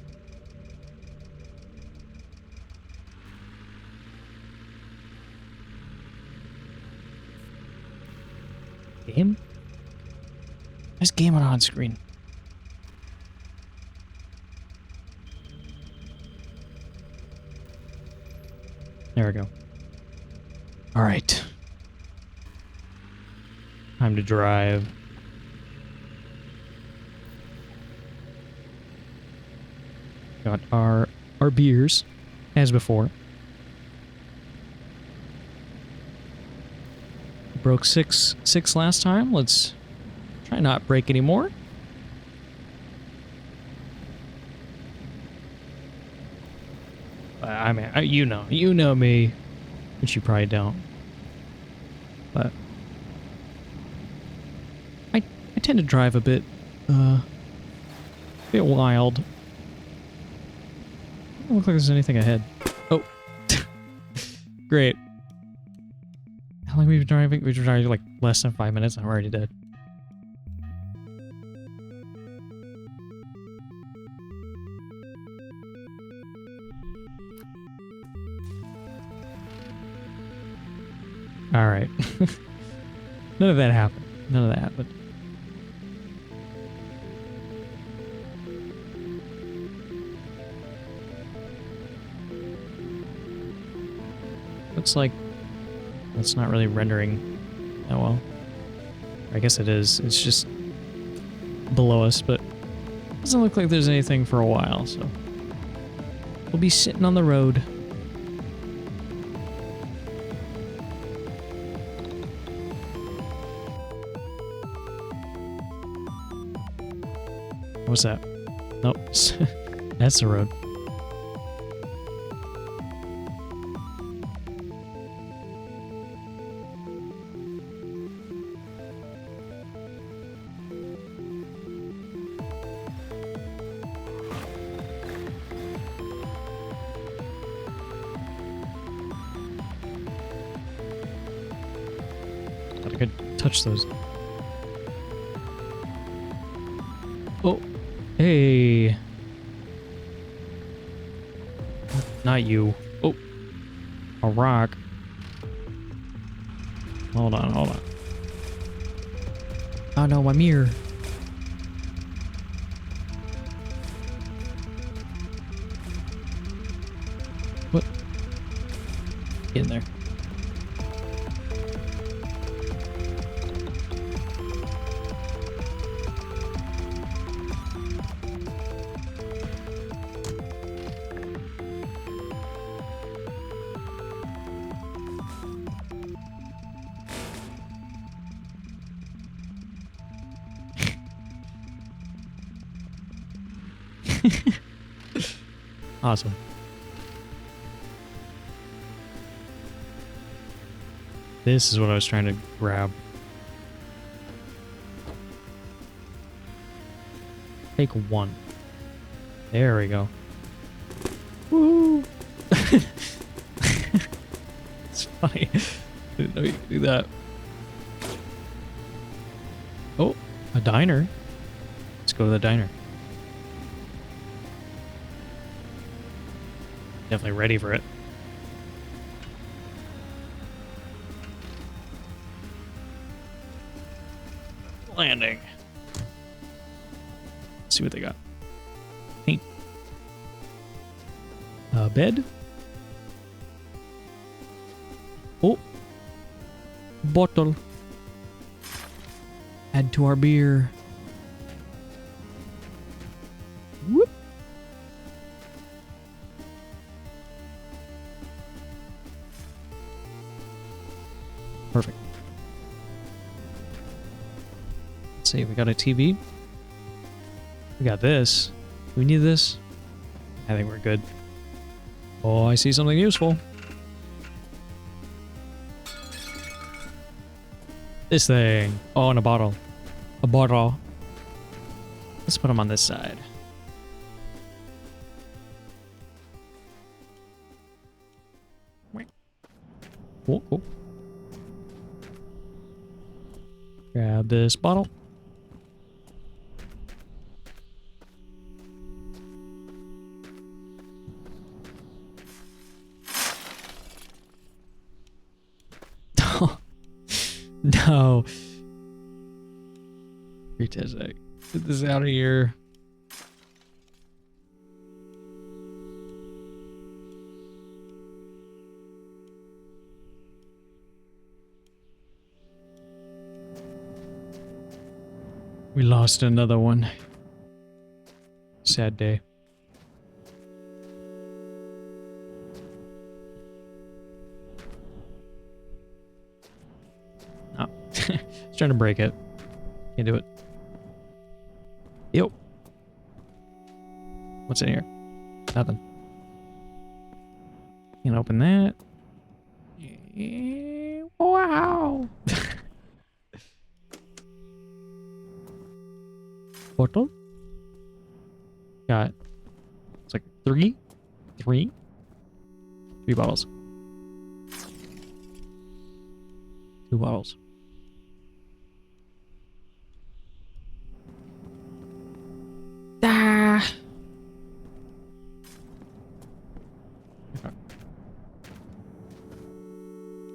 Game? Where's game on screen? There we go. All right. Time to drive. Got our beers, as before. Broke six last time. Let's try not break any more. I mean, you know me, which you probably don't. But I tend to drive a bit wild. Doesn't look like there's anything ahead. Oh, great. How long have we been driving? We've been driving like less than 5 minutes. I'm already dead. All right. None of that happened. None of that happened. Looks like it's not really rendering that well. I guess it is. It's just below us, but it doesn't look like there's anything for a while, so we'll be sitting on the road. What's that? Nope. That's the road. touch those. Oh, hey. Not you. Oh, a rock. Hold on, hold on. Oh no, my mirror. What? Get in there. Awesome. This is what I was trying to grab. Take one. There we go. Woo! It's funny. Didn't know you could do that. Oh, a diner. Let's go to the diner. Definitely ready for it. Landing. Let's see what they got. Paint. A bed. Oh. Bottle. Add to our beer. Whoop. Perfect. Let's see, we got a TV. We got this. Do we need this? I think we're good. Oh, I see something useful. This thing. Oh, and a bottle. A bottle. Let's put them on this side. Cool, cool. Grab this bottle. No. Pretend I get this out of here. We lost another one. Sad day. Oh. It's trying to break it. Can't do it. Yo. What's in here? Nothing. Can't open that. Wow. Bottle. Got. It's like three bottles. 2 bottles. Ah.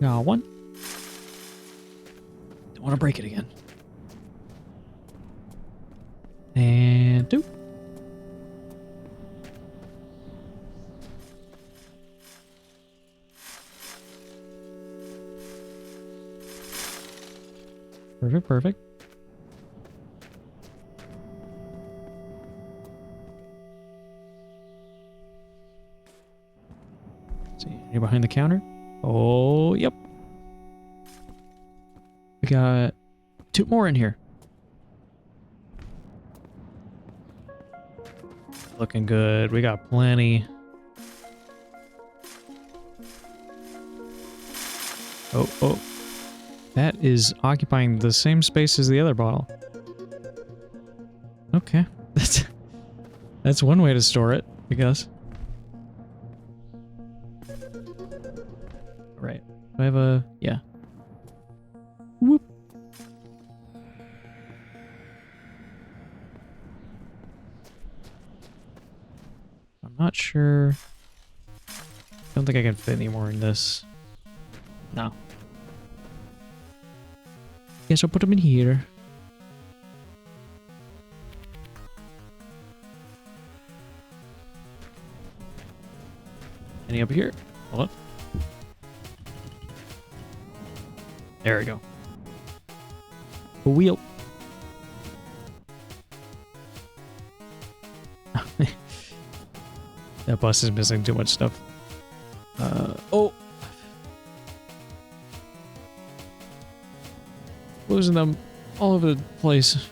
Got 1. Don't want to break it again. And 2. Perfect, perfect. Let's see, you're behind the counter? Oh, yep. We got 2 more in here. Looking good. We got plenty. Oh, oh. That is occupying the same space as the other bottle. Okay. That's one way to store it, I guess. Right. Do I have a... yeah. Whoop. not sure. Don't think I can fit any more in this. No. Guess I'll put them in here. Any up here? Hold up. There we go. A wheel. That bus is missing too much stuff. Oh. Losing them all over the place.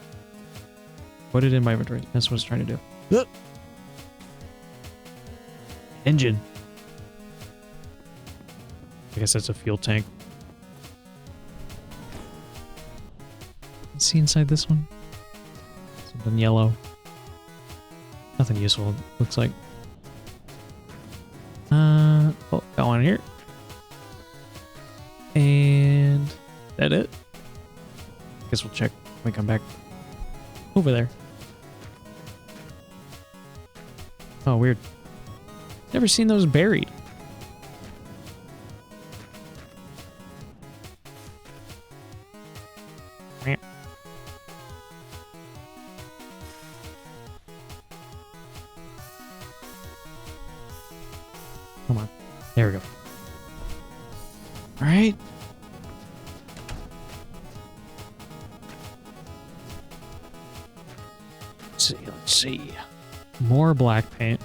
Put it in my inventory. That's what I was trying to do. Engine. I guess that's a fuel tank. See inside this one? Something yellow. Nothing useful, it looks like. Oh, got one here. And that it? Guess we'll check when we come back over there. Oh, weird. Never seen those buried. Come on. There we go. All right. Let's see. More black paint.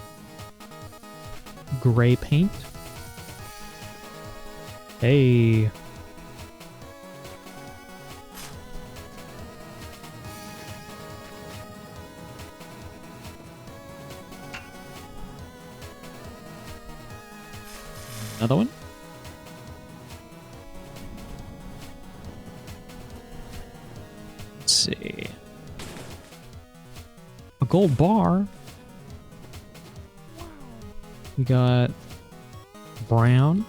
Gray paint. Hey. Another one. Let's see. A gold bar. We got brown.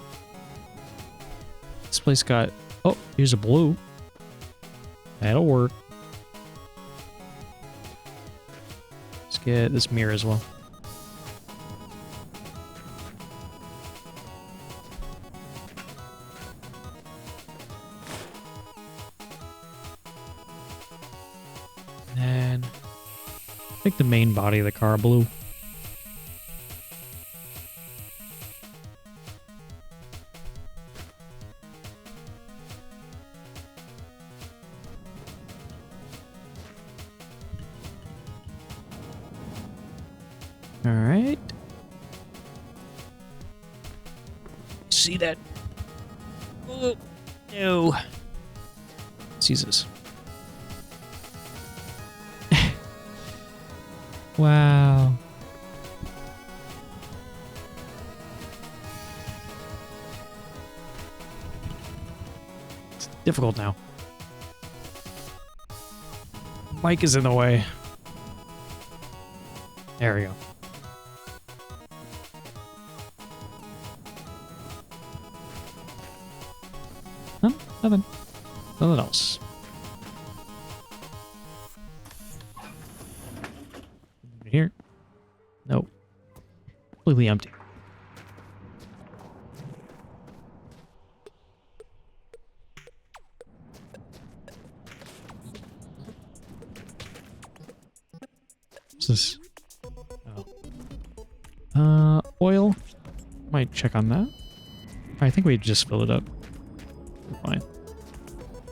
This place got... Oh, here's a blue. That'll work. Let's get this mirror as well. And make the main body of the car blue. All right. See that? Oh, no. Jesus. Wow. It's difficult now. Mike is in the way. There we go. Huh? Nothing. Nothing else. Here? Nope. Completely empty. What's this? Oh. Oil. Might check on that. I think we just filled it up. We're fine.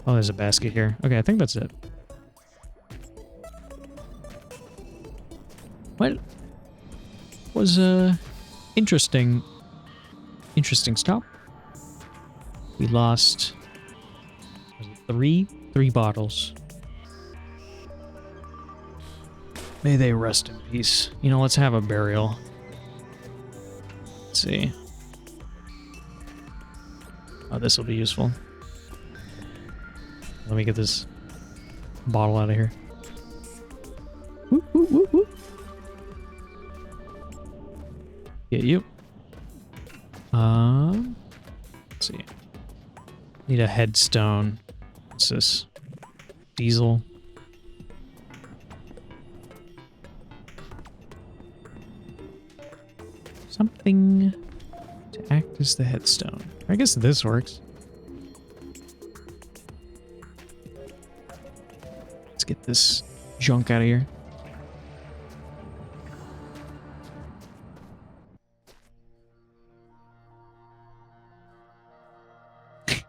Oh, there's a basket here. Okay, I think that's it. What was interesting stop. We lost was it three bottles. May they rest in peace. You know, let's have a burial. Let's see. Oh, this will be useful. Let me get this bottle out of here. Whoop, whoop, whoop, whoop. Get you. Let's see. Need a headstone. What's this? Diesel. Something to act as the headstone. I guess this works. Let's get this junk out of here. Let's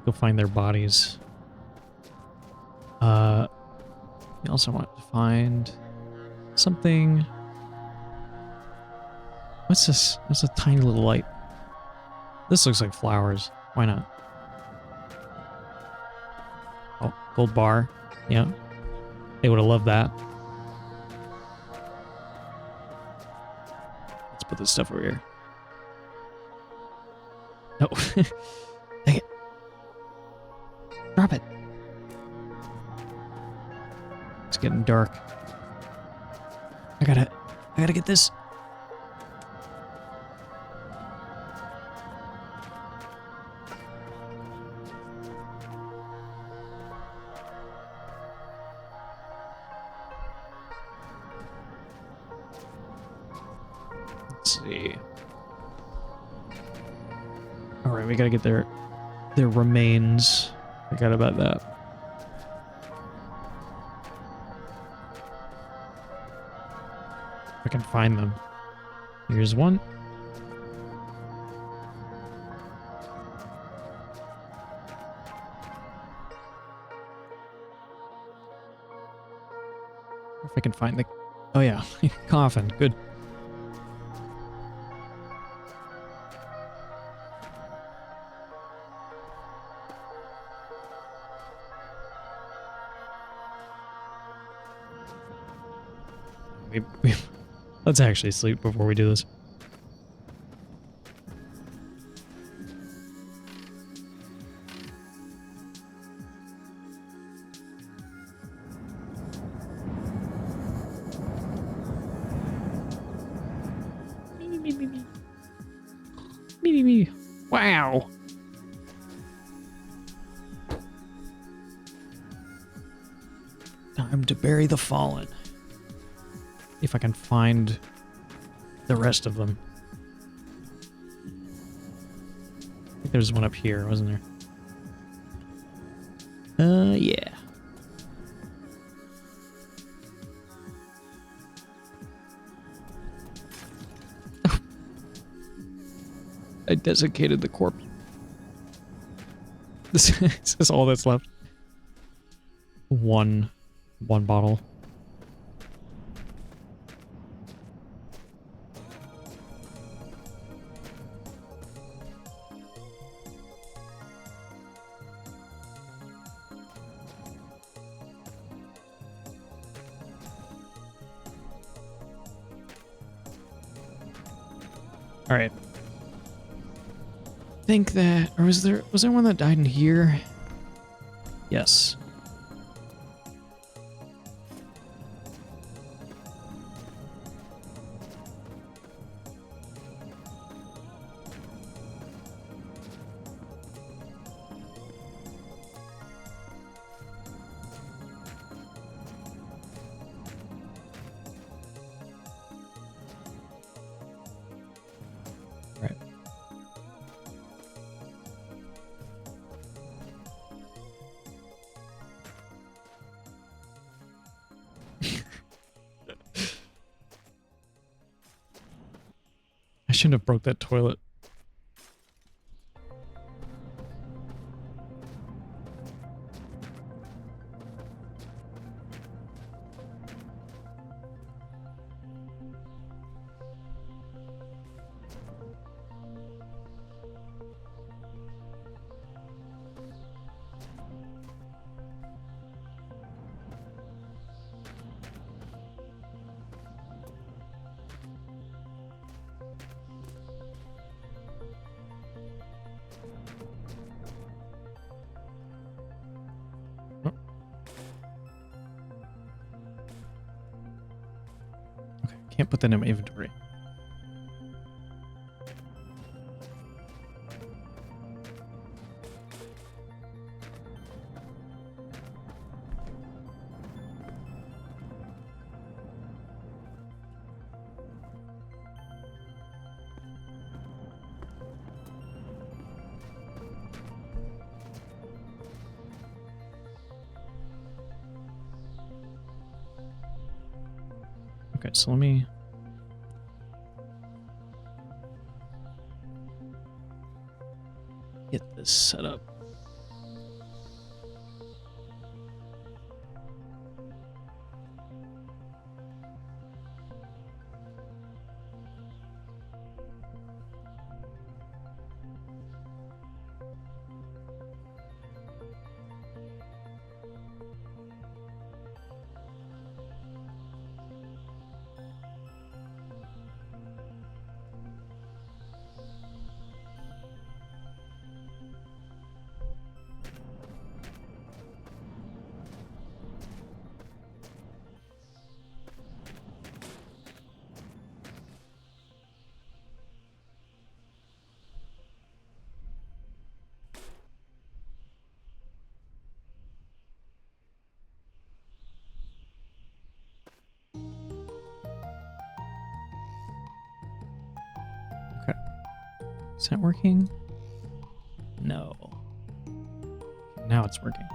go find their bodies. We also want to find something. What's this? That's a tiny little light. This looks like flowers. Why not? Oh, gold bar. Yeah. They would have loved that. Let's put this stuff over here. No. Dang it. Drop it. It's getting dark. I gotta get this. Let's see. All right, we gotta get their remains. Forgot about that. If I can find them. Here's one. If I can find the... Oh yeah, coffin. Good. Let's actually sleep before we do this. Me. Wow. Time to bury the fallen. If I can find the rest of them. I think there's one up here, wasn't there? Yeah. I desiccated the corpse. This is all that's left. One bottle. All right. I think that, or was there one that died in here? Yes. I shouldn't have broke that toilet. Can't put that in my inventory. Okay, so let me... get this set up. Okay. Is that working? No. Now it's working.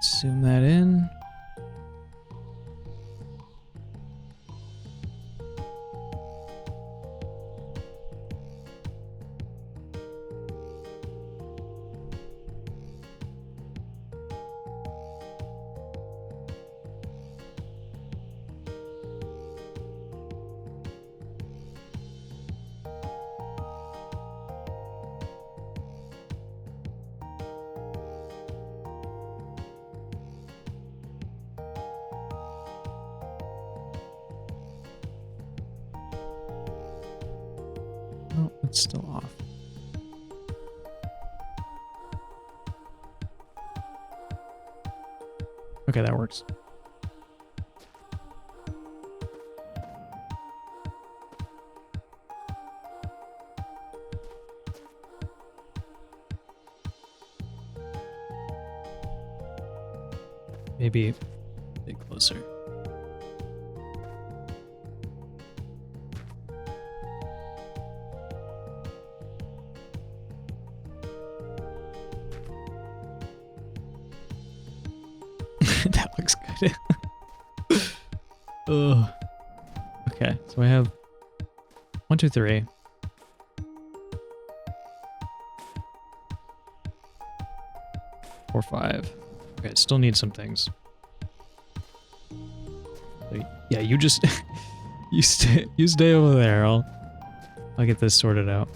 Zoom that in. Oh, it's still off. Okay, that works. Maybe a bit closer. That looks good. Ugh. Okay, so I have 1, 2, 3. Four, 5. Okay, I still need some things. So, yeah, you just you stay over there. I'll get this sorted out.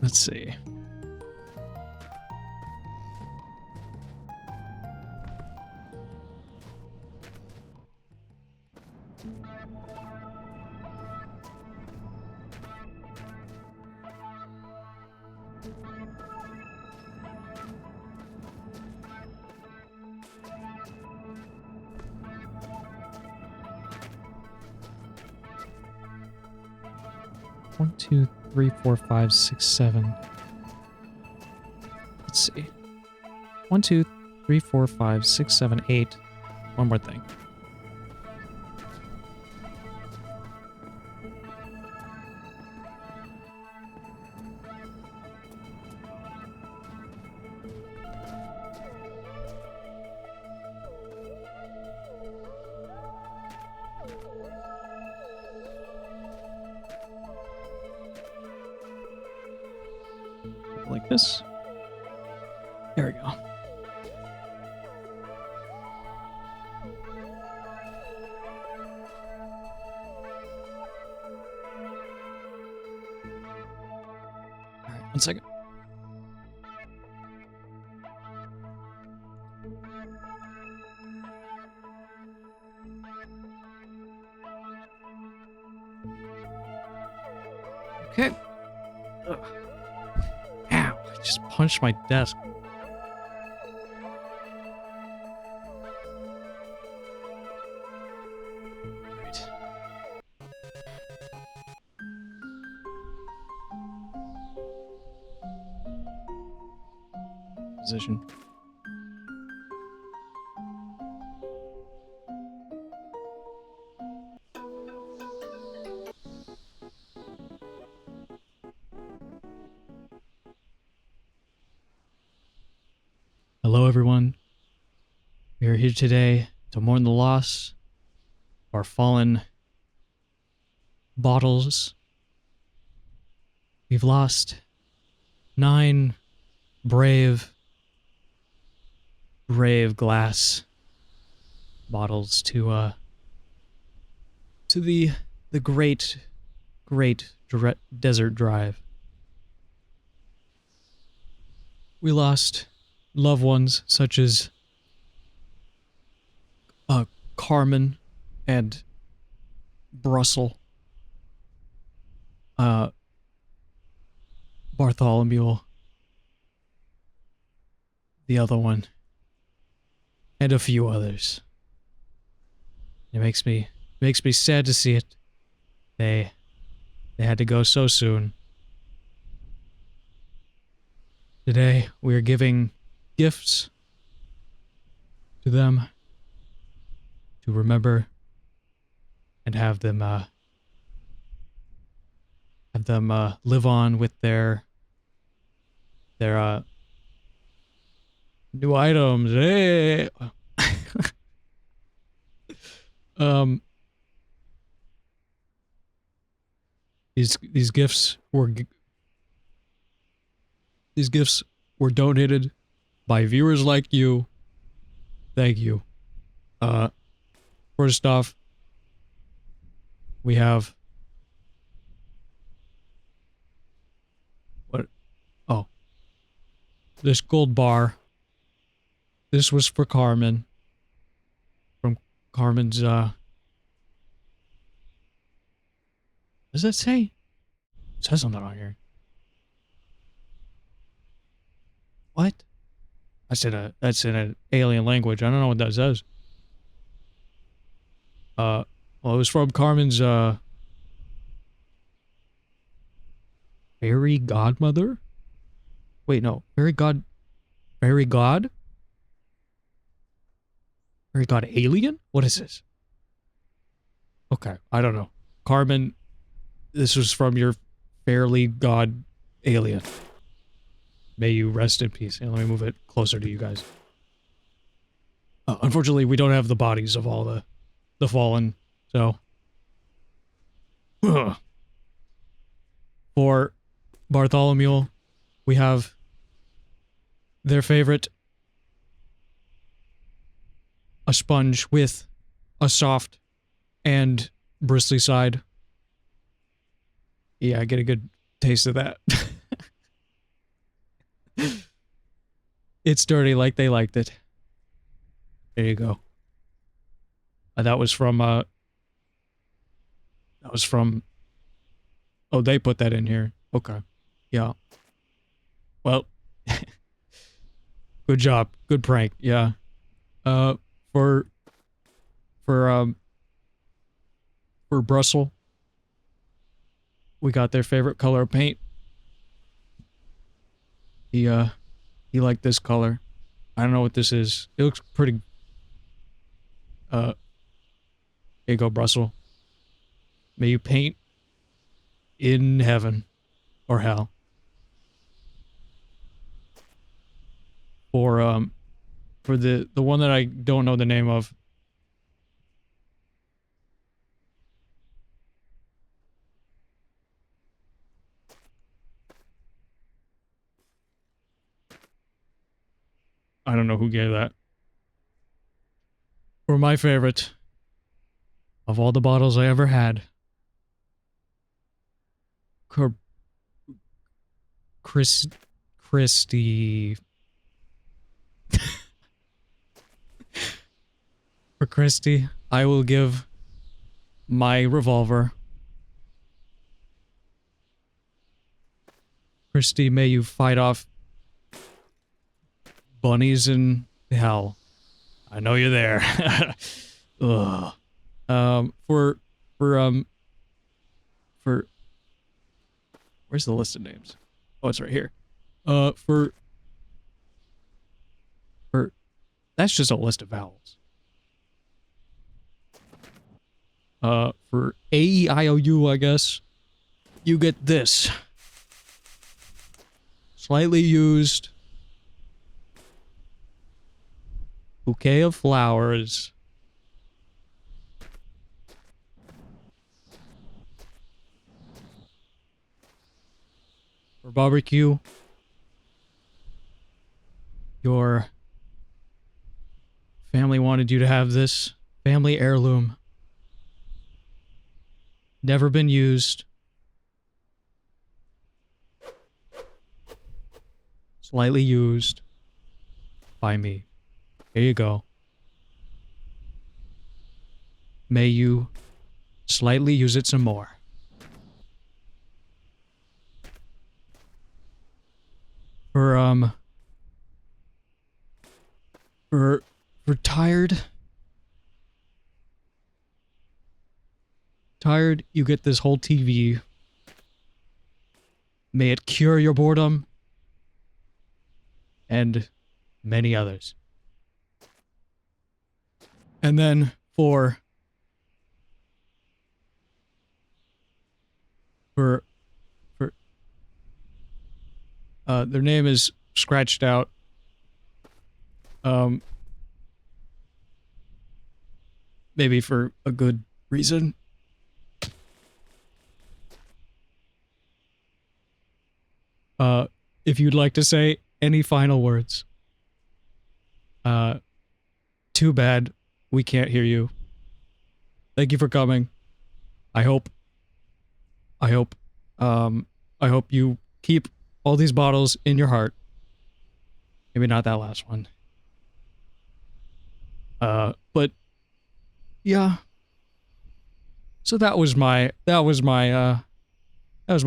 Let's see. One, 2, 3, 4, 5, 6, 7. Let's see. 1, 2, 3, 4, 5, 6, 7, 8. One more thing. Like this. There we go. All right, 1 second. Okay. Ugh. Ow, I just punched my desk. Right. Position. Hello, everyone. We are here today to mourn the loss our fallen bottles. We've lost 9 brave glass bottles to the great desert drive. We lost loved ones such as Carmen and Brussel, Bartholomew, the other one, and a few others. It makes me sad to see it. They had to go so soon. Today we are giving gifts to them to remember and have them live on with their new items. Hey. These gifts were donated by viewers like you. Thank you. First off, we have what? Oh, this gold bar. This was for Carmen. From Carmen's, what does that say? It says something on here. What? That's in an alien language. I don't know what that says. Well, it was from Carmen's, fairy godmother? Wait, no. Fairy god alien? What is this? Okay, I don't know. Carmen, this was from your fairy god alien. May you rest in peace. And let me move it closer to you guys. Unfortunately, we don't have the bodies of all the fallen, so... For Bartholomew, we have their favorite, a sponge with a soft and bristly side. Yeah, I get a good taste of that. It's dirty like they liked it. There you go. That was from, oh, they put that in here. Okay. Yeah. Well, good job. Good prank. Yeah. For Brussel, we got their favorite color of paint. He liked this color. I don't know what this is. It looks pretty, here you go, Brussel. May you paint in heaven or hell. For the one that I don't know the name of. I don't know who gave that. For my favorite of all the bottles I ever had. Christy. For Christy, I will give my revolver. Christy, may you fight off bunnies in hell. I know you're there. Ugh. For where's the list of names? Oh, it's right here. For that's just a list of vowels. For A-E-I-O-U, I guess, you get this. Slightly used bouquet of flowers for barbecue. Your family wanted you to have this family heirloom. Never been used. Slightly used by me. Here you go. May you slightly use it some more. For tired, you get this whole TV. May it cure your boredom. And many others. And then for their name is scratched out. Maybe for a good reason. If you'd like to say any final words. Too bad we can't hear you. Thank you for coming. I hope you keep all these bottles in your heart. Maybe not that last one. But yeah. So that was my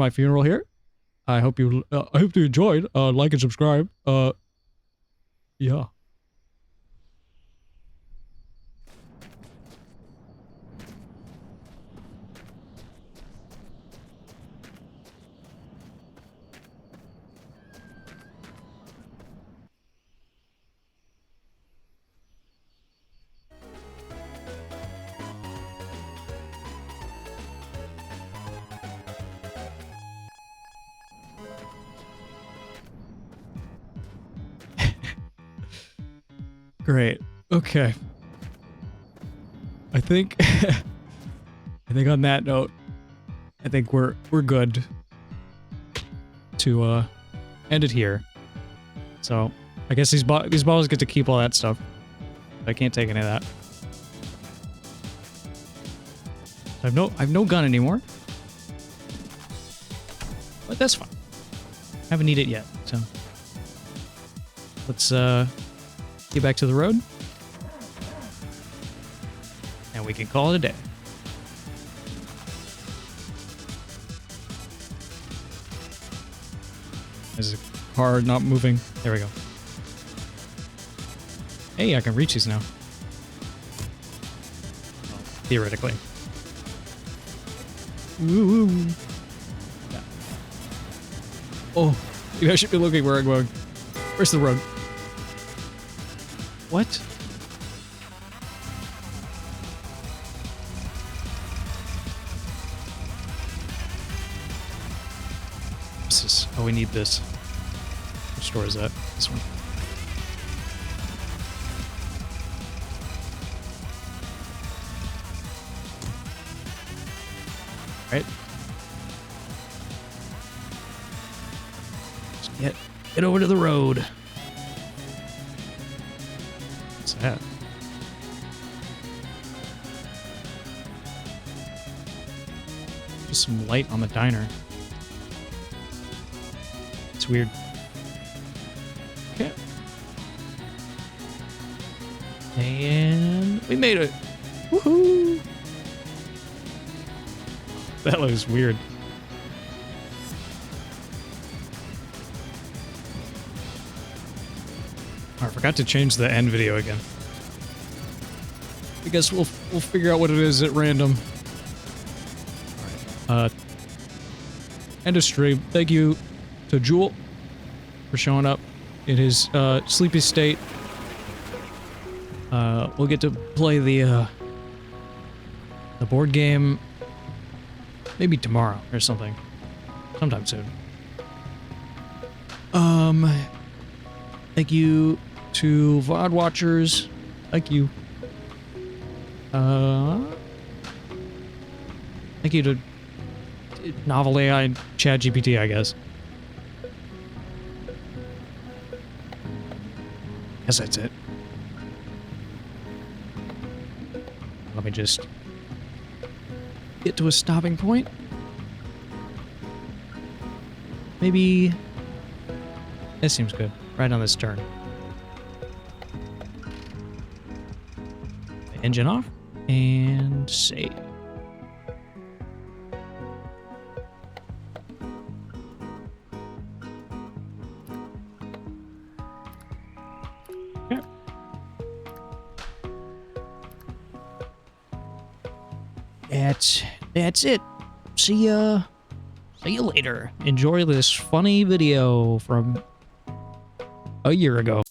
funeral here. I hope you enjoyed. Like and subscribe. Yeah. Great. Okay. I think on that note, I think we're good to end it here. So I guess these bottles get to keep all that stuff. I can't take any of that. I've no gun anymore. But that's fine. Haven't needed it yet, so let's get back to the road. And we can call it a day. Is the car not moving? There we go. Hey, I can reach these now. Well, theoretically. Ooh. Yeah. Oh, maybe I should be looking where I'm going. Where's the road? What? This is... Oh, we need this. Which store is that? This one. Right. Just get over to the road. What's that? Just some light on the diner. It's weird. Okay. And we made it. Woohoo! That looks weird. Oh, I forgot to change the end video again. I guess we'll figure out what it is at random. Alright. End of stream. Thank you to Jewel for showing up in his sleepy state. We'll get to play the board game maybe tomorrow or something. Sometime soon. Thank you to VOD watchers. Thank you. Thank you to NovelAI and ChatGPT, I guess. guess that's it. Let me just get to a stopping point. Maybe this seems good. Right on this turn. Engine off and save. Okay. That's it. See you later. Enjoy this funny video from a year ago.